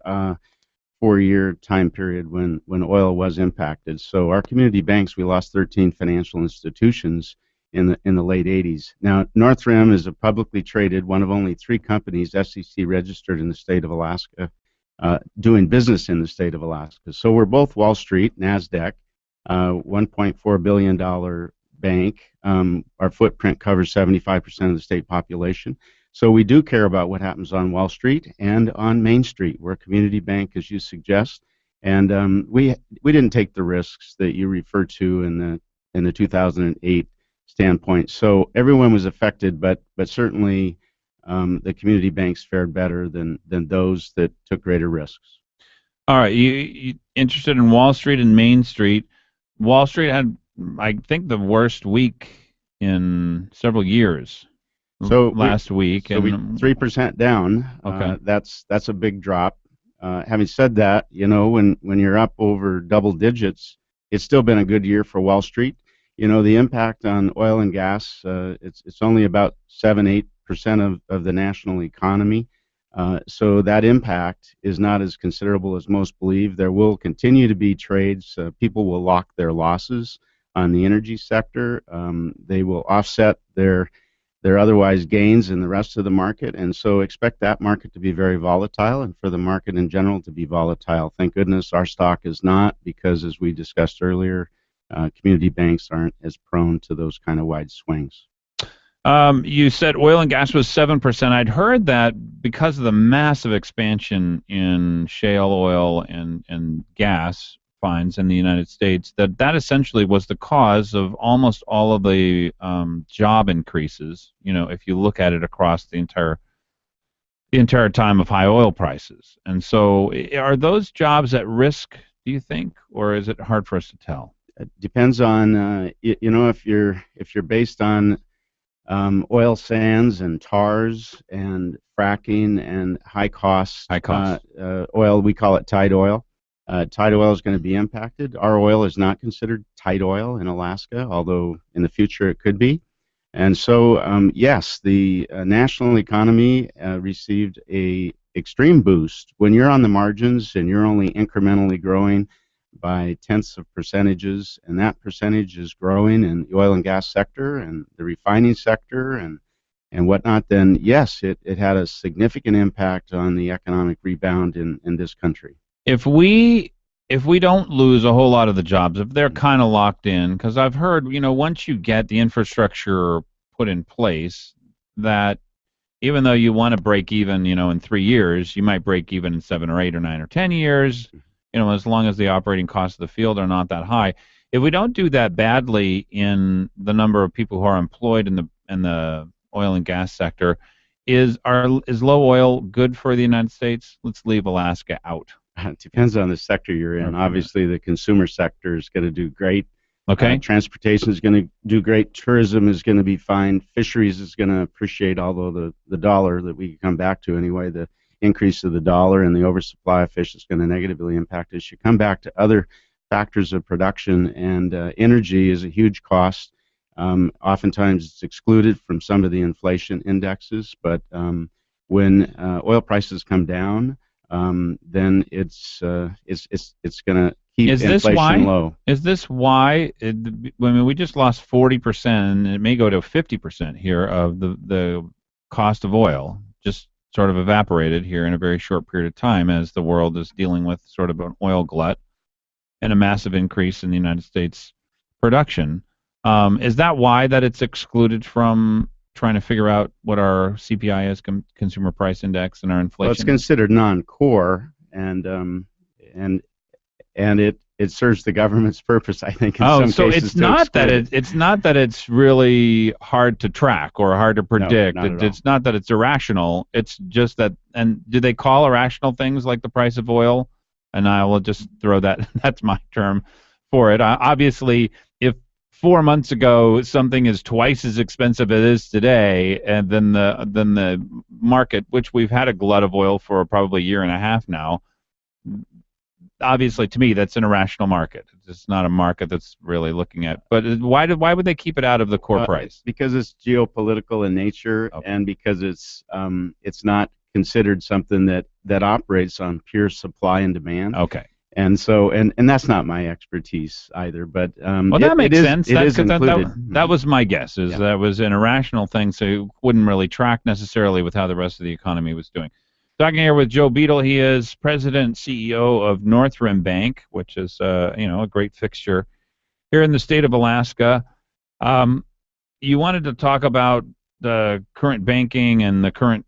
4-year time period when oil was impacted. So our community banks, we lost 13 financial institutions in the late 80s. Now, Northrim is a publicly traded, one of only 3 companies SEC registered in the state of Alaska, doing business in the state of Alaska. So we're both Wall Street, NASDAQ, $1.4 billion bank. Our footprint covers 75% of the state population. So we do care about what happens on Wall Street and on Main Street. We're a community bank, as you suggest, and we didn't take the risks that you referred to in the 2008 standpoint. So everyone was affected, but certainly the community banks fared better than those that took greater risks.
All right, you interested in Wall Street and Main Street? Wall Street had, I think, the worst week in several years.
So
last week,
so we 3% down.
Okay,
that's a big drop. Having said that, when you're up over double digits, it's still been a good year for Wall Street. The impact on oil and gas, it's only about 7-8% of the national economy. So that impact is not as considerable as most believe. There will continue to be trades. People will lock their losses on the energy sector. They will offset their there are otherwise gains in the rest of the market, and so expect that market to be very volatile and for the market in general to be volatile. Thank goodness our stock is not, because as we discussed earlier, community banks aren't as prone to those kind of wide swings.
You said oil and gas was 7%. I'd heard that because of the massive expansion in shale oil and gas finds in the United States, that essentially was the cause of almost all of the job increases. You know, if you look at it across the entire time of high oil prices. And so, are those jobs at risk, do you think, or is it hard for us to tell?
It depends on if you're based on oil sands and tars and fracking and high cost oil. We call it tight oil. Tight oil is going to be impacted. Our oil is not considered tight oil in Alaska, although in the future it could be. And so, yes, the national economy received a extreme boost. When you're on the margins and you're only incrementally growing by tenths of percentages, and that percentage is growing in the oil and gas sector and the refining sector and whatnot, then yes, it had a significant impact on the economic rebound in this country.
If we don't lose a whole lot of the jobs, if they're kind of locked in, because I've heard, once you get the infrastructure put in place, that even though you want to break even, in 3 years, you might break even in 7 or 8 or 9 or 10 years. As long as the operating costs of the field are not that high. If we don't do that badly in the number of people who are employed in the oil and gas sector, is low oil good for the United States? Let's leave Alaska out.
It depends on the sector you're in. Okay. Obviously, the consumer sector is going to do great.
Okay.
Transportation is going to do great. Tourism is going to be fine. Fisheries is going to appreciate, although the dollar, that we can come back to anyway, the increase of the dollar and the oversupply of fish is going to negatively impact us. You come back to other factors of production, and energy is a huge cost. Oftentimes it's excluded from some of the inflation indexes, but when oil prices come down, then it's going to keep inflation low.
Is this why? We just lost 40%, and it may go to 50% here of the cost of oil. Just sort of evaporated here in a very short period of time as the world is dealing with sort of an oil glut and a massive increase in the United States production. Is that why that it's excluded from trying to figure out what our CPI is, consumer price index, and our inflation?
Well, it's considered non-core, and it serves the government's purpose, I think. In some cases,
it's not that it's really hard to track or hard to predict.
No,
it's not that it's irrational. It's just that. And do they call irrational things like the price of oil? And I will just throw that. That's my term for it. Obviously, if 4 months ago something is twice as expensive as it is today, and then the market, which we've had a glut of oil for probably a year and a half now. Obviously, to me, that's an irrational market. It's not a market that's really looking at. But why would they keep it out of the core price?
Because it's geopolitical in nature, okay. And because it's not considered something that operates on pure supply and demand.
Okay.
And so, and that's not my expertise either. But
that makes sense.
Included.
That was my guess. That was an irrational thing, so it wouldn't really track necessarily with how the rest of the economy was doing. Talking here with Joe Biegel. He is president and CEO of Northrim Bank, which is a great fixture here in the state of Alaska. You wanted to talk about the current banking and the current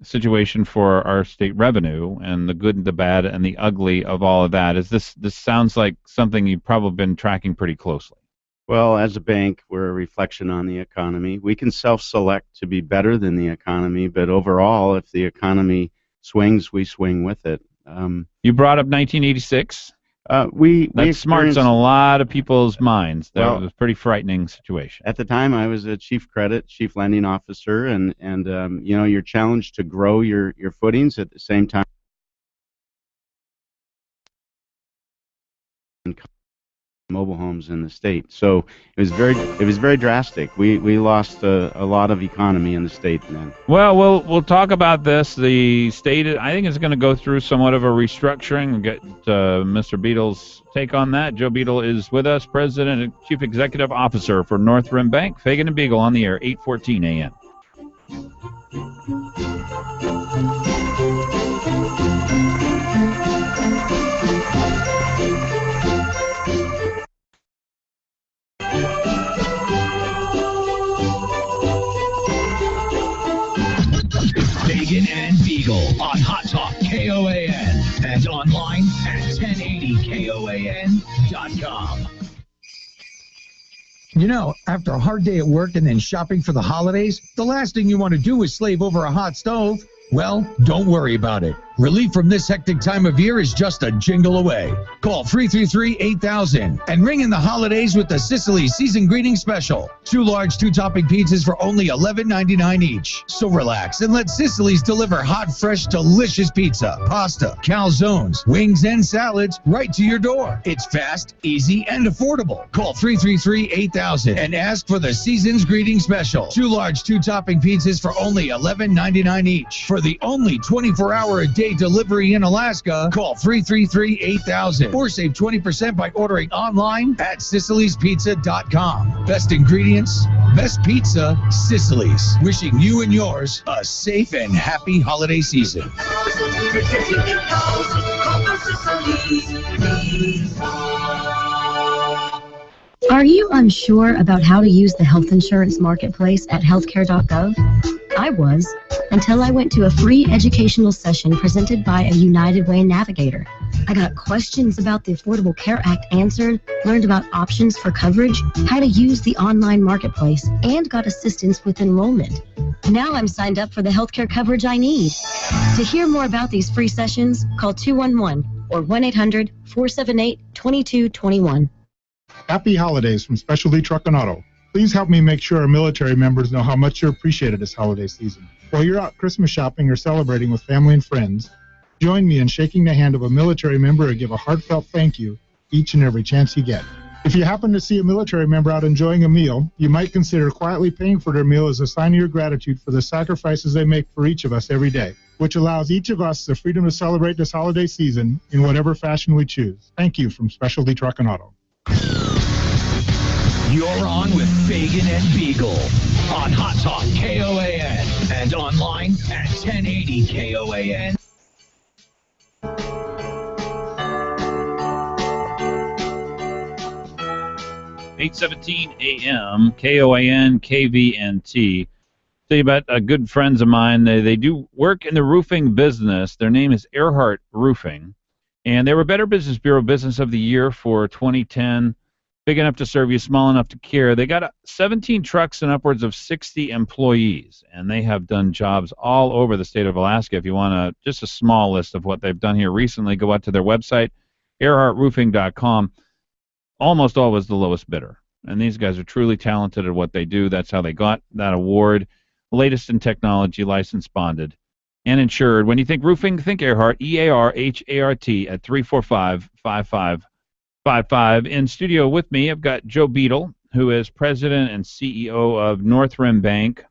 situation for our state revenue and the good and the bad and the ugly of all of that. This sounds like something you've probably been tracking pretty closely.
Well, as a bank, we're a reflection on the economy. We can self-select to be better than the economy, but overall, if the economy swings, we swing with it.
You brought up 1986. That smarts on a lot of people's minds. That was a pretty frightening situation.
At the time, I was a chief lending officer, and you're challenged to grow your footings at the same time. mobile homes in the state. So it was very drastic. We lost a lot of economy in the state then.
Well, we'll talk about this. The state, I think, is going to go through somewhat of a restructuring. We'll get Mr. Biegle's take on that. Joe Biegel is with us, President and Chief Executive Officer for North Rim Bank. Fagan and Biegel on the air, 8:14 a.m.
Fagan and Biegel on Hot Talk KOAN and online at 1080KOAN.com.
You know, after a hard day at work and then shopping for the holidays, the last thing you want to do is slave over a hot stove. Well, don't worry about it. Relief from this hectic time of year is just a jingle away. Call 333-8000 and ring in the holidays with the Sicily Season Greeting Special. 2 large 2-topping pizzas for only $11.99 each. So relax and let Sicily's deliver hot, fresh, delicious pizza, pasta, calzones, wings, and salads right to your door. It's fast, easy, and affordable. Call 333-8000 and ask for the Season's Greeting Special. 2 large 2-topping pizzas for only $11.99 each. For the only 24-hour-a-day delivery in Alaska, call 333-8000 or save 20% by ordering online at SicilysPizza.com. Best ingredients, best pizza, Sicily's. Wishing you and yours a safe and happy holiday season.
Are you unsure about how to use the health insurance marketplace at healthcare.gov? I was, until I went to a free educational session presented by a United Way navigator. I got questions about the Affordable Care Act answered, learned about options for coverage, how to use the online marketplace, and got assistance with enrollment. Now I'm signed up for the healthcare coverage I need. To hear more about these free sessions, call 211 or 1-800-478-2221.
Happy holidays from Specialty Truck and Auto. Please help me make sure our military members know how much you're appreciated this holiday season. While you're out Christmas shopping or celebrating with family and friends, join me in shaking the hand of a military member and give a heartfelt thank you each and every chance you get. If you happen to see a military member out enjoying a meal, you might consider quietly paying for their meal as a sign of your gratitude for the sacrifices they make for each of us every day, which allows each of us the freedom to celebrate this holiday season in whatever fashion we choose. Thank you from Specialty Truck and Auto.
You're on with Fagan and Biegel on Hot Talk KOAN and online at 1080KOAN.
$8:17 a.m. KOAN KVNT. Tell you about good friends of mine. They do work in the roofing business. Their name is Earhart Roofing, and they were Better Business Bureau Business of the Year for 2010. Big enough to serve you, small enough to care. They got 17 trucks and upwards of 60 employees, and they have done jobs all over the state of Alaska. If you want just a small list of what they've done here recently, go out to their website, earhartroofing.com. Almost always the lowest bidder. And these guys are truly talented at what they do. That's how they got that award. Latest in technology, licensed, bonded, and insured. When you think roofing, think Earhart, EARHART at 345-5555. In studio with me, I've got Joe Biegel, who is president and CEO of North Rim Bank.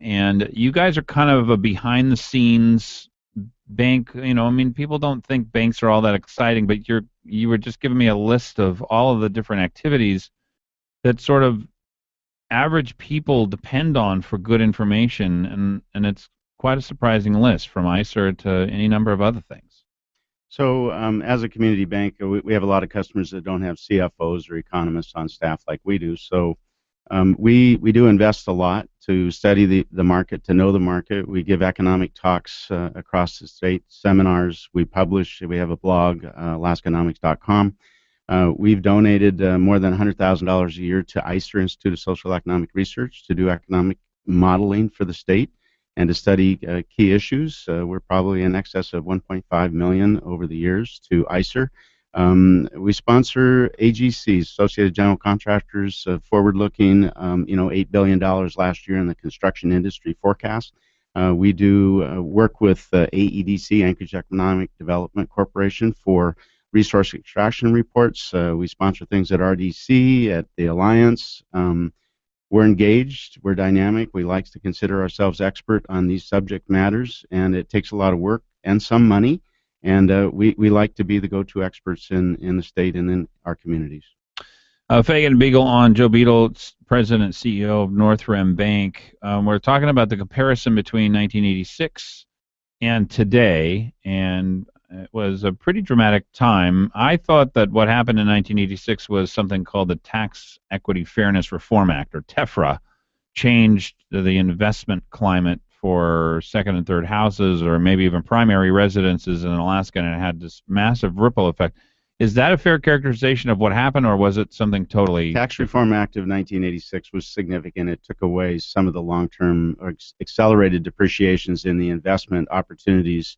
And you guys are kind of a behind-the-scenes bank. You know, I mean, people don't think banks are all that exciting, but you were just giving me a list of all of the different activities that sort of average people depend on for good information, and it's quite a surprising list, from ICER to any number of other things.
So as a community bank, we have a lot of customers that don't have CFOs or economists on staff like we do. So we do invest a lot to study the market, to know the market. We give economic talks across the state, seminars. We publish. We have a blog, alaskanomics.com. We've donated more than $100,000 a year to ICER, Institute of Social Economic Research, to do economic modeling for the state and to study key issues. We're probably in excess of $1.5 million over the years to ICER. We sponsor AGCs, Associated General Contractors, forward-looking, $8 billion last year in the construction industry forecast. We do work with AEDC, Anchorage Economic Development Corporation, for resource extraction reports. We sponsor things at RDC, at the Alliance. We're engaged, we're dynamic, we like to consider ourselves expert on these subject matters, and it takes a lot of work and some money, and we like to be the go-to experts in the state and in our communities.
Fagan and Biegel on. Joe Biegel, President and CEO of Northrim Bank. We're talking about the comparison between 1986 and today, and it was a pretty dramatic time. I thought that what happened in 1986 was something called the Tax Equity Fairness Reform Act, or TEFRA, changed the investment climate for second and third houses, or maybe even primary residences in Alaska, and it had this massive ripple effect. Is that a fair characterization of what happened, or was it something totally...
Tax Reform Act of 1986 was significant. It took away some of the long-term or accelerated depreciations in the investment opportunities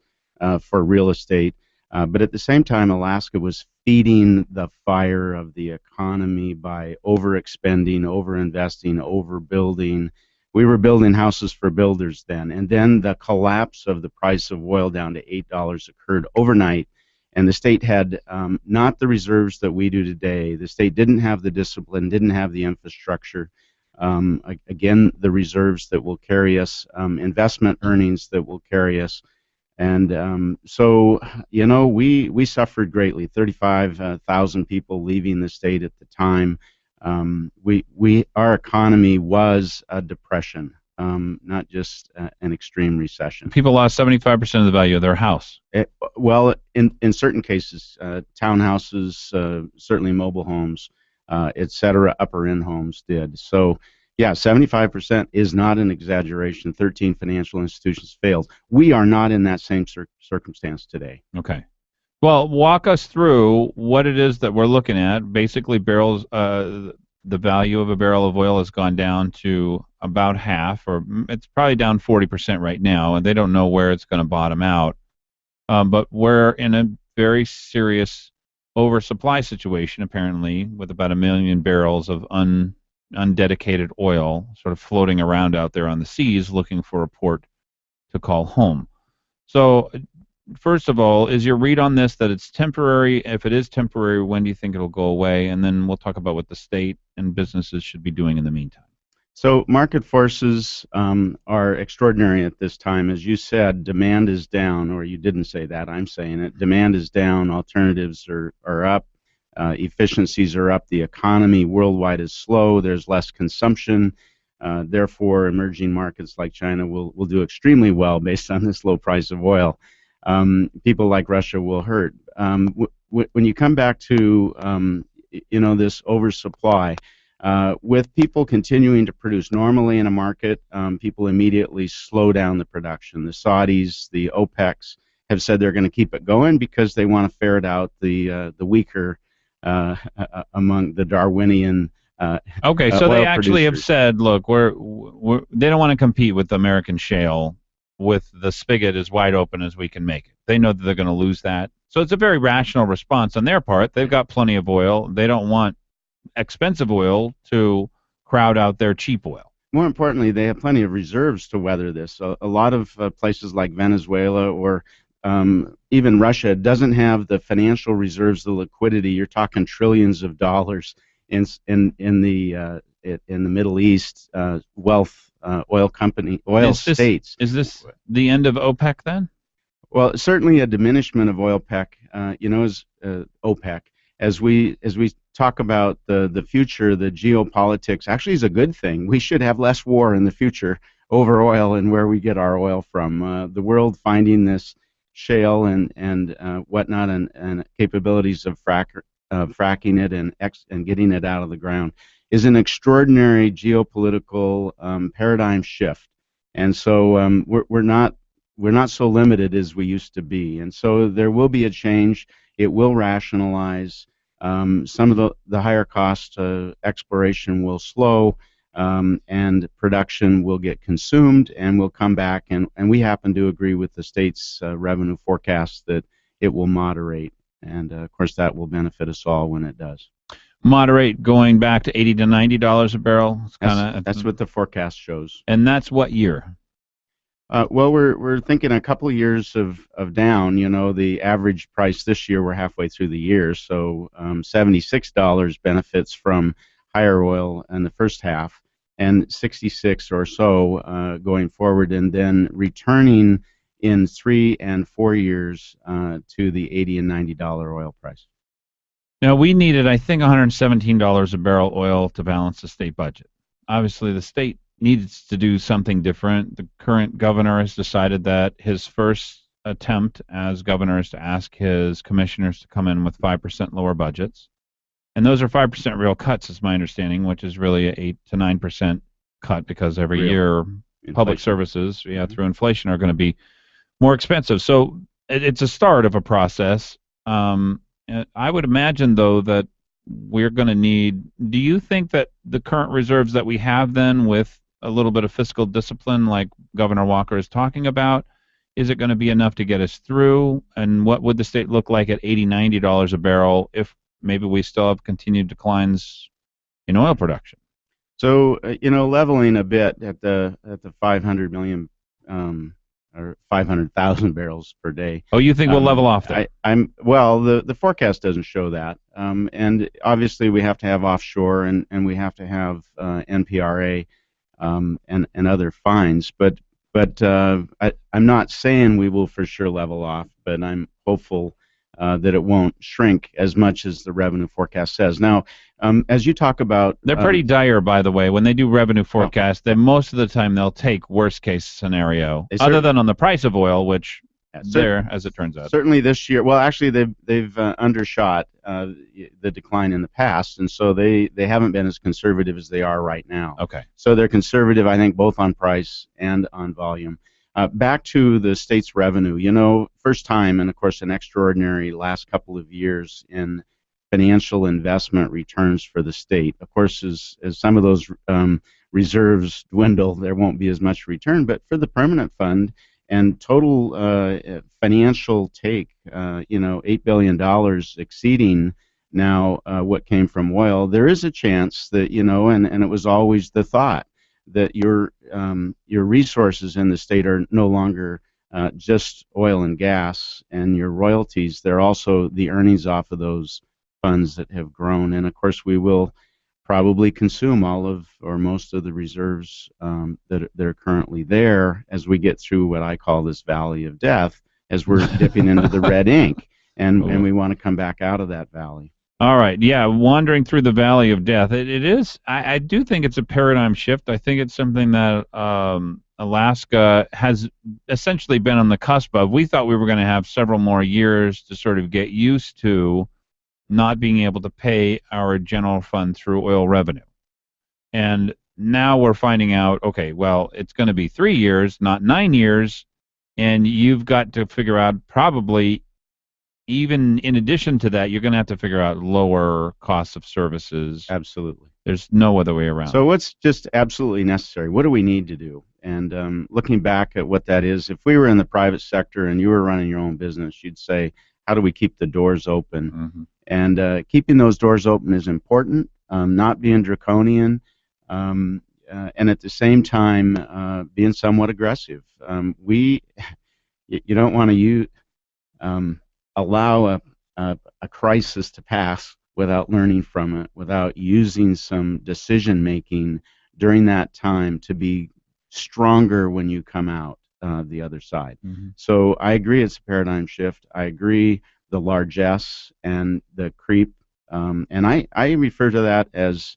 for real estate. But at the same time, Alaska was feeding the fire of the economy by overexpending, overinvesting, overbuilding. We were building houses for builders then. And then the collapse of the price of oil down to $8 occurred overnight. And the state had not the reserves that we do today. The state didn't have the discipline, didn't have the infrastructure. Again, the reserves that will carry us, investment earnings that will carry us. And so, you know, we suffered greatly. 35,000 people leaving the state at the time. Our economy was a depression. Not just an extreme recession.
People lost 75% of the value of their house.
Well, in certain cases, townhouses, certainly mobile homes, et cetera, upper-end homes did. So, yeah, 75% is not an exaggeration. 13 financial institutions failed. We are not in that same circumstance today.
Okay. Well, walk us through what it is that we're looking at. Basically, barrels. The value of a barrel of oil has gone down to about half, or it's probably down 40% right now, and they don't know where it's going to bottom out. But we're in a very serious oversupply situation, apparently, with about 1 million barrels of undedicated oil sort of floating around out there on the seas looking for a port to call home. So, first of all, is your read on this that it's temporary? If it is temporary, when do you think it'll go away? And then we'll talk about what the state and businesses should be doing in the meantime.
So market forces are extraordinary at this time. As you said, demand is down, or you didn't say that, I'm saying it. Demand is down, alternatives are up, efficiencies are up, the economy worldwide is slow, there's less consumption. Therefore, emerging markets like China will do extremely well based on this low price of oil. People like Russia will hurt. When you come back to this oversupply, with people continuing to produce normally in a market, people immediately slow down the production. The Saudis, the OPECs have said they're going to keep it going because they want to ferret out the weaker among the Darwinian.
Okay, so they actually have said, look, they don't want to compete with American shale with the spigot as wide open as we can make it. They know that they're going to lose that. So it's a very rational response on their part. They've got plenty of oil. They don't want expensive oil to crowd out their cheap oil.
More importantly, they have plenty of reserves to weather this. So a lot of places like Venezuela or even Russia doesn't have the financial reserves, the liquidity. You're talking trillions of dollars in the Middle East, oil states.
Is this the end of OPEC then?
Well, certainly a diminishment of OPEC. As OPEC, as we talk about the future, the geopolitics actually is a good thing. We should have less war in the future over oil and where we get our oil from. The world finding this shale and whatnot and capabilities of fracking it and getting it out of the ground is an extraordinary geopolitical paradigm shift, and so we're not so limited as we used to be, and so there will be a change. It will rationalize. Some of the higher cost exploration will slow, and production will get consumed, and will come back. And we happen to agree with the state's revenue forecast that it will moderate, and of course that will benefit us all when it does.
Moderate, going back to $80 to $90 a barrel.
That's what the forecast shows.
And that's what year?
Well, we're thinking a couple of years of down. You know, the average price this year, we're halfway through the year, so $76 benefits from higher oil in the first half, and 66 or so going forward, and then returning in 3 and 4 years to the $80 and $90 oil price.
Now, we needed, I think, $117 a barrel oil to balance the state budget. Obviously, the state needs to do something different. The current governor has decided that his first attempt as governor is to ask his commissioners to come in with 5% lower budgets. And those are 5% real cuts, is my understanding, which is really a 8 to 9% cut, because every year public services, through inflation, are going to be more expensive. So it's a start of a process. I would imagine, though, that we're going to need, do you think that the current reserves that we have then, with a little bit of fiscal discipline like Governor Walker is talking about, is it going to be enough to get us through? And what would the state look like at $80, $90 a barrel if maybe we still have continued declines in oil production?
So, leveling a bit at the 500 million or 500,000 barrels per day.
Oh, you think we'll level off there?
The forecast doesn't show that, and obviously we have to have offshore and we have to have NPRA and other fines. But I'm not saying we will for sure level off, but I'm hopeful that it won't shrink as much as the revenue forecast says. Now, as you talk about,
they're pretty dire, by the way. When they do revenue forecasts, then most of the time they'll take worst case scenario, other than on the price of oil, which there, as it turns out.
Certainly this year. Well, actually, they've undershot the decline in the past, and so they haven't been as conservative as they are right now.
Okay.
So they're conservative, I think, both on price and on volume. Back to the state's revenue, first time, and of course an extraordinary last couple of years in financial investment returns for the state. Of course, as some of those reserves dwindle, there won't be as much return, but for the permanent fund and total financial take, $8 billion exceeding now what came from oil, there is a chance that, and it was always the thought, that your resources in the state are no longer just oil and gas and your royalties. They're also the earnings off of those funds that have grown. And of course, we will probably consume all of or most of the reserves that are currently there as we get through what I call this valley of death, as we're dipping into the red ink, and we want to come back out of that valley.
All right, yeah, wandering through the valley of death. It is. I do think it's a paradigm shift. I think it's something that Alaska has essentially been on the cusp of. We thought we were going to have several more years to sort of get used to not being able to pay our general fund through oil revenue. And now we're finding out, okay, well, it's going to be 3 years, not 9 years, and you've got to figure out probably, even in addition to that, you're going to have to figure out lower costs of services.
Absolutely.
There's no other way around.
So what's just absolutely necessary? What do we need to do? And looking back at what that is, if we were in the private sector and you were running your own business, you'd say, how do we keep the doors open?
Mm-hmm.
And keeping those doors open is important, not being draconian, and at the same time being somewhat aggressive. You don't want to allow a crisis to pass without learning from it, without using some decision making during that time to be stronger when you come out the other side.
Mm-hmm.
So I agree it's a paradigm shift. I agree the largesse and the creep, and I refer to that as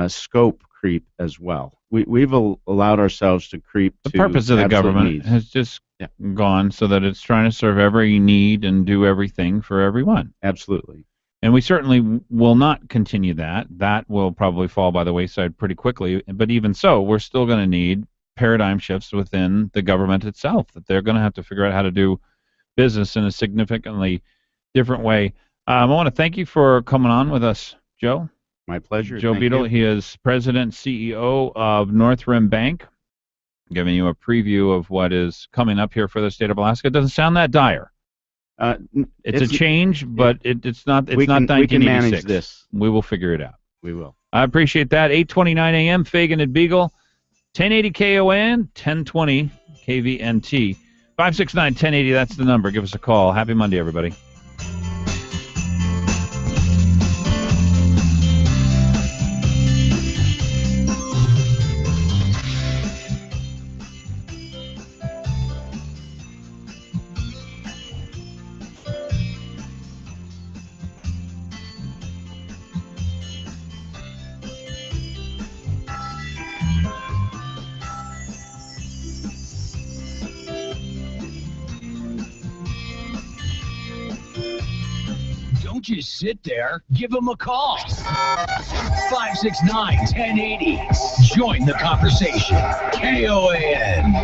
scope creep as well. We've allowed ourselves to creep
the
to
purpose of the government
needs.
has just gone so that it's trying to serve every need and do everything for everyone.
Absolutely.
And we certainly will not continue that. That will probably fall by the wayside pretty quickly. But even so, we're still going to need paradigm shifts within the government itself, that they're going to have to figure out how to do business in a significantly different way. I want to thank you for coming on with us, Joe.
My pleasure.
Joe Biegel, he is president and CEO of North Rim Bank, giving you a preview of what is coming up here for the state of Alaska. It doesn't sound that dire. It's a change, but it's not. It's not 1986.
We can manage this.
We will figure it out.
We will.
I appreciate that. 8:29 a.m. Fagan and Biegel, 1080 KON, 1020 KVNT. 569-1080, that's the number. Give us a call. Happy Monday, everybody.
Don't just sit there. Give them a call. 569-1080. Join the conversation. KOAN.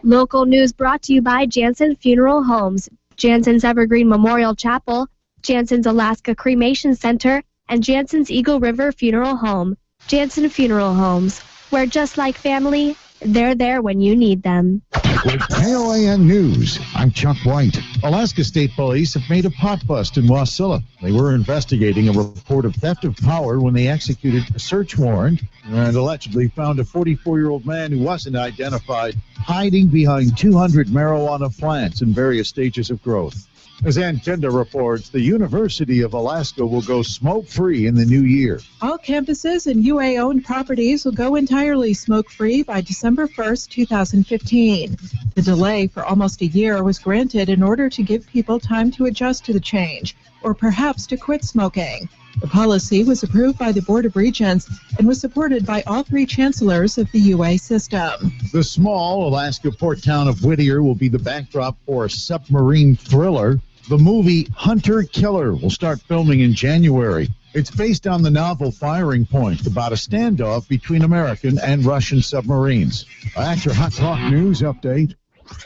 Local news brought to you by Jansen Funeral Homes, Jansen's Evergreen Memorial Chapel, Jansen's Alaska Cremation Center, and Jansen's Eagle River Funeral Home. Jansen Funeral Homes, where just like family, they're there when you need them.
With KOAN News, I'm Chuck White. Alaska State Police have made a pot bust in Wasilla. They were investigating a report of theft of power when they executed a search warrant and allegedly found a 44-year-old man who wasn't identified hiding behind 200 marijuana plants in various stages of growth. As Antenda reports, the University of Alaska will go smoke-free in the new year.
All campuses and UA-owned properties will go entirely smoke-free by December 1st, 2015. The delay for almost a year was granted in order to give people time to adjust to the change, or perhaps to quit smoking. The policy was approved by the Board of Regents and was supported by all three chancellors of the UA system.
The small Alaska port town of Whittier will be the backdrop for a submarine thriller. The movie Hunter Killer will start filming in January. It's based on the novel Firing Point, about a standoff between American and Russian submarines. That's your Hot Talk News update.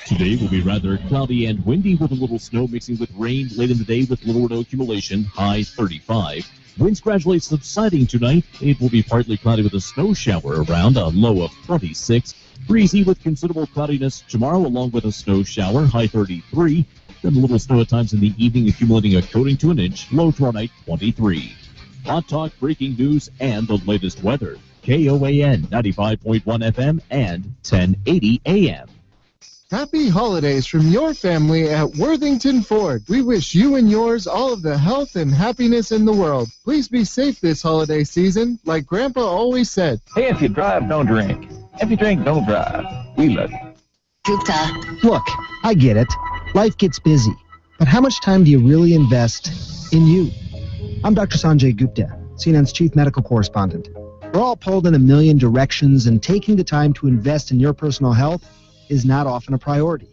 Today will be rather cloudy and windy with a little snow mixing with rain late in the day with little or no accumulation, high 35. Winds gradually subsiding tonight. It will be partly cloudy with a snow shower around, a low of 26. Breezy with considerable cloudiness tomorrow along with a snow shower, high 33. Then a little snow at times in the evening, accumulating a coating to an inch, low tomorrow night 23. Hot Talk, breaking news, and the latest weather. KOAN 95.1 FM and 1080 AM.
Happy holidays from your family at Worthington Ford. We wish you and yours all of the health and happiness in the world. Please be safe this holiday season, like Grandpa always said.
Hey, if you drive, don't drink. If you drink, don't drive. We love you.
Gupta. Look, I get it. Life gets busy. But how much time do you really invest in you? I'm Dr. Sanjay Gupta, CNN's chief medical correspondent. We're all pulled in a million directions, and taking the time to invest in your personal health is not often a priority.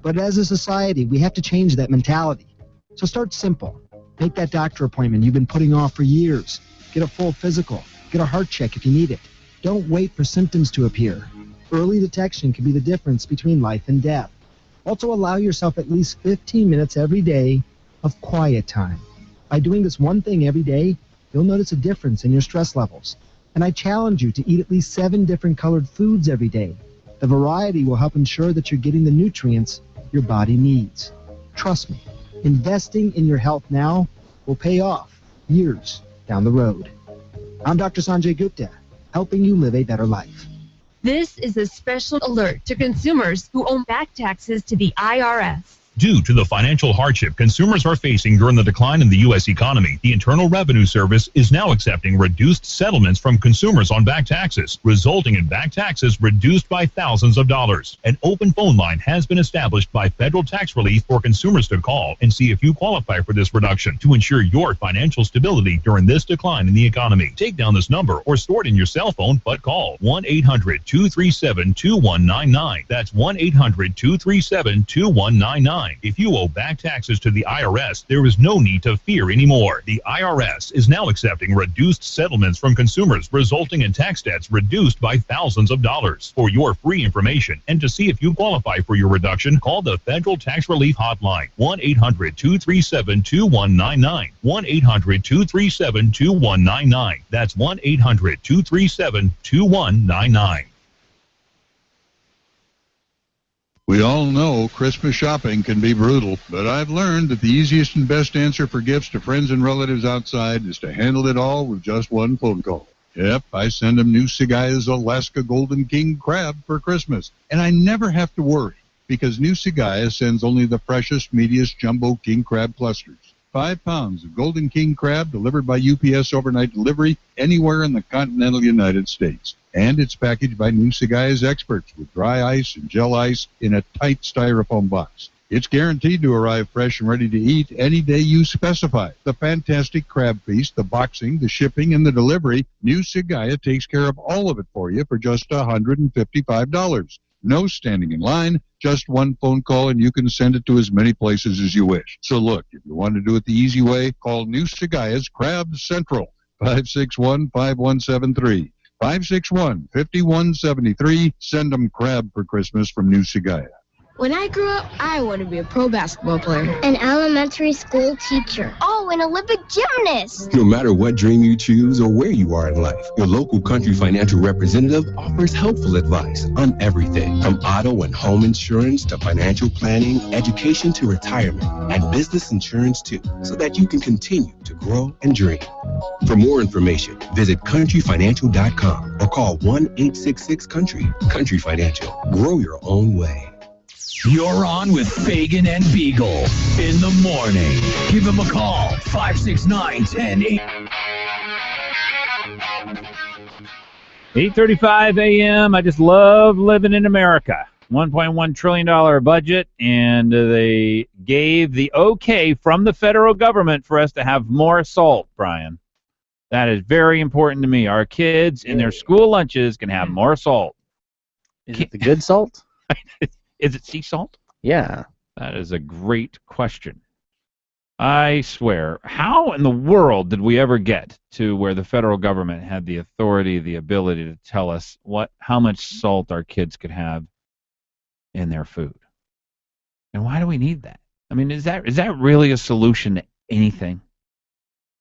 But as a society, we have to change that mentality. So start simple. Make that doctor appointment you've been putting off for years. Get a full physical. Get a heart check if you need it. Don't wait for symptoms to appear. Early detection can be the difference between life and death. Also allow yourself at least 15 minutes every day of quiet time. By doing this one thing every day, you'll notice a difference in your stress levels. And I challenge you to eat at least 7 different colored foods every day. The variety will help ensure that you're getting the nutrients your body needs. Trust me, investing in your health now will pay off years down the road. I'm Dr. Sanjay Gupta, helping you live a better life.
This is a special alert to consumers who owe back taxes to the IRS.
Due to the financial hardship consumers are facing during the decline in the U.S. economy, the Internal Revenue Service is now accepting reduced settlements from consumers on back taxes, resulting in back taxes reduced by thousands of dollars. An open phone line has been established by Federal Tax Relief for consumers to call and see if you qualify for this reduction to ensure your financial stability during this decline in the economy. Take down this number or store it in your cell phone, but call 1-800-237-2199. That's 1-800-237-2199. If you owe back taxes to the IRS, there is no need to fear anymore. The IRS is now accepting reduced settlements from consumers, resulting in tax debts reduced by thousands of dollars. For your free information and to see if you qualify for your reduction, call the Federal Tax Relief Hotline, 1-800-237-2199. 1-800-237-2199. That's 1-800-237-2199.
We all know Christmas shopping can be brutal, but I've learned that the easiest and best answer for gifts to friends and relatives outside is to handle it all with just one phone call. Yep, I send them New Sagaya's Alaska Golden King crab for Christmas. And I never have to worry, because New Sagaya sends only the freshest, meatiest jumbo king crab clusters. 5 pounds of Golden King crab delivered by UPS overnight delivery anywhere in the continental United States. And it's packaged by New Sagaya's experts with dry ice and gel ice in a tight styrofoam box. It's guaranteed to arrive fresh and ready to eat any day you specify. The fantastic crab feast, the boxing, the shipping, and the delivery, New Sagaya takes care of all of it for you for just $155. No standing in line, just one phone call, and you can send it to as many places as you wish. So look, if you want to do it the easy way, call New Sagaya's Crab Central, 561-5173. 561-5173. Send them crab for Christmas from New Sagaya.
When I grew up, I want to be a pro basketball player. An elementary school teacher. Oh, an Olympic gymnast.
No matter what dream you choose or where you are in life, your local Country Financial representative offers helpful advice on everything from auto and home insurance to financial planning, education to retirement, and business insurance too, so that you can continue to grow and dream. For more information, visit countryfinancial.com or call 1-866-COUNTRY. Country Financial. Grow your own way.
You're on with Fagan and Biegel in the morning. Give them a call, 569-1080.
8:35 a.m. I just love living in America. $1.1 trillion budget, and they gave the okay from the federal government for us to have more salt, Brian. That is very important to me. Our kids in their school lunches can have more salt.
Is it the good salt?
Is it sea salt?
Yeah.
That is a great question. I swear, how in the world did we ever get to where the federal government had the authority, the ability to tell us how much salt our kids could have in their food? And why do we need that? I mean, is that really a solution to anything?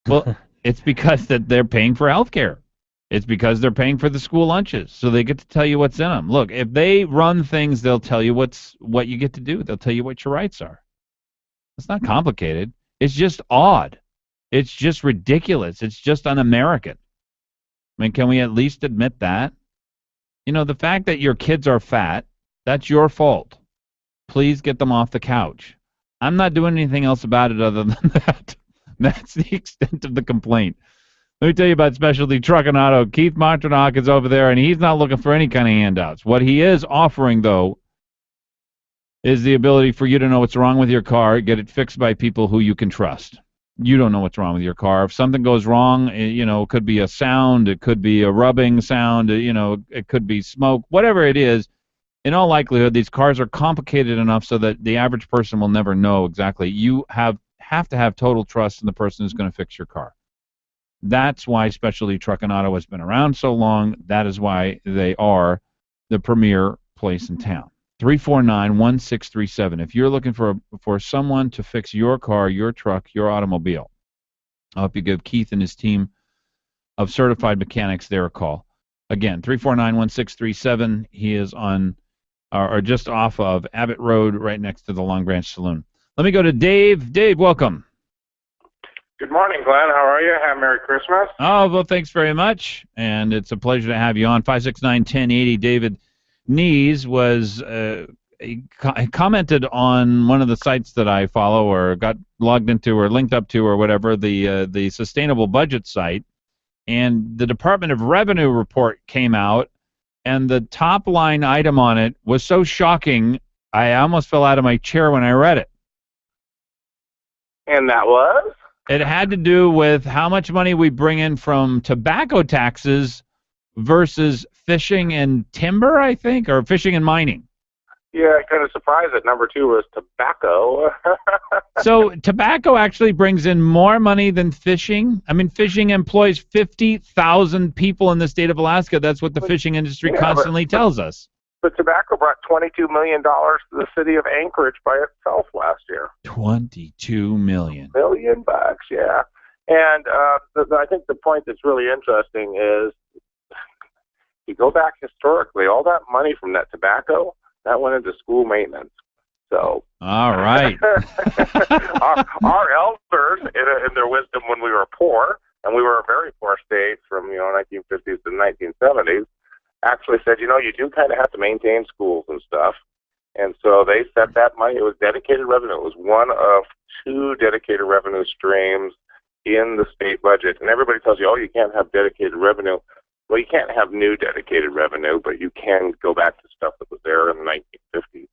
Well, it's because that they're paying for health care. It's because they're paying for the school lunches, so they get to tell you what's in them. Look, if they run things, they'll tell you what you get to do. They'll tell you what your rights are. It's not complicated. It's just odd. It's just ridiculous. It's just un-American. I mean, can we at least admit that? You know, the fact that your kids are fat, that's your fault. Please get them off the couch. I'm not doing anything else about it other than that. That's the extent of the complaint. Let me tell you about Specialty Truck and Auto. Keith Montronock is over there, and he's not looking for any kind of handouts. What he is offering, though, is the ability for you to know what's wrong with your car, get it fixed by people who you can trust. You don't know what's wrong with your car. If something goes wrong, you know, it could be a sound, it could be a rubbing sound, you know, it could be smoke, whatever it is. In all likelihood, these cars are complicated enough so that the average person will never know exactly. You have to have total trust in the person who's going to fix your car. That's why Specialty Truck and Auto has been around so long. That is why they are the premier place in town. 349-1637. If you're looking for someone to fix your car, your truck, your automobile, I hope you give Keith and his team of certified mechanics there a call. Again, 349-1637. He is on or just off of Abbott Road right next to the Long Branch Saloon. Let me go to Dave. Dave, welcome.
Good morning, Glenn. How are you? Have a Merry Christmas.
Oh, well, thanks very much. And it's a pleasure to have you on. 569-1080. David Nees was he commented on one of the sites that I follow or got logged into or linked up to or whatever, the Sustainable Budget site. And the Department of Revenue report came out, and the top line item on it was so shocking, I almost fell out of my chair when I read it.
And that was?
It had to do with how much money we bring in from tobacco taxes versus fishing and timber, I think, or fishing and mining.
Yeah, kind of surprised that number 2 was tobacco.
So tobacco actually brings in more money than fishing. I mean, fishing employs 50,000 people in the state of Alaska. That's what the fishing industry constantly tells us.
But tobacco brought $22 million to the city of Anchorage by itself last year.
$22 million.
$1 million, yeah. And I think the point that's really interesting is, you go back historically, all that money from that tobacco, that went into school maintenance. So.
All right.
our elders, in their wisdom when we were poor, and we were a very poor state from 1950s to the 1970s, actually said, you do kind of have to maintain schools and stuff. And so they set that money. It was dedicated revenue. It was one of 2 dedicated revenue streams in the state budget. And everybody tells you, you can't have dedicated revenue. Well, you can't have new dedicated revenue, but you can go back to stuff that was there in the 1950s,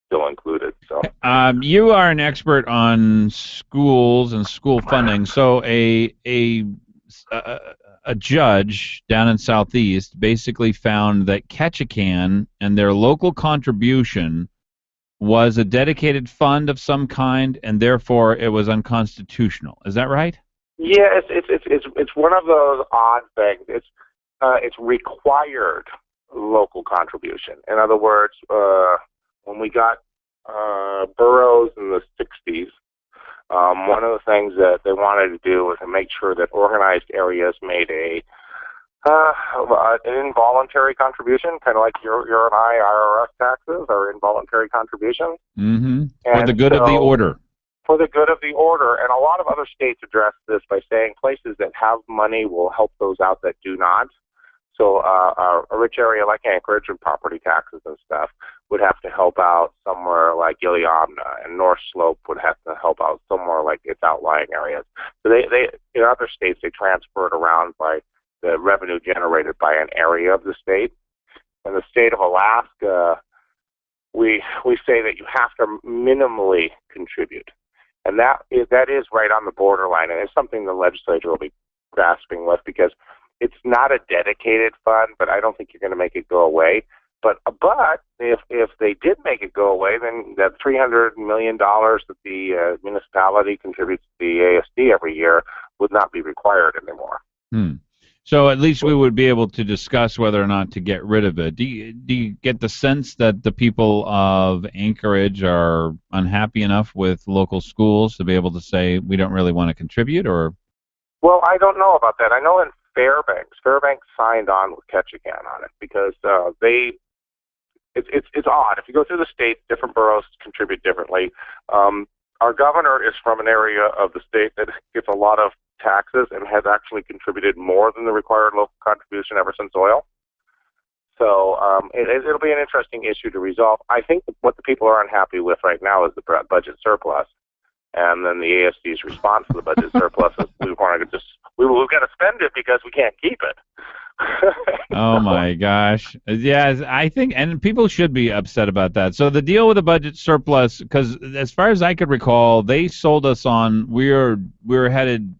still included. So
you are an expert on schools and school funding. So a judge down in Southeast basically found that Ketchikan and their local contribution was a dedicated fund of some kind, and therefore it was unconstitutional. Is that right?
Yeah, it's one of those odd things. It's required local contribution. In other words, when we got boroughs in the 60s, one of the things that they wanted to do was to make sure that organized areas made an involuntary contribution, kind of like your and I IRS taxes are involuntary contributions.
Mm-hmm. For the good of the order.
For the good of the order. And a lot of other states address this by saying places that have money will help those out that do not. So a rich area like Anchorage and property taxes and stuff would have to help out somewhere like Iliamna, and North Slope would have to help out somewhere like its outlying areas. So they in other states, they transfer it around by the revenue generated by an area of the state. In the state of Alaska, we say that you have to minimally contribute. And that is right on the borderline, and it's something the legislature will be grasping with, because it's not a dedicated fund, but I don't think you're going to make it go away. But if they did make it go away, then that $300 million that the municipality contributes to the ASD every year would not be required anymore.
So at least we would be able to discuss whether or not to get rid of it. Do you get the sense that the people of Anchorage are unhappy enough with local schools to be able to say we don't really want to contribute? Or?
Well, I don't know about that. I know in Fairbanks signed on with Ketchikan on it because it's odd. If you go through the state, different boroughs contribute differently. Our governor is from an area of the state that gets a lot of taxes and has actually contributed more than the required local contribution ever since oil. So it'll be an interesting issue to resolve. I think what the people are unhappy with right now is the budget surplus. And then the ASD's response to the budget surplus is we've got to spend it because we can't keep it.
Oh my gosh. Yeah, I think, and people should be upset about that. So the deal with the budget surplus, because as far as I could recall, they sold us on we're headed,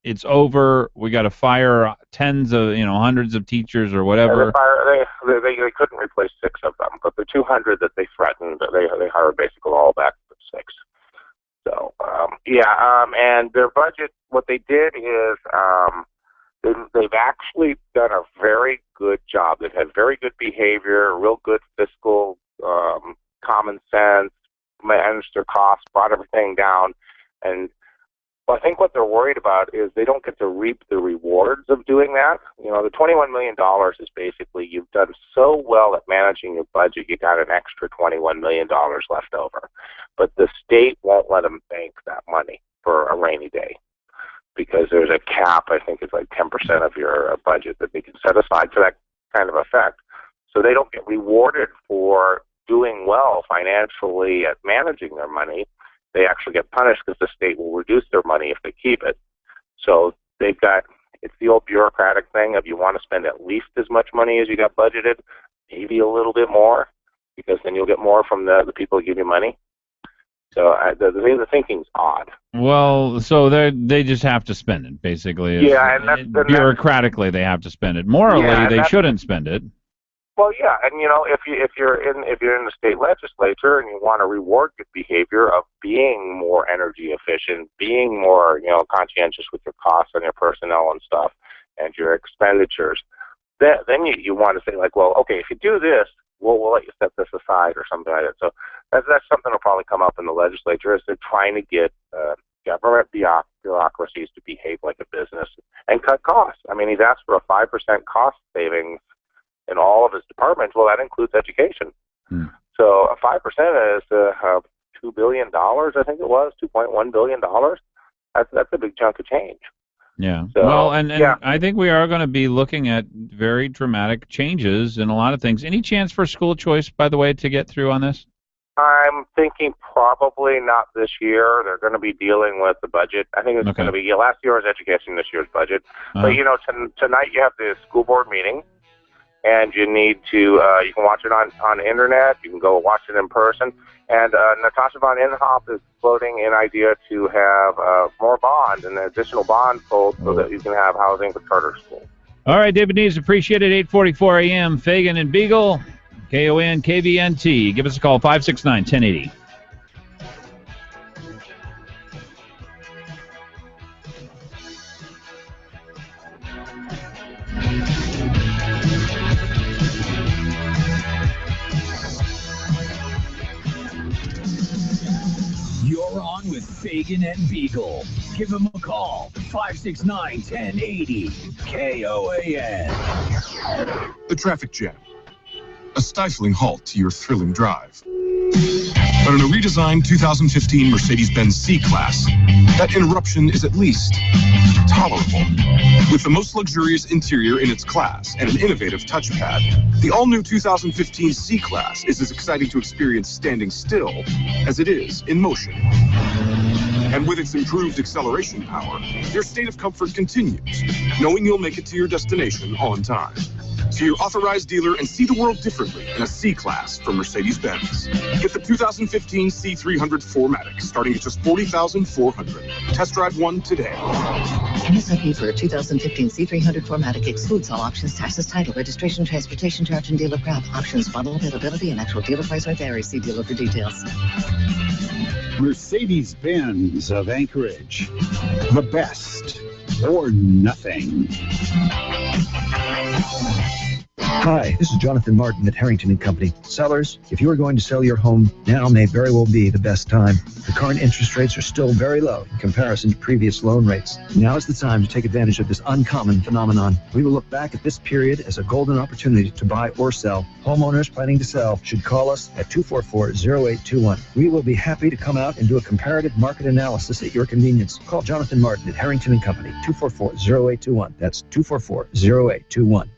it's over, we got to fire tens of, hundreds of teachers or whatever.
They couldn't replace 6 of them, but the 200 that they threatened, they hired basically all back to 6. So, and their budget, what they did is they've actually done a very good job. They've had very good behavior, real good fiscal common sense, managed their costs, brought everything down. And I think what they're worried about is they don't get to reap the rewards of doing that. The $21 million is basically you've done so well at managing your budget, you got an extra $21 million left over. But the state won't let them bank that money for a rainy day because there's a cap, I think it's like 10% of your budget that they can set aside for that kind of effect. So they don't get rewarded for doing well financially at managing their money. They actually get punished because the state will reduce their money if they keep it. So it's the old bureaucratic thing of you want to spend at least as much money as you got budgeted, maybe a little bit more, because then you'll get more from the people who give you money. So the thinking's odd.
Well, so they just have to spend it, basically.
Yeah, and
bureaucratically they have to spend it. Morally, they shouldn't spend it.
Well, yeah, and if you're in the state legislature and you want to reward good behavior of being more energy efficient, being more conscientious with your costs and your personnel and stuff, and your expenditures, then you want to say like, well, okay, if you do this, we'll let you set this aside or something like that. So that's something that'll probably come up in the legislature is they're trying to get government bureaucracies to behave like a business and cut costs. I mean, he's asked for a 5% cost savings in all of his departments. Well, that includes education. So 5% is $2 billion, I think it was, $2.1 billion. That's a big chunk of change.
Yeah.
So,
well, and
yeah.
I think we are going to be looking at very dramatic changes in a lot of things. Any chance for school choice, by the way, to get through on this?
I'm thinking probably not this year. They're going to be dealing with the budget. I think it's going to be last year's education, this year's budget. But, you know, tonight you have the school board meeting, and you need to, you can watch it on the internet. You can go watch it in person. And Natasha von Inhofe is floating an idea to have more bond, an additional bond pulled so that you can have housing for charter schools.
All right, David Neves, appreciate it. 8:44 a.m. Fagan and Biegel, KON, KVNT. Give us a call, 569-1080.
You're on with Fagan and Biegel. Give them a call, 569-1080, KOAN.
The traffic jam. A stifling halt to your thrilling drive. But in a redesigned 2015 Mercedes-Benz C-Class, that interruption is at least tolerable. With the most luxurious interior in its class and an innovative touchpad, the all-new 2015 C-Class is as exciting to experience standing still as it is in motion. And with its improved acceleration power, your state of comfort continues, knowing you'll make it to your destination on time. To your authorized dealer and see the world differently in a C-Class from Mercedes-Benz. Get the 2015 C300 4MATIC starting at just $40,400. Test drive one today.
MSRP for a 2015 C300 4MATIC excludes all options, taxes, title, registration, transportation charge, and dealer prep. Options, model availability, and actual dealer price may vary. See dealer for details.
Mercedes-Benz of Anchorage. The best or nothing.
Hi, this is Jonathan Martin at Harrington & Company. Sellers, if you are going to sell your home, now may very well be the best time. The current interest rates are still very low in comparison to previous loan rates. Now is the time to take advantage of this uncommon phenomenon. We will look back at this period as a golden opportunity to buy or sell. Homeowners planning to sell should call us at 244-0821. We will be happy to come out and do a comparative market analysis at your convenience. Call Jonathan Martin at Harrington & Company, 244-0821. That's 244-0821.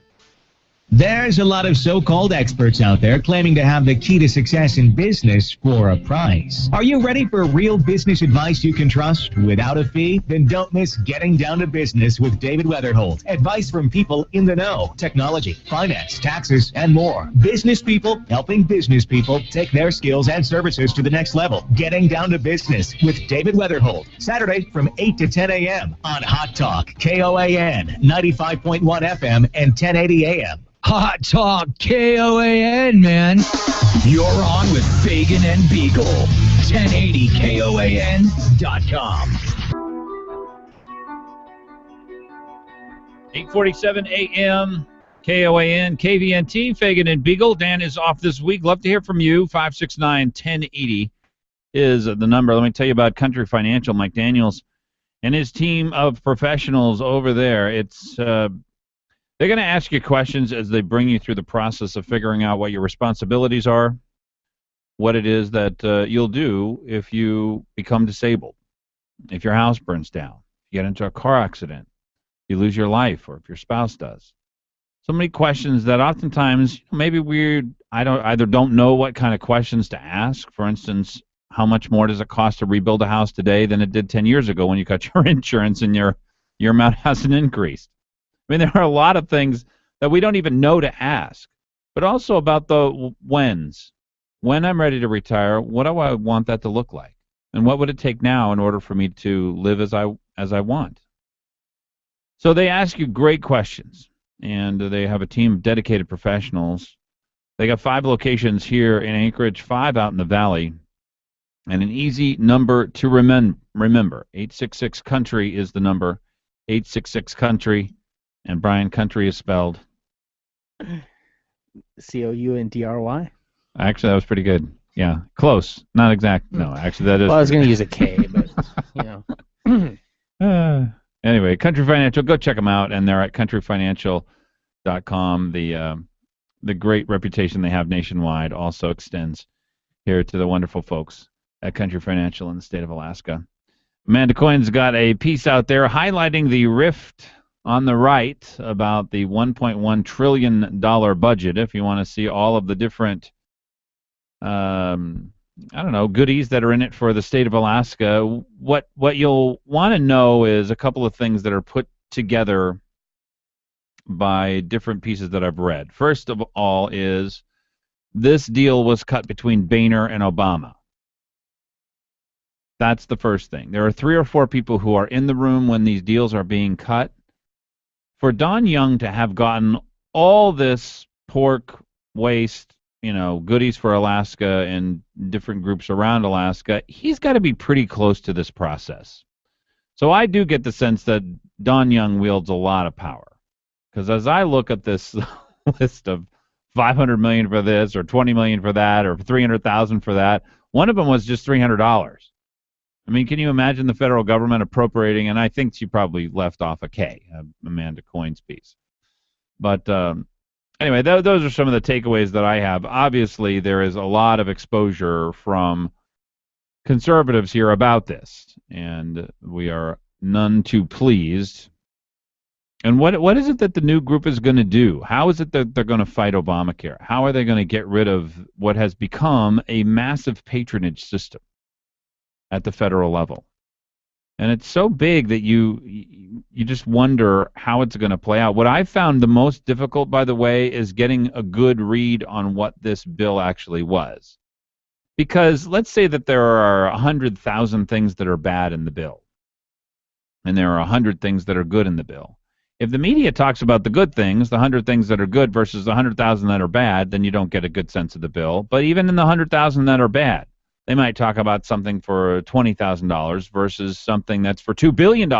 There's a lot of so-called experts out there claiming to have the key to success in business for a price. Are you ready for real business advice you can trust without a fee? Then don't miss Getting Down to Business with David Weatherholt. Advice from people in the know. Technology, finance, taxes, and more. Business people helping business people take their skills and services to the next level. Getting Down to Business with David Weatherholt. Saturday from 8 to 10 a.m. on Hot Talk, KOAN, 95.1 FM and 1080 a.m.
Hot Talk, KOAN, man. You're on with Fagan and Biegel. 1080KOAN.com.
8:47 a.m. KOAN, KVNT, Fagan and Biegel. Dan is off this week. Love to hear from you. 569-1080 is the number. Let me tell you about Country Financial. Mike Daniels and his team of professionals over there. It's they're going to ask you questions as they bring you through the process of figuring out what your responsibilities are, what it is that you'll do if you become disabled, if your house burns down, if you get into a car accident, if you lose your life, or if your spouse does. So many questions that oftentimes maybe we either don't know what kind of questions to ask. For instance, how much more does it cost to rebuild a house today than it did 10 years ago when you cut your insurance and your amount hasn't increased? I mean, there are a lot of things that we don't even know to ask, but also about the whens. When I'm ready to retire, what do I want that to look like? And what would it take now in order for me to live as I want? So they ask you great questions, and they have a team of dedicated professionals. They got 5 locations here in Anchorage, 5 out in the valley, and an easy number to remember. 866-COUNTRY is the number, 866-COUNTRY. And Brian, country is spelled
COUNTRY.
Actually, that was pretty good. Yeah, close. Not exact. No, actually, that is.
Well, I was going to use a K, but you
know. Anyway, Country Financial. Go check them out, and they're at countryfinancial.com. The great reputation they have nationwide also extends here to the wonderful folks at Country Financial in the state of Alaska. Amanda Coyne's got a piece out there highlighting the rift on the right about the $1.1 trillion budget. If you want to see all of the different, goodies that are in it for the state of Alaska, what you'll want to know is a couple of things that are put together by different pieces that I've read. First of all is this deal was cut between Boehner and Obama. That's the first thing. There are 3 or 4 people who are in the room when these deals are being cut. For Don Young to have gotten all this pork waste, goodies for Alaska and different groups around Alaska, he's got to be pretty close to this process. So I do get the sense that Don Young wields a lot of power. Because as I look at this list of $500 million for this, or $20 million for that, or $300,000 for that, one of them was just $300. I mean, can you imagine the federal government appropriating, and I think she probably left off a K, Amanda Coyne's piece. But anyway, those are some of the takeaways that I have. Obviously, there is a lot of exposure from conservatives here about this, and we are none too pleased. And what is it that the new group is going to do? How is it that they're going to fight Obamacare? How are they going to get rid of what has become a massive patronage system at the federal level? And it's so big that you just wonder how it's going to play out. What I found the most difficult, by the way, is getting a good read on what this bill actually was. Because let's say that there are 100,000 things that are bad in the bill, and there are 100 things that are good in the bill. If the media talks about the good things, the 100 things that are good versus the 100,000 that are bad, then you don't get a good sense of the bill. But even in the 100,000 that are bad, they might talk about something for $20,000 versus something that's for $2 billion.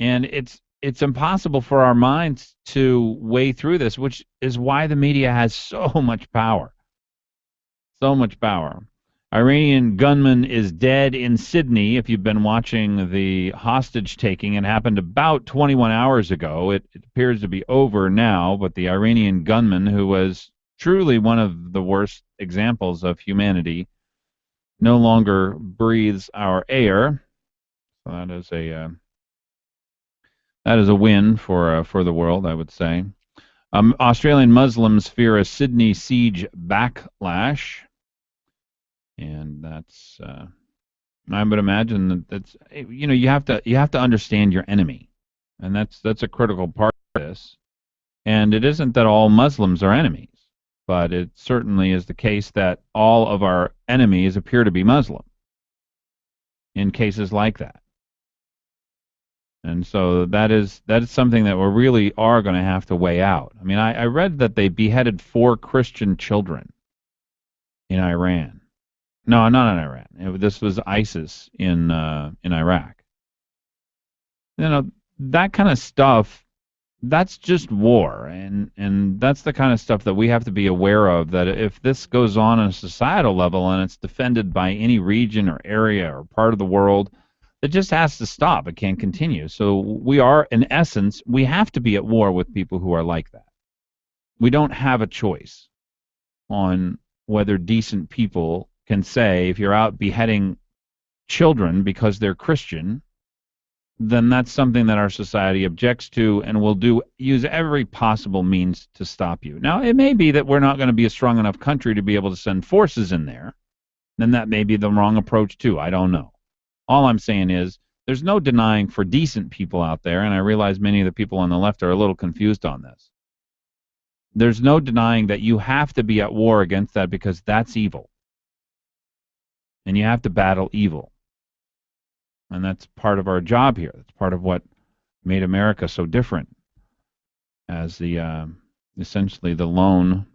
And it's impossible for our minds to weigh through this, which is why the media has so much power. So much power. Iranian gunman is dead in Sydney. If you've been watching the hostage taking, it happened about 21 hours ago. It appears to be over now, but the Iranian gunman, who was truly one of the worst examples of humanity, no longer breathes our air. So that is a win for the world, I would say. Australian Muslims fear a Sydney siege backlash. And that's, I would imagine that's, you have to understand your enemy, and that's a critical part of this. And it isn't that all Muslims are enemies, but it certainly is the case that all of our enemies appear to be Muslim in cases like that. And so that is something that we really are going to have to weigh out. I mean, I read that they beheaded 4 Christian children in Iran. No, not in Iran. This was ISIS in Iraq. That kind of stuff, that's just war, and that's the kind of stuff that we have to be aware of, that if this goes on a societal level and it's defended by any region or area or part of the world, it just has to stop. It can't continue. So we are, in essence, we have to be at war with people who are like that. We don't have a choice on whether decent people can say, if you're out beheading children because they're Christian, then that's something that our society objects to and will use every possible means to stop you. Now, it may be that we're not going to be a strong enough country to be able to send forces in there. Then that may be the wrong approach too. I don't know. All I'm saying is there's no denying for decent people out there, and I realize many of the people on the left are a little confused on this. There's no denying that you have to be at war against that, because that's evil. And you have to battle evil. And that's part of our job here. That's part of what made America so different, as the essentially the lone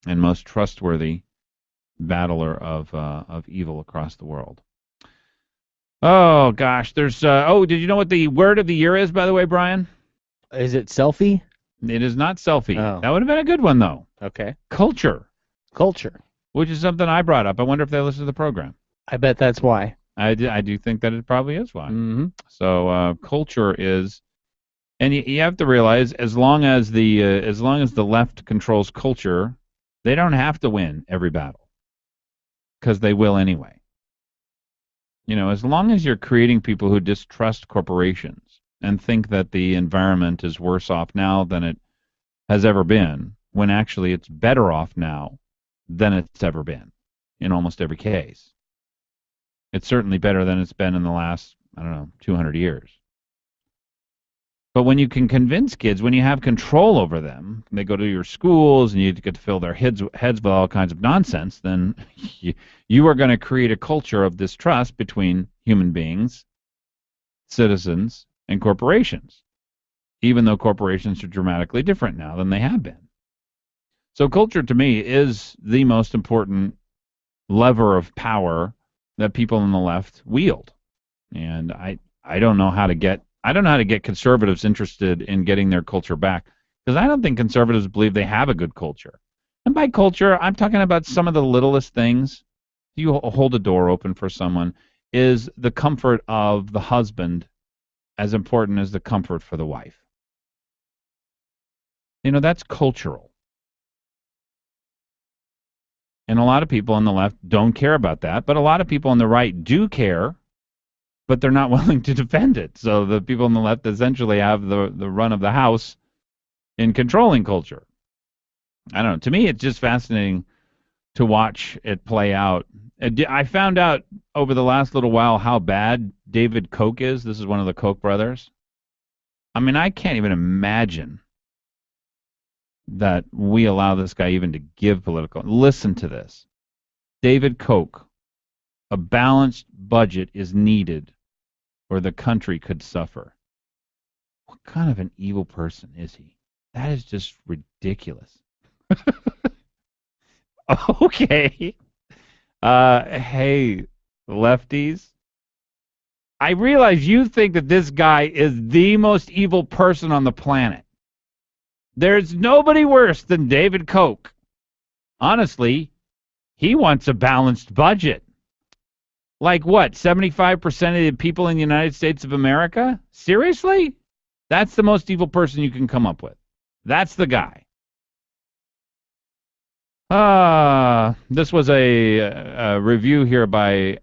and most trustworthy battler of evil across the world. Oh gosh, there's did you know what the word of the year is, by the way, Brian?
Is it selfie?
It is not selfie.
Oh.
That would have been a good one, though.
Okay.
Culture.
Culture.
Which is something I brought up. I wonder if they listen to the program.
I bet that's why.
I do think that it probably is why.
Mm-hmm.
So culture is, and you have to realize, as long as the left controls culture, they don't have to win every battle, because they will anyway. You know, as long as you're creating people who distrust corporations and think that the environment is worse off now than it has ever been, when actually it's better off now than it's ever been in almost every case. It's certainly better than it's been in the last, 200 years. But when you can convince kids, when you have control over them, they go to your schools and you get to fill their heads with all kinds of nonsense, then you are going to create a culture of distrust between human beings, citizens, and corporations, even though corporations are dramatically different now than they have been. So culture, to me, is the most important lever of power that people on the left wield. And I don't know how to get conservatives interested in getting their culture back, because I don't think conservatives believe they have a good culture. And by culture, I'm talking about some of the littlest things. You hold a door open for someone. Is the comfort of the husband as important as the comfort for the wife? You know, that's cultural. And a lot of people on the left don't care about that, but a lot of people on the right do care, but they're not willing to defend it. So the people on the left essentially have the run of the house in controlling culture. I don't know. To me, it's just fascinating to watch it play out. I found out over the last little while how bad David Koch is. This is one of the Koch brothers. I mean, I can't even imagine that we allow this guy even to give political. Listen to this. David Koch, a balanced budget is needed or the country could suffer. What kind of an evil person is he? That is just ridiculous. Okay. Hey, lefties. I realize you think that this guy is the most evil person on the planet. There's nobody worse than David Koch. Honestly, he wants a balanced budget. Like what, 75% of the people in the United States of America? Seriously? That's the most evil person you can come up with. That's the guy. This was a review here by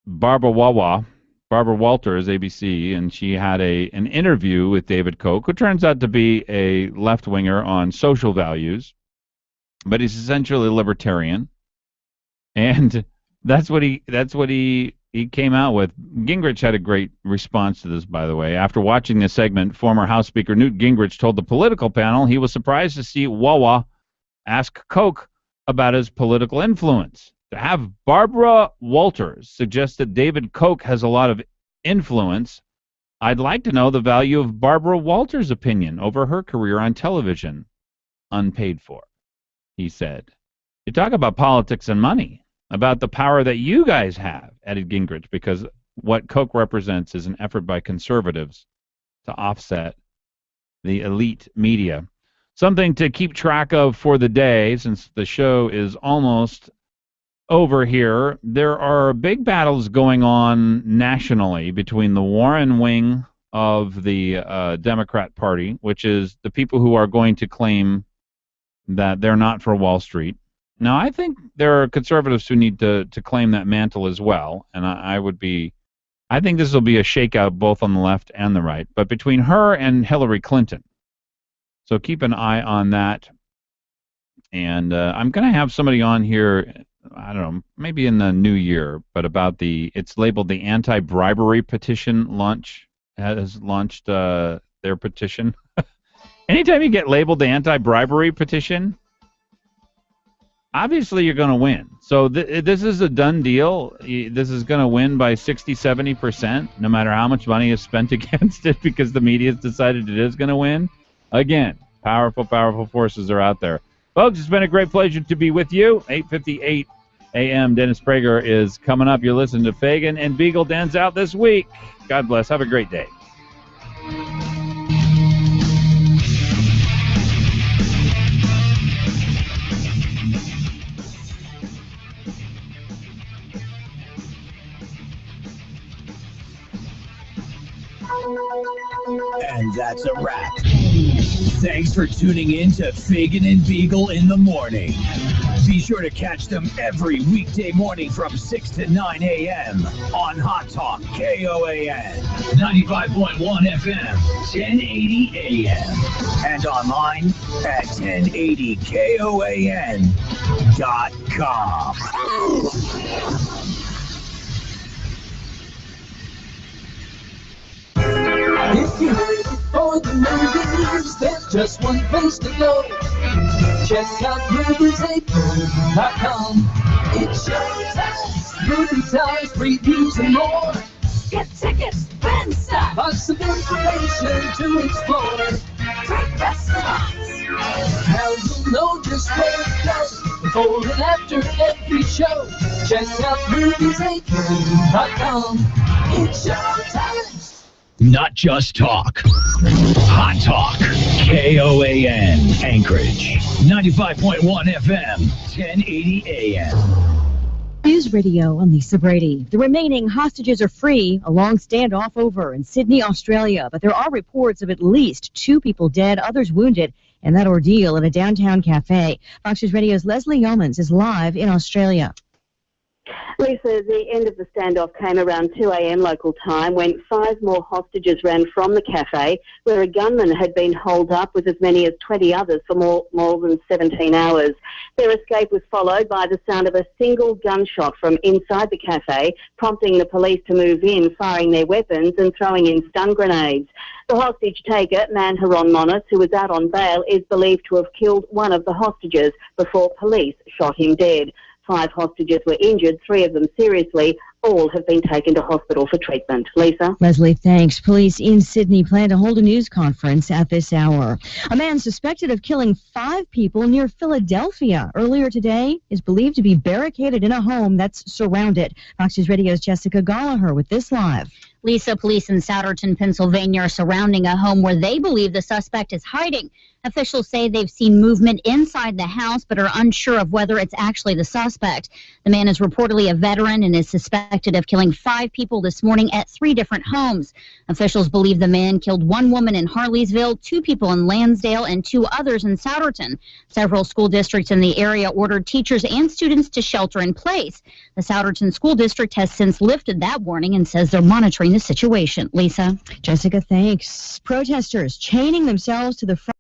Barbara Walters, ABC, and she had an interview with David Koch, who turns out to be a left-winger on social values, but he's essentially a libertarian, and that's what he came out with. Gingrich had a great response to this, by the way. After watching this segment, former House Speaker Newt Gingrich told the political panel he was surprised to see Wawa ask Koch about his political influence. To have Barbara Walters suggest that David Koch has a lot of influence, I'd like to know the value of Barbara Walters' opinion over her career on television. Unpaid for, he said. You talk about politics and money, about the power that you guys have, added Gingrich, because what Koch represents is an effort by conservatives to offset the elite media. Something to keep track of for the day, since the show is almost over here. There are big battles going on nationally between the Warren wing of the Democrat Party, which is the people who are going to claim that they're not for Wall Street. Now, I think there are conservatives who need to claim that mantle as well, and I think this will be a shakeout both on the left and the right, but between her and Hillary Clinton. So keep an eye on that. And I'm going to have somebody on here, I don't know, maybe in the new year, but about it's labeled the anti-bribery petition has launched their petition. Anytime you get labeled the anti-bribery petition, obviously you're going to win. So this is a done deal. This is going to win by 60-70%, no matter how much money is spent against it, because the media has decided it is going to win. Again, powerful forces are out there. Folks, it's been a great pleasure to be with you. 8:58 a.m. Dennis Prager is coming up. You're listening to Fagan and Biegel. Dan's out this week. God bless. Have a great day.
And that's a wrap. Thanks for tuning in to Fagan and Biegel in the morning. Be sure to catch them every weekday morning from 6 to 9 a.m. on Hot Talk KOAN 95.1 FM, 1080 a.m. and online at 1080KOAN.com.
If you're ready for the movies, there's just one place to go. Check out moviesacre.com. It's showtime, movie times, previews, and more. Get tickets, fan stuff, lots of information to explore. Great restaurants. Now you'll know just where to go before and after every show. Check out moviesacre.com. It's showtime.
Not just talk. Hot Talk. KOAN. Anchorage. 95.1 FM. 1080 AM.
News Radio, I'm Lisa Brady. The remaining hostages are free. A long standoff over in Sydney, Australia. But there are reports of at least 2 people dead, others wounded, in that ordeal at a downtown cafe. Fox News Radio's Leslie Yeomans is live in Australia.
Lisa, the end of the standoff came around 2 a.m. local time when 5 more hostages ran from the cafe where a gunman had been holed up with as many as 20 others for more than 17 hours. Their escape was followed by the sound of a single gunshot from inside the cafe, prompting the police to move in, firing their weapons and throwing in stun grenades. The hostage taker, Manharon Monis, who was out on bail, is believed to have killed one of the hostages before police shot him dead. 5 hostages were injured, 3 of them seriously. All have been taken to hospital for treatment. Lisa?
Leslie, thanks. Police in Sydney plan to hold a news conference at this hour. A man suspected of killing 5 people near Philadelphia earlier today is believed to be barricaded in a home that's surrounded. Fox News Radio's Jessica Gallagher with this live.
Lisa, police in Souderton, Pennsylvania are surrounding a home where they believe the suspect is hiding. Officials say they've seen movement inside the house but are unsure of whether it's actually the suspect. The man is reportedly a veteran and is suspected of killing 5 people this morning at 3 different homes. Officials believe the man killed 1 woman in Harleysville, 2 people in Lansdale, and 2 others in Souderton. Several school districts in the area ordered teachers and students to shelter in place. The Souderton School District has since lifted that warning and says they're monitoring the situation. Lisa?
Jessica, thanks. Protesters chaining themselves to the front